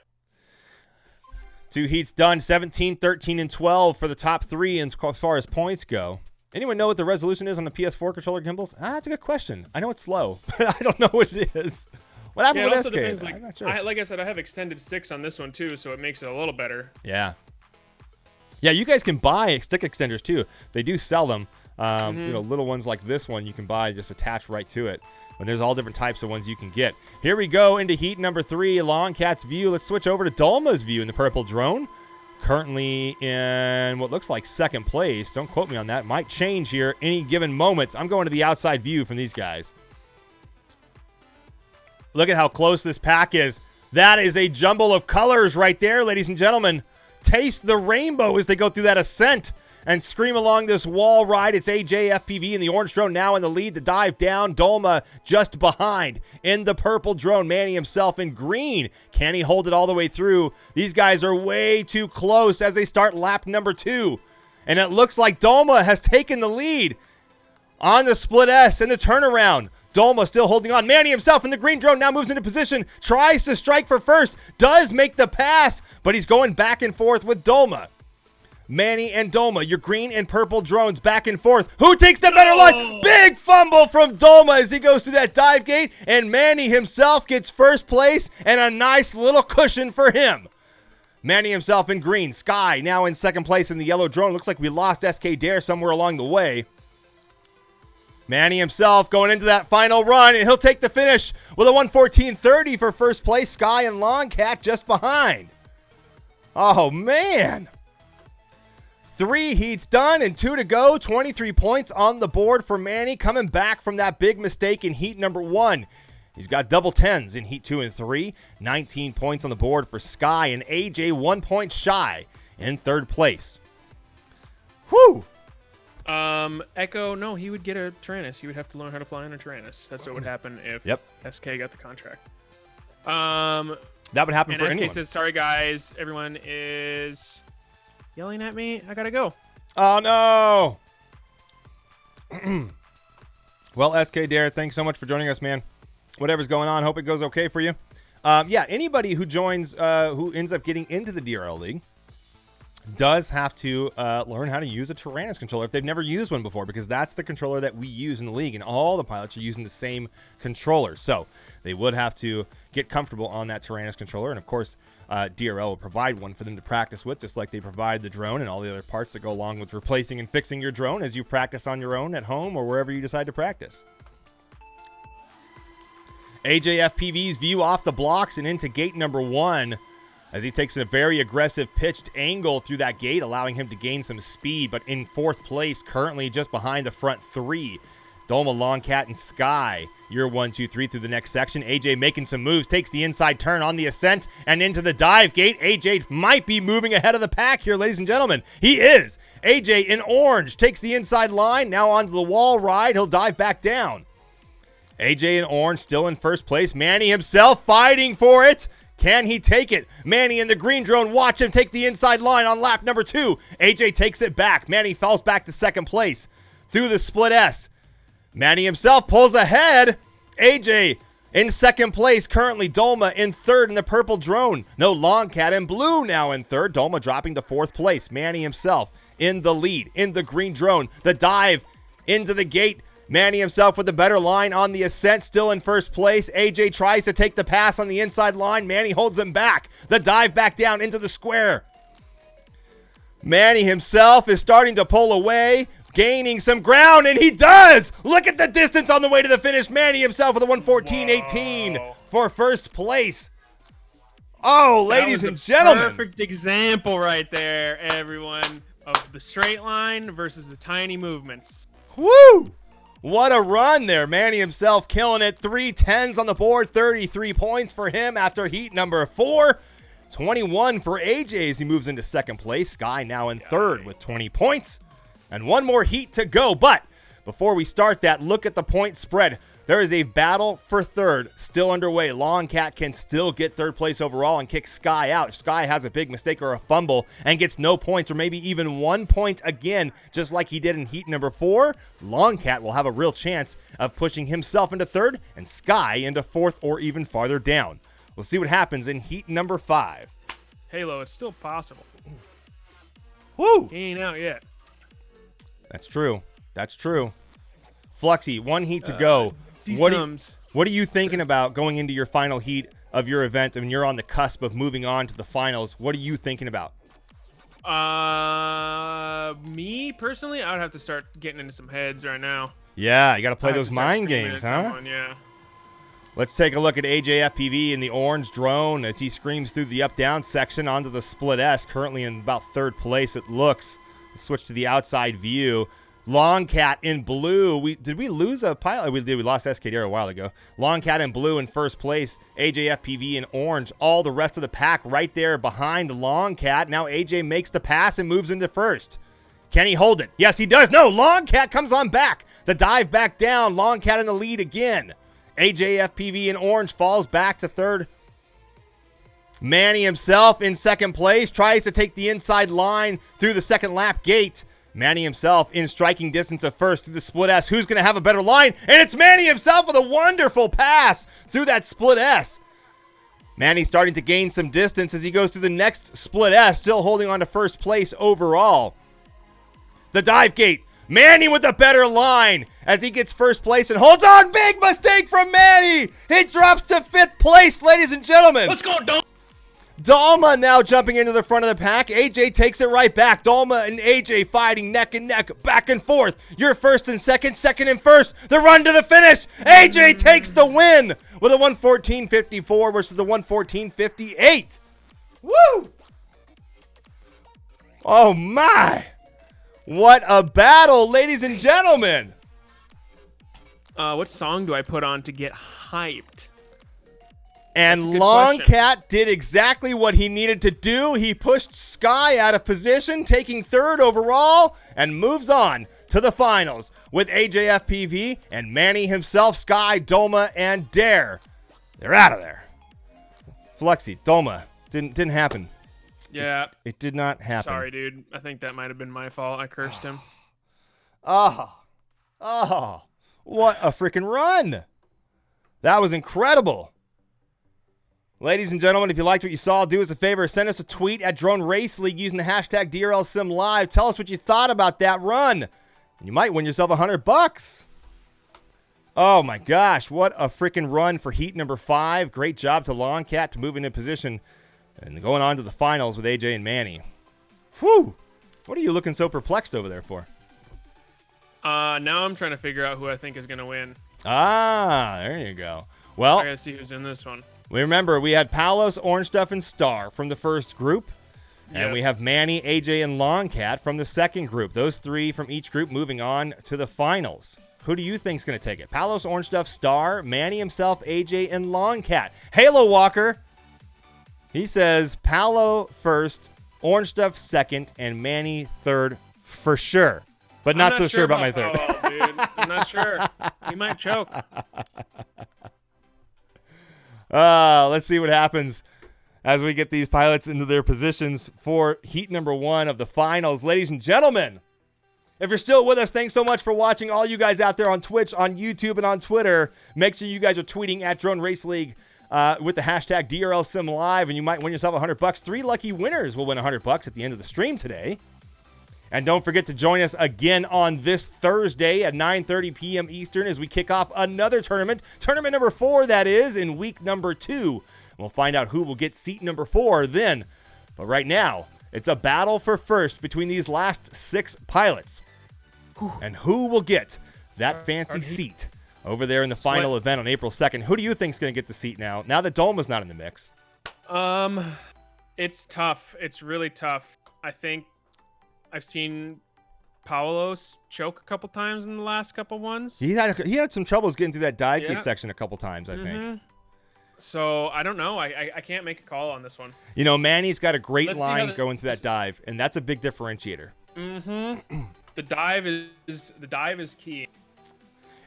2 heats done, 17, 13, and 12 for the top 3 as far as points go. Anyone know what the resolution is on the PS4 controller gimbals? That's a good question. I know it's slow, but I don't know what it is. What happened with SK?
Depends,
I'm not sure.
Like I said, I have extended sticks on this one too, so it makes it a little better.
Yeah. Yeah, you guys can buy stick extenders too. They do sell them. You know, little ones like this one you can buy just attached right to it. And there's all different types of ones you can get. Here we go into heat number 3, Long Cat's view. Let's switch over to Dolma's view in the purple drone. Currently in what looks like 2nd place. Don't quote me on that. Might change here any given moment. I'm going to the outside view from these guys. Look at how close this pack is. That is a jumble of colors right there, ladies and gentlemen. Taste the rainbow as they go through that ascent and scream along this wall ride. It's AJ FPV in the orange drone now in the lead. The dive down. Dolma just behind in the purple drone. Manny himself in green. Can he hold it all the way through? These guys are way too close as they start lap number 2. And it looks like Dolma has taken the lead on the split S in the turnaround. Dolma still holding on. Manny himself in the green drone now moves into position. Tries to strike for first. Does make the pass, but he's going back and forth with Dolma. Manny and Dolma, your green and purple drones back and forth. Who takes the better line? Big fumble from Dolma as he goes through that dive gate, and Manny himself gets first place and a nice little cushion for him. Manny himself in green. Skye now in 2nd place in the yellow drone. Looks like we lost SK Dare somewhere along the way. Manny himself going into that final run, and he'll take the finish with a 1:14.30 for first place. Skye and Long Cat just behind. Oh, man. 3 heats done and 2 to go. 23 points on the board for Manny, coming back from that big mistake in heat number 1. He's got double 10s in heat 2 and 3. 19 points on the board for Skye, and AJ 1 point shy in 3rd place. Whew.
Echo, no, he would get a Tyrannus. He would have to learn how to fly on a Tyrannus. That's what would happen if SK got the contract.
That would happen for
SK
anyone.
says, sorry, guys. Everyone is yelling at me. I gotta go.
Oh, no. Well, SK Dare, thanks so much for joining us, man. Whatever's going on, hope it goes okay for you. Yeah, anybody who joins, who ends up getting into the DRL League does have to learn how to use a Tyrannus controller if they've never used one before, because that's the controller that we use in the league, and all the pilots are using the same controller. So they would have to get comfortable on that Tyrannus controller, and of course, DRL will provide one for them to practice with, just like they provide the drone and all the other parts that go along with replacing and fixing your drone as you practice on your own at home or wherever you decide to practice. AJFPV's view off the blocks and into gate number 1 as he takes a very aggressive pitched angle through that gate, allowing him to gain some speed, but in 4th place, currently just behind the front 3. Dolma, Longcat, and Skye. You're 1, 2, 3 through the next section. AJ making some moves, takes the inside turn on the ascent and into the dive gate. AJ might be moving ahead of the pack here, ladies and gentlemen. He is. AJ in orange takes the inside line, now onto the wall ride. He'll dive back down. AJ in orange still in 1st place. Manny himself fighting for it. Can he take it? Manny in the green drone. Watch him take the inside line on lap number 2. AJ takes it back. Manny falls back to 2nd place through the split S. Manny himself pulls ahead. AJ in 2nd place currently. Dolma in 3rd in the purple drone. No, Longcat in blue now in 3rd. Dolma dropping to 4th place. Manny himself in the lead in the green drone. The dive into the gate. Manny himself with the better line on the ascent, still in 1st place. AJ tries to take the pass on the inside line. Manny holds him back. The dive back down into the square. Manny himself is starting to pull away, gaining some ground, and he does! Look at the distance on the way to the finish. Manny himself with a 1:14.18 for 1st place. Oh, ladies and gentlemen.
Perfect example right there, everyone, of the straight line versus the tiny movements.
Woo! What a run there. Manny himself killing it. 3 10s on the board. 33 points for him after heat number 4. 21 for AJ as he moves into 2nd place. Skye now in 3rd with 20 points. And one more heat to go. But before we start that, look at the point spread. There is a battle for 3rd still underway. Longcat can still get 3rd place overall and kick Skye out. If Skye has a big mistake or a fumble and gets no points or maybe even 1 point again, just like he did in heat number 4, Longcat will have a real chance of pushing himself into 3rd and Skye into 4th or even farther down. We'll see what happens in heat number 5.
Halo, it's still possible.
Woo!
He ain't out yet.
That's true. That's true. Fluxy, 1 heat to go. What are you thinking about going into your final heat of your event? I mean, you're on the cusp of moving on to the finals. What are you thinking about?
Me personally, I would have to start getting into some heads right now.
Yeah, you got to play those mind games, huh?
Someone, yeah.
Let's take a look at AJFPV in the orange drone as he screams through the up-down section onto the split S, currently in about 3rd place, it looks. Let's switch to the outside view. Longcat in blue. Did we lose a pilot? We did. We lost SKDR a while ago. Longcat in blue in 1st place. AJFPV in orange. All the rest of the pack right there behind Longcat. Now AJ makes the pass and moves into 1st. Can he hold it? Yes, he does. No, Longcat comes on back. The dive back down. Longcat in the lead again. AJFPV in orange falls back to 3rd. Manny himself in 2nd place. Tries to take the inside line through the 2nd lap gate. Manny himself in striking distance of 1st through the split S. Who's going to have a better line? And it's Manny himself with a wonderful pass through that split S. Manny starting to gain some distance as he goes through the next split S, still holding on to 1st place overall. The dive gate. Manny with a better line as he gets 1st place and holds on. Big mistake from Manny. He drops to 5th place, ladies and gentlemen.
Let's go, Dom.
Dalma now jumping into the front of the pack. AJ takes it right back. Dalma and AJ fighting neck and neck, back and forth. You're 1st and 2nd, 2nd and 1st. The run to the finish. AJ takes the win with a 1:14.54 versus a 1:14.58. Woo! Oh my! What a battle, ladies and gentlemen!
What song do I put on to get hyped?
And Longcat did exactly what he needed to do. He pushed Skye out of position, taking 3rd overall, and moves on to the finals with AJFPV and Manny himself, Skye, Doma, and Dare. They're out of there. Flexi, Doma, didn't happen.
Yeah.
It did not happen.
Sorry, dude. I think that might have been my fault. I cursed him.
Oh, what a freaking run. That was incredible. Ladies and gentlemen, if you liked what you saw, do us a favor. Send us a tweet at Drone Race League using the hashtag DRLSimLive. Tell us what you thought about that run. And you might win yourself $100. Oh my gosh, what a freaking run for heat number 5. Great job to Longcat to move into position and going on to the finals with AJ and Manny. Whew. What are you looking so perplexed over there for?
Now I'm trying to figure out who I think is going to win.
There you go. Well,
I got to see who's in this one.
We remember we had Palos, Orange Stuff, and Star from the first group. And we have Manny, AJ, and Longcat from the second group. Those 3 from each group moving on to the finals. Who do you think's going to take it? Palos, Orange Stuff, Star, Manny himself, AJ, and Longcat. Halo Walker. He says Palo first, Orange Stuff second, and Manny third for sure. But not so sure about my third.
Oh, dude. I'm not sure. He might choke.
Let's see what happens as we get these pilots into their positions for heat number 1 of the finals. Ladies and gentlemen, if you're still with us, thanks so much for watching. All you guys out there on Twitch, on YouTube, and on Twitter, make sure you guys are tweeting at Drone Race League with the hashtag DRLSimLive, and you might win yourself $100. 3 lucky winners will win $100 at the end of the stream today. And don't forget to join us again on this Thursday at 9:30 p.m. Eastern as we kick off another tournament. Tournament number 4, that is, in week number 2. We'll find out who will get seat number 4 then. But right now, it's a battle for first between these last 6 pilots. And who will get that fancy seat over there in the final event on April 2nd? Who do you think is going to get the seat now that Dolma's not in the mix?
It's tough. It's really tough. I think I've seen Palos choke a couple times in the last couple ones.
He had some troubles getting through that dive gate section a couple times, I think.
So I don't know. I can't make a call on this one.
You know, Manny's got a great line going through that dive, and that's a big differentiator.
The dive is key.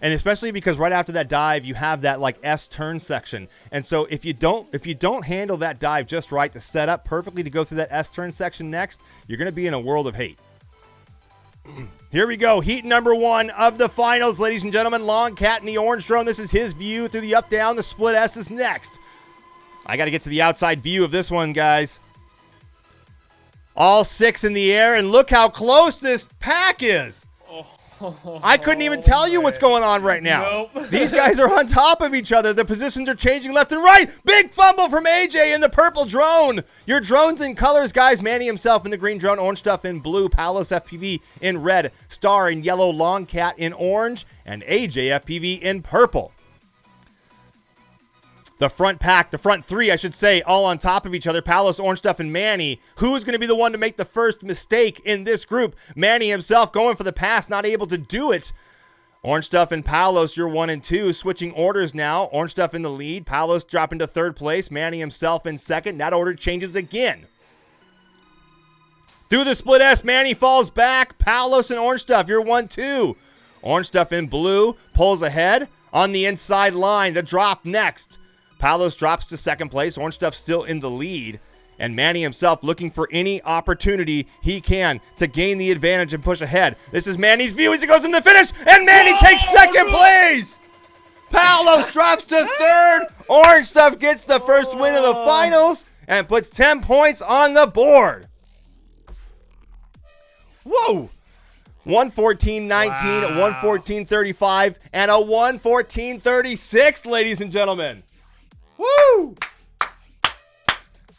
And especially because right after that dive, you have that like S turn section. And so if you don't handle that dive just right to set up perfectly to go through that S turn section next, you're going to be in a world of hate. Here we go. Heat number 1 of the finals, ladies and gentlemen. Longcat in the orange drone. This is his view through the up down. The split S is next. I got to get to the outside view of this one, guys. All 6 in the air, and look how close this pack is. I couldn't even tell you what's going on right now.
Nope.
These guys are on top of each other. The positions are changing left and right. Big fumble from AJ in the purple drone. Your drones in colors, guys. Manny himself in the green drone. Orange Stuff in blue. Palos FPV in red. Star in yellow. Longcat in orange. And AJ FPV in purple. The front pack, the front 3, I should say, all on top of each other. Palos, Orange Stuff, and Manny. Who's going to be the one to make the first mistake in this group? Manny himself going for the pass, not able to do it. Orange Stuff and Palos, you're 1 and 2. Switching orders now. Orange Stuff in the lead. Palos dropping to 3rd place. Manny himself in 2nd. That order changes again. Through the split S, Manny falls back. Palos and Orange Stuff, you're 1-2. Orange Stuff in blue pulls ahead on the inside line. The drop next. Palos drops to 2nd place. Orange Stuff still in the lead. And Manny himself looking for any opportunity he can to gain the advantage and push ahead. This is Manny's view as he goes in the finish. And Manny takes 2nd place. Palos drops to 3rd. Orange Stuff gets the first win of the finals and puts 10 points on the board. Whoa. 114.19,
Wow.
114.35, and a 114.36, ladies and gentlemen. Woo!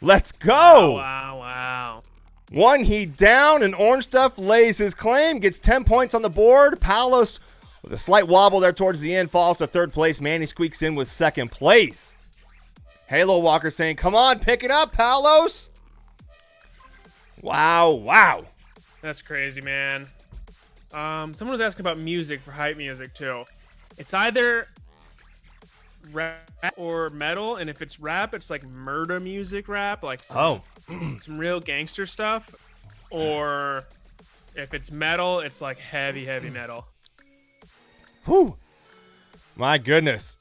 Let's go.
Wow.
One heat down, and Orange Stuff lays his claim, gets 10 points on the board. Palos, with a slight wobble there towards the end, falls to 3rd place. Manny squeaks in with 2nd place. Halo Walker saying, come on, pick it up, Palos. Wow.
That's crazy, man. Someone was asking about music for hype music, too. It's either rap or metal, and if it's rap, it's like murder music rap, like some real gangster stuff, or If it's metal, it's like heavy metal.
Whew. My goodness.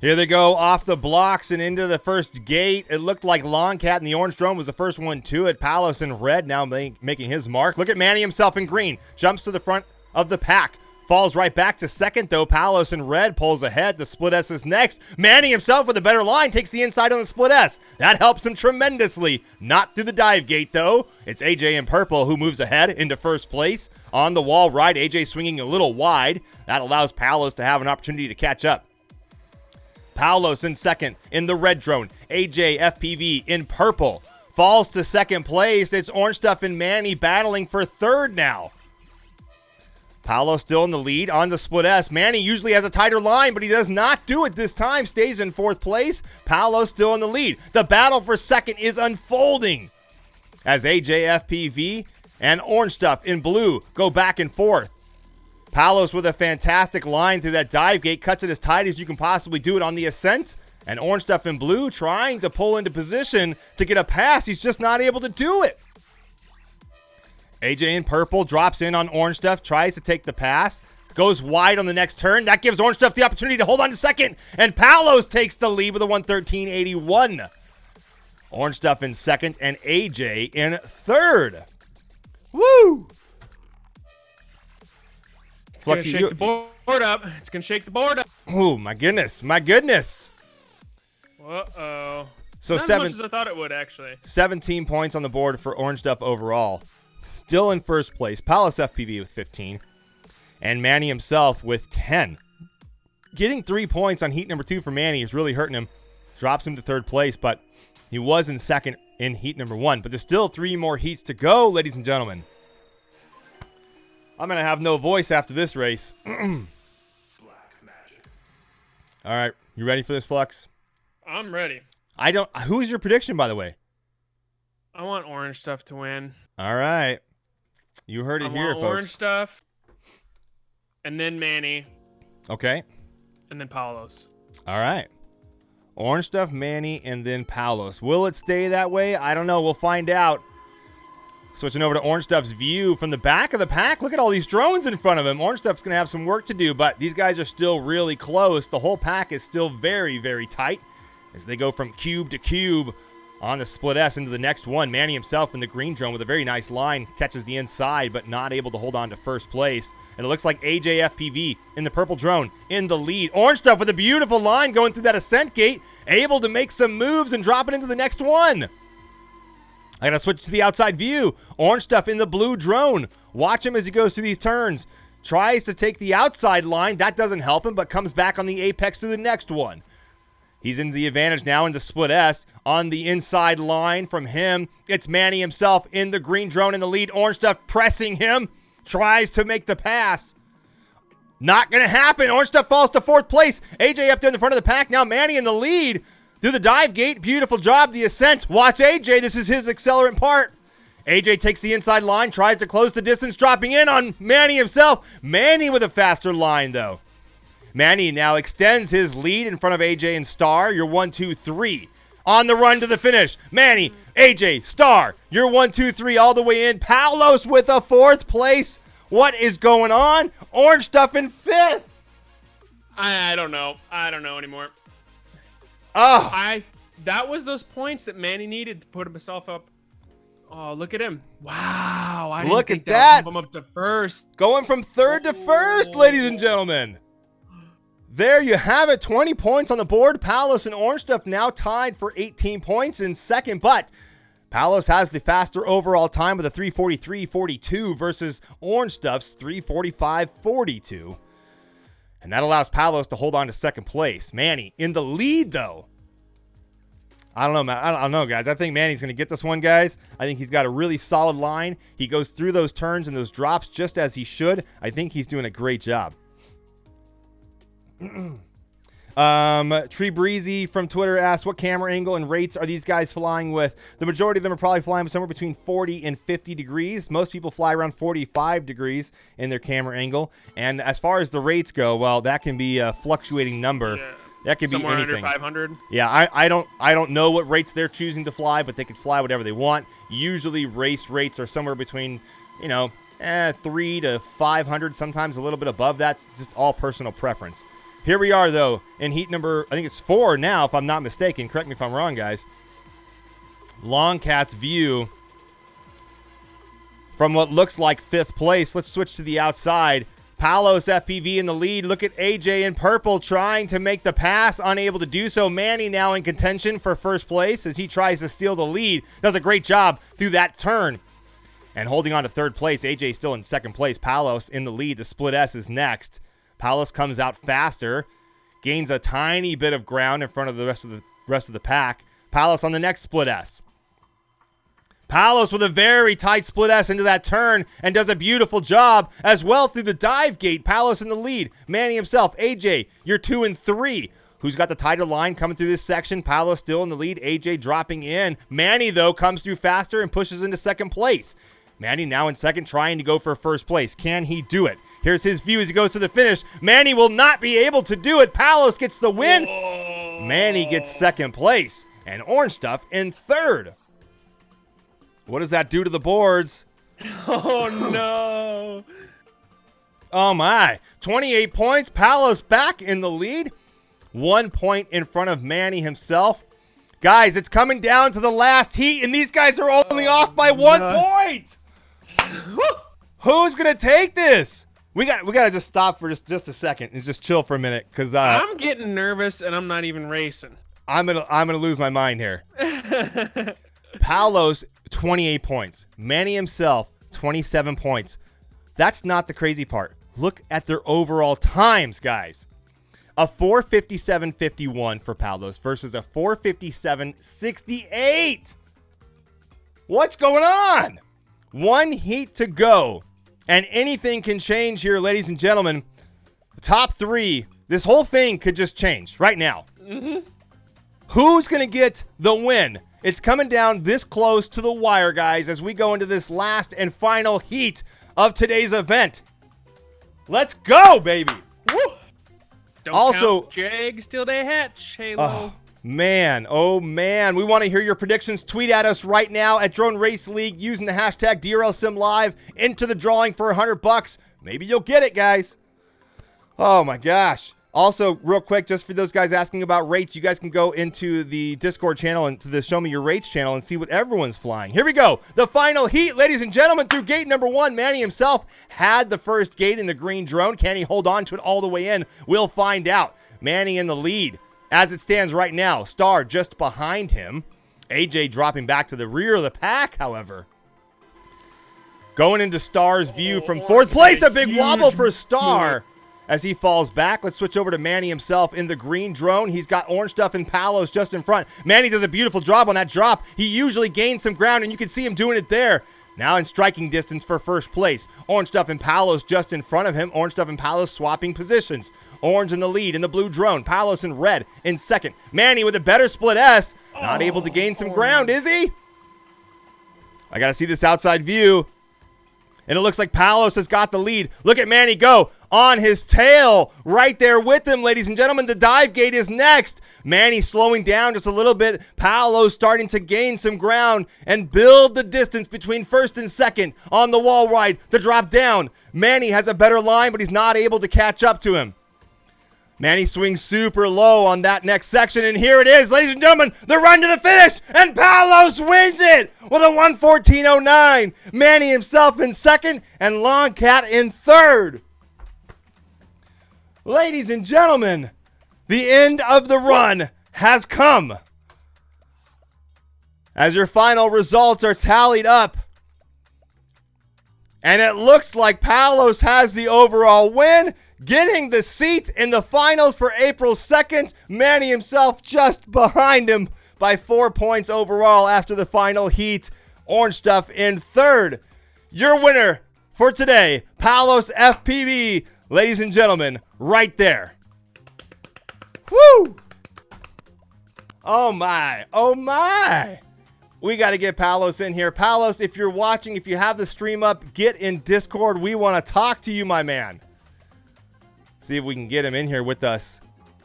Here they go off the blocks and into the first gate. It looked like Longcat and the orange drone was the first one to it. Palos in red now making his mark. Look at Manny himself in green. Jumps to the front of the pack. Falls right back to second, though. Palos in red pulls ahead. The split S is next. Manny himself with a better line takes the inside on the split S. That helps him tremendously. Not through the dive gate, though. It's AJ in purple who moves ahead into first place. On the wall right, AJ swinging a little wide. That allows Palos to have an opportunity to catch up. Palos in second in the red drone. AJ FPV in purple. Falls to second place. It's Orange Stuff and Manny battling for third now. Palos still in the lead on the split S. Manny usually has a tighter line, but he does not do it this time. Stays in fourth place. Palos still in the lead. The battle for second is unfolding as AJ FPV and Orange Stuff in blue go back and forth. Palos with a fantastic line through that dive gate, cuts it as tight as you can possibly do it on the ascent. And Orange Stuff in blue trying to pull into position to get a pass. He's just not able to do it. AJ in purple drops in on Orange Stuff, tries to take the pass, goes wide on the next turn. That gives Orange Stuff the opportunity to hold on to second, and Palos takes the lead with a 113.81. Orange Stuff in second, and AJ in third. Woo!
It's going to shake the board up. It's going to shake the board up.
Oh, my goodness. My goodness.
Uh-oh.
So
Not as much as I thought it would, actually.
17 points on the board for Orange Stuff overall. Still in first place. Palos FPV with 15. And Manny himself with 10. Getting 3 points on heat number 2 for Manny is really hurting him. Drops him to third place, but he was in second in heat number 1. But there's still 3 more heats to go, ladies and gentlemen. I'm going to have no voice after this race. All right. You ready for this, Flux?
I'm ready.
Who's your prediction, by the way?
I want Orange Stuff to win.
All right. You heard it here, folks.
Orange Stuff, and then Manny.
Okay.
And then Palos.
All right. Orange Stuff, Manny, and then Palos. Will it stay that way? I don't know. We'll find out. Switching over to Orange Stuff's view from the back of the pack. Look at all these drones in front of him. Orange Stuff's going to have some work to do, but these guys are still really close. The whole pack is still very, very tight as they go from cube to cube on the split S into the next one. Manny himself in the green drone with a very nice line. Catches the inside, but not able to hold on to first place. And it looks like AJ FPV in the purple drone in the lead. Orange Stuff with a beautiful line going through that ascent gate. Able to make some moves and drop it into the next one. I got to switch to the outside view. Orange Stuff in the blue drone. Watch him as he goes through these turns. Tries to take the outside line. That doesn't help him, but comes back on the apex to the next one. He's in the advantage now in the split S. On the inside line from him, it's Manny himself in the green drone in the lead. Orange Stuff pressing him. Tries to make the pass. Not going to happen. Orange Stuff falls to fourth place. AJ up there in the front of the pack. Now Manny in the lead. Through the dive gate. Beautiful job. The ascent. Watch AJ. This is his accelerant part. AJ takes the inside line. Tries to close the distance. Dropping in on Manny himself. Manny with a faster line, though. Manny now extends his lead in front of AJ and Star. You're 1, 2, 3. On the run to the finish. Manny, AJ, Star. You're 1, 2, 3 all the way in. Palos with a fourth place. What is going on? Orange Stuff in fifth.
I don't know. I don't know anymore.
Oh.
That was those points that Manny needed to put himself up. Oh, look at him. Wow. I didn't
Look
think
at that.
Pump him up to first.
Going from third to first, ladies and gentlemen. There you have it. 20 points on the board. Palos and Orange Stuff now tied for 18 points in second, but Palos has the faster overall time with a 3:43.42 versus Orange Stuff's 3:45.42. And that allows Palos to hold on to second place. Manny in the lead, though. I don't know, man. I don't know, guys. I think Manny's going to get this one, guys. I think he's got a really solid line. He goes through those turns and those drops just as he should. I think he's doing a great job. Tree Breezy from Twitter asks, what camera angle and rates are these guys flying with? The majority of them are probably flying somewhere between 40 and 50 degrees. Most people fly around 45 degrees in their camera angle. And as far as the rates go, well, that can be a fluctuating number. Yeah. That could
somewhere
be anything.
Under 500.
Yeah, I don't know what rates they're choosing to fly, but they could fly whatever they want. Usually race rates are somewhere between 3 to 500, sometimes a little bit above that. It's just all personal preference. Here we are, though, in heat number, I think it's 4 now, if I'm not mistaken. Correct me if I'm wrong, guys. Long Cat's view from what looks like 5th place. Let's switch to the outside. Palos FPV in the lead. Look at AJ in purple trying to make the pass, unable to do so. Manny now in contention for 1st place as he tries to steal the lead. Does a great job through that turn. And holding on to 3rd place, AJ still in 2nd place. Palos in the lead. The split S is next. Palos comes out faster, gains a tiny bit of ground in front of the rest of the pack. Palos on the next split S. Palos with a very tight split S into that turn and does a beautiful job as well through the dive gate. Palos in the lead. Manny himself. AJ, you're 2 and 3. Who's got the tighter line coming through this section? Palos still in the lead. AJ dropping in. Manny, though, comes through faster and pushes into 2nd place. Manny now in 2nd, trying to go for 1st place. Can he do it? Here's his view as he goes to the finish. Manny will not be able to do it. Palos gets the win. Whoa. Manny gets 2nd place. And Orange Stuff in 3rd. What does that do to the boards?
Oh, no.
Oh, my. 28 points. Palos back in the lead. 1 point in front of Manny himself. Guys, it's coming down to the last heat, and these guys are only off by 1 point. Who's going to take this? We got to just stop for just a second and just chill for a minute because
I'm getting nervous and I'm not even racing.
I'm gonna lose my mind here. Palos 28 points. Manny himself 27 points. That's not the crazy part. Look at their overall times, guys. A 4:57.51 for Palos versus a 4:57.68. What's going on? 1 heat to go. And anything can change here, ladies and gentlemen. The top 3, this whole thing could just change right now. Mm-hmm. Who's going to get the win? It's coming down this close to the wire, guys, as we go into this last and final heat of today's event. Let's go, baby. Woo!
Don't
also,
count your eggs till they hatch, Halo.
Oh man, we want to hear your predictions. Tweet at us right now at Drone Race League using the hashtag DRLSimLive. Into the drawing for $100. Maybe you'll get it, guys. Oh my gosh. Also, real quick, just for those guys asking about rates, you guys can go into the Discord channel and to the Show Me Your Rates channel and see what everyone's flying. Here we go. The final heat, ladies and gentlemen, through gate number 1. Manny himself had the first gate in the green drone. Can he hold on to it all the way in? We'll find out. Manny in the lead. As it stands right now, Star just behind him. AJ dropping back to the rear of the pack, however. Going into Star's view from 4th place. A big wobble for Star as he falls back. Let's switch over to Manny himself in the green drone. He's got Orange Stuff and Palos just in front. Manny does a beautiful job on that drop. He usually gains some ground, and you can see him doing it there. Now in striking distance for 1st place. Orange Stuff and Palos just in front of him. Orange Stuff and Palos swapping positions. Orange in the lead in the blue drone. Palos in red in 2nd. Manny with a better split S. Not able to gain some ground, is he? I got to see this outside view. And it looks like Palos has got the lead. Look at Manny go on his tail right there with him, ladies and gentlemen. The dive gate is next. Manny slowing down just a little bit. Palos starting to gain some ground and build the distance between 1st and 2nd on the wall ride. The drop down. Manny has a better line, but he's not able to catch up to him. Manny swings super low on that next section, and here it is, ladies and gentlemen, the run to the finish, and Palos wins it with a 1:14.09. Manny himself in 2nd, and Long Cat in 3rd. Ladies and gentlemen, the end of the run has come. As your final results are tallied up, and it looks like Palos has the overall win, getting the seat in the finals for April 2nd. Manny himself just behind him by 4 points overall after the final heat. Orange Stuff in 3rd. Your winner for today, Palos FPV, ladies and gentlemen, right there. Woo! Oh my, oh my. We got to get Palos in here. Palos, if you're watching, if you have the stream up, get in Discord. We want to talk to you, my man. See if we can get him in here with us.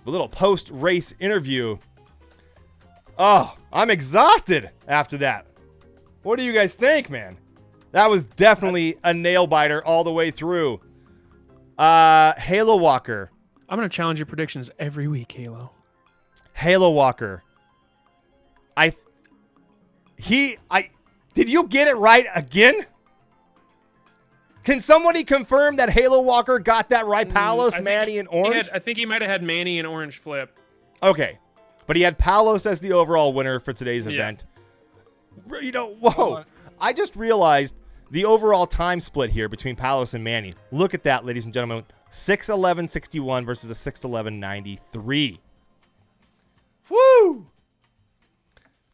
A little post-race interview. Oh, I'm exhausted after that. What do you guys think, man? That was definitely a nail biter all the way through. Halo Walker.
I'm gonna challenge your predictions every week, Halo.
Halo Walker. Did you get it right again? Can somebody confirm that Halo Walker got that right? Palos, Manny, and Orange?
I think he might have had Manny and Orange flip.
Okay. But he had Palos as the overall winner for today's event. You know, whoa. I just realized the overall time split here between Palos and Manny. Look at that, ladies and gentlemen. 6:11.61 versus a 6:11.93. Woo!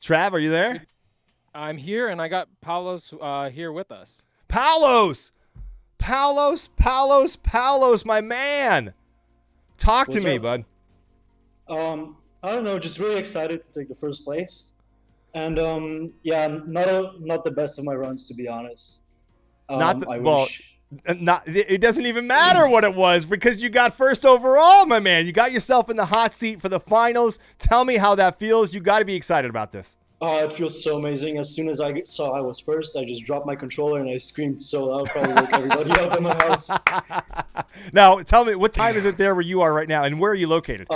Trav, are you there?
I'm here, and I got Palos here with us.
Palos, my man. Talk to me, bud.
I don't know, just really excited to take the first place. And yeah, not the best of my runs, to be honest.
It doesn't even matter what it was because you got first overall, my man. You got yourself in the hot seat for the finals. Tell me how that feels. You got to be excited about this.
It feels so amazing. As soon as I saw I was first, I just dropped my controller and I screamed so loud, probably woke everybody up in my house.
Now, tell me, what time is it there where you are right now, and where are you located?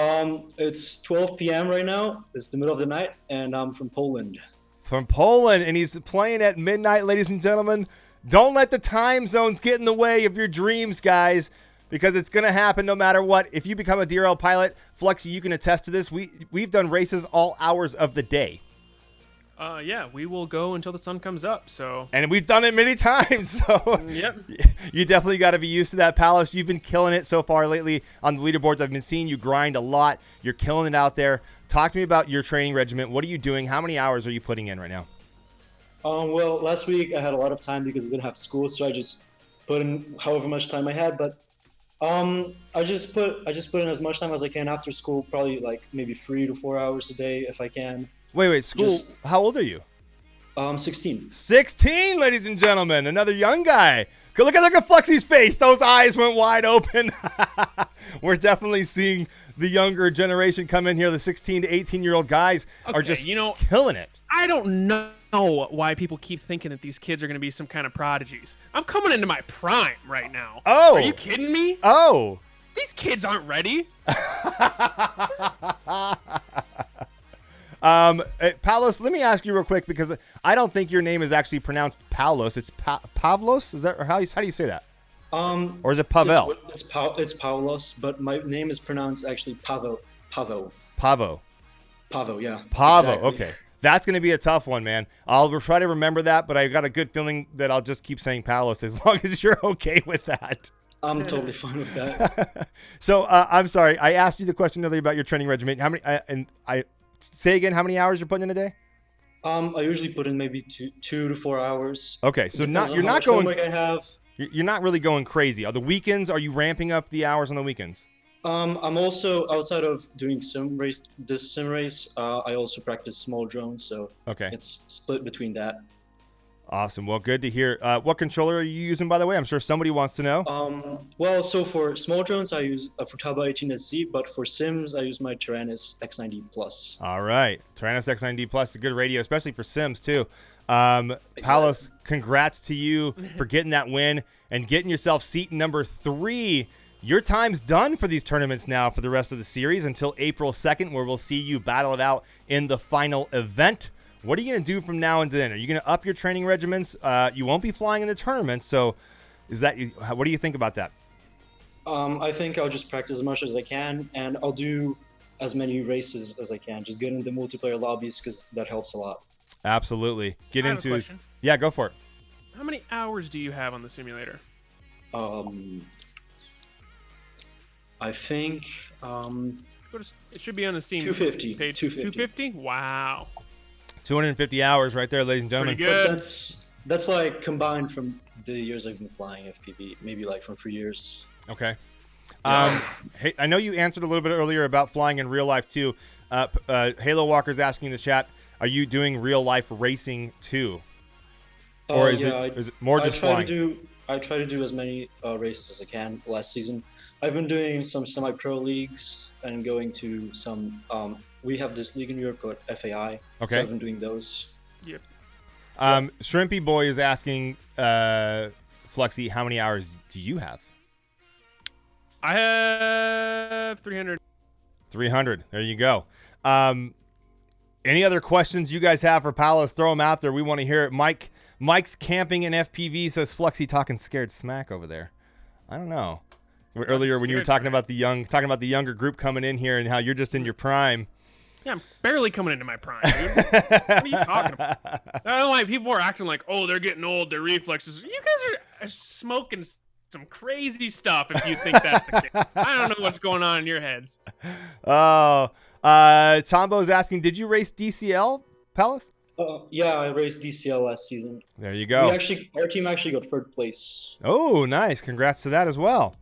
It's 12 p.m. right now. It's the middle of the night, and I'm from Poland.
From Poland, and he's playing at midnight, ladies and gentlemen. Don't let the time zones get in the way of your dreams, guys, because it's going to happen no matter what. If you become a DRL pilot, Flexi, you can attest to this. We've done races all hours of the day.
Yeah, we will go until the sun comes up.
And we've done it many times. So
yep.
You definitely got to be used to that, Palos. You've been killing it so far lately on the leaderboards. I've been seeing you grind a lot. You're killing it out there. Talk to me about your training regimen. What are you doing? How many hours are you putting in right now?
Well, last week I had a lot of time because I didn't have school, so I just put in however much time I had. But I just put in as much time as I can after school, probably like maybe 3 to 4 hours a day if I can.
Wait, school. How old are you?
16.
16, ladies and gentlemen. Another young guy. Look at Flexi's face. Those eyes went wide open. We're definitely seeing the younger generation come in here. The 16 to 18-year-old guys are just killing it.
I don't know why people keep thinking that these kids are going to be some kind of prodigies. I'm coming into my prime right now.
Oh.
Are you kidding me?
Oh.
These kids aren't ready.
Palos, let me ask you real quick because I don't think your name is actually pronounced Palos. It's Pavlos. Is that or how do you say that? Or is it Pavel?
It's Palos, but my name is pronounced actually Pavo.
Pavo,
yeah.
Pavo.
Exactly.
Okay, that's gonna be a tough one, man. I'll try to remember that, but I got a good feeling that I'll just keep saying Palos as long as you're okay with that.
I'm totally fine with that.
So I'm sorry. I asked you the question earlier about your training regimen. How many? Say again, how many hours you're putting in a day?
I usually put in maybe 2 to 4 hours.
Okay, so you're not going. I have. You're not really going crazy. Are the weekends? Are you ramping up the hours on the weekends?
I'm also outside of doing sim race. I also practice small drones, so it's split between that.
Awesome. Well, good to hear. What controller are you using, by the way? I'm sure somebody wants to know.
Well, so for small drones, I use a Futaba 18SZ, but for sims, I use my Tyrannus X9D Plus.
All right. Tyrannus X9D Plus is a good radio, especially for sims, too. Palos, congrats to you for getting that win and getting yourself seat number 3. Your time's done for these tournaments now for the rest of the series until April 2nd, where we'll see you battle it out in the final event. What are you going to do from now and then? Are you going to up your training regimens? You won't be flying in the tournament, so what do you think about that?
I think I'll just practice as much as I can, and I'll do as many races as I can. Just get into multiplayer lobbies because that helps a lot.
Absolutely.
I have a question.
Yeah, go for it.
How many hours do you have on the simulator?
I think
it should be on the Steam
250
page. 250? Wow.
250 hours right there, ladies and gentlemen.
Pretty good.
But that's like combined from the years I've been flying FPV, maybe like from 3 years.
Okay. Hey, I know you answered a little bit earlier about flying in real life too. Halo Walker's asking in the chat, are you doing real life racing too? Or is it more just flying?
I try to do as many races as I can last season. I've been doing some semi-pro leagues and going to some we have this league in Europe called FAI.
Okay.
So I've been doing those.
Yep.
Shrimpy Boy is asking, Fluxy, how many hours do you have?
I have 300.
300. There you go. Any other questions you guys have for Palos? Throw them out there. We want to hear it. Mike's camping in FPV, says Fluxy talking scared smack over there. I don't know. Earlier when you were talking about the younger group coming in here and how you're just in your prime.
Yeah, I'm barely coming into my prime, dude. What are you talking about? I don't know why people are acting like, oh, they're getting old, their reflexes. You guys are smoking some crazy stuff if you think that's the case. I don't know what's going on in your heads.
Oh, Tombo's asking, did you race DCL, Palos?
Yeah, I raced DCL last season.
There you go.
Our team actually got 3rd place.
Oh, nice. Congrats to that as well.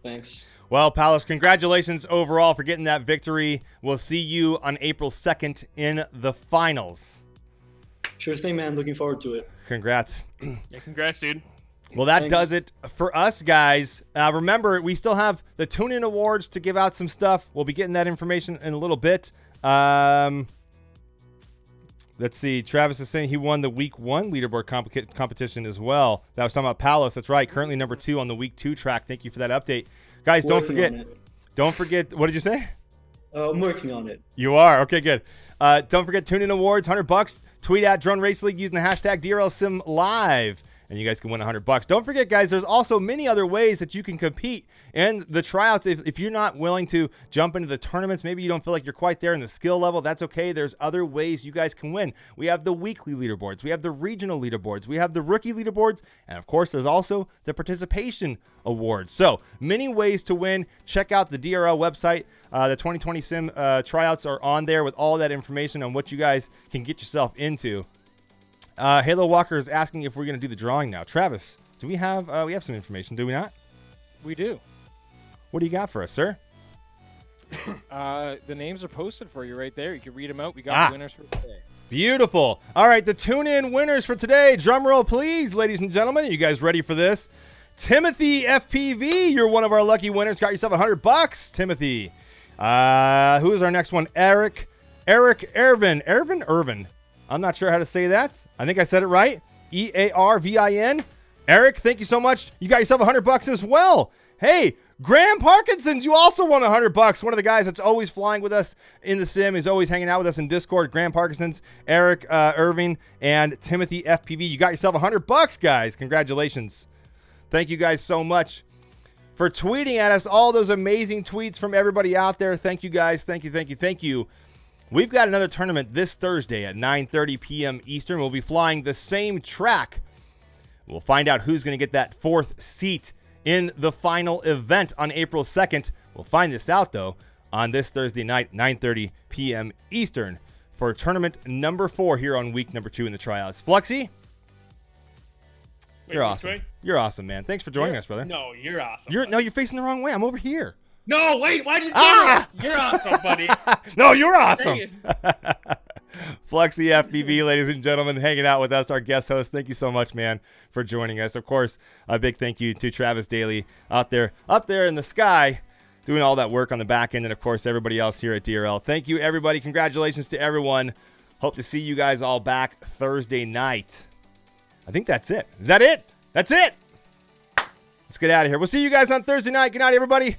Thanks.
Well, Palos, congratulations overall for getting that victory. We'll see you on April 2nd in the finals.
Sure thing, man. Looking forward to it.
Congrats.
Yeah, congrats, dude.
Well, that does it for us, guys. Remember, we still have the Tune-In Awards to give out some stuff. We'll be getting that information in a little bit. Let's see. Travis is saying he won the Week 1 leaderboard competition as well. That was talking about Palos. That's right. Currently number 2 on the Week 2 track. Thank you for that update. Guys, don't forget. What did you say?
I'm working on it.
You are? Okay, good. Don't forget Tune-In Awards, $100. Tweet at Drone Race League using the hashtag DRLSimLive. And you guys can win $100. Don't forget, guys, there's also many other ways that you can compete in the tryouts. If you're not willing to jump into the tournaments, maybe you don't feel like you're quite there in the skill level, that's okay. There's other ways you guys can win. We have the weekly leaderboards. We have the regional leaderboards. We have the rookie leaderboards. And, of course, there's also the participation awards. So, many ways to win. Check out the DRL website. The 2020 Sim tryouts are on there with all that information on what you guys can get yourself into. Halo Walker is asking if we're going to do the drawing now. Travis, do we have some information, do we not?
We do.
What do you got for us, sir?
The names are posted for you right there. You can read them out. We got the winners for today.
Beautiful. All right, the tune-in winners for today. Drum roll, please, ladies and gentlemen. Are you guys ready for this? Timothy FPV, you're one of our lucky winners. Got yourself $100, Timothy. Who is our next one? Eric Irvin. I'm not sure how to say that. I think I said it right. EARVIN. Eric, thank you so much. You got yourself $100 as well. Hey, Graham Parkinson's, you also won $100. One of the guys that's always flying with us in the sim, is always hanging out with us in Discord. Graham Parkinson's, Eric Irving, and Timothy FPV. You got yourself $100, guys. Congratulations. Thank you guys so much for tweeting at us all those amazing tweets from everybody out there. Thank you, guys. Thank you. We've got another tournament this Thursday at 9:30 p.m. Eastern. We'll be flying the same track. We'll find out who's going to get that 4th seat in the final event on April 2nd. We'll find this out, though, on this Thursday night, 9:30 p.m. Eastern, for tournament number 4 here on week number 2 in the tryouts. Fluxy, you're awesome. Way? You're awesome, man. Thanks for joining us, brother.
No, you're awesome.
You're facing the wrong way. I'm over here.
No, wait, why'd you do it? You're awesome, buddy.
No, you're awesome. Fluxy FPV, ladies and gentlemen, hanging out with us, our guest host. Thank you so much, man, for joining us. Of course, a big thank you to Travis Daly up there in the sky, doing all that work on the back end, and of course, everybody else here at DRL. Thank you, everybody. Congratulations to everyone. Hope to see you guys all back Thursday night. I think that's it. Is that it? That's it. Let's get out of here. We'll see you guys on Thursday night. Good night, everybody.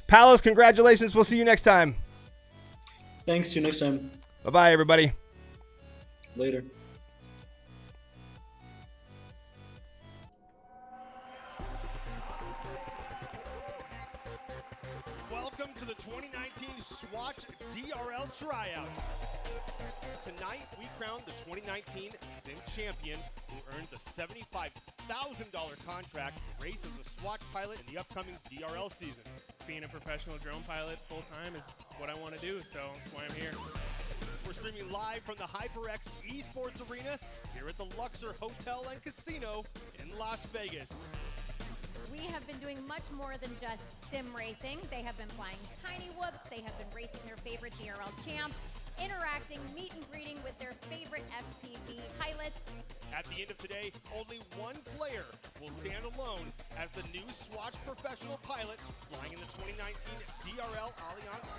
Palos, congratulations. We'll see you next time.
Thanks. See you next time.
Bye-bye, everybody.
Later.
Welcome to the 2019 Swatch DRL Tryout. Tonight, we crown the 2019 Sim Champion, who earns a $75,000 contract to race as a Swatch pilot in the upcoming DRL season.
Being a professional drone pilot full-time is what I want to do, so that's why I'm here.
We're streaming live from the HyperX Esports Arena here at the Luxor Hotel and Casino in Las Vegas.
We have been doing much more than just sim racing. They have been flying tiny whoops. They have been racing their favorite DRL champs, interacting, meet and greeting with their favorite FPV pilots.
At the end of today, only one player will stand alone as the new Swatch professional pilot flying in the 2019 DRL Allianz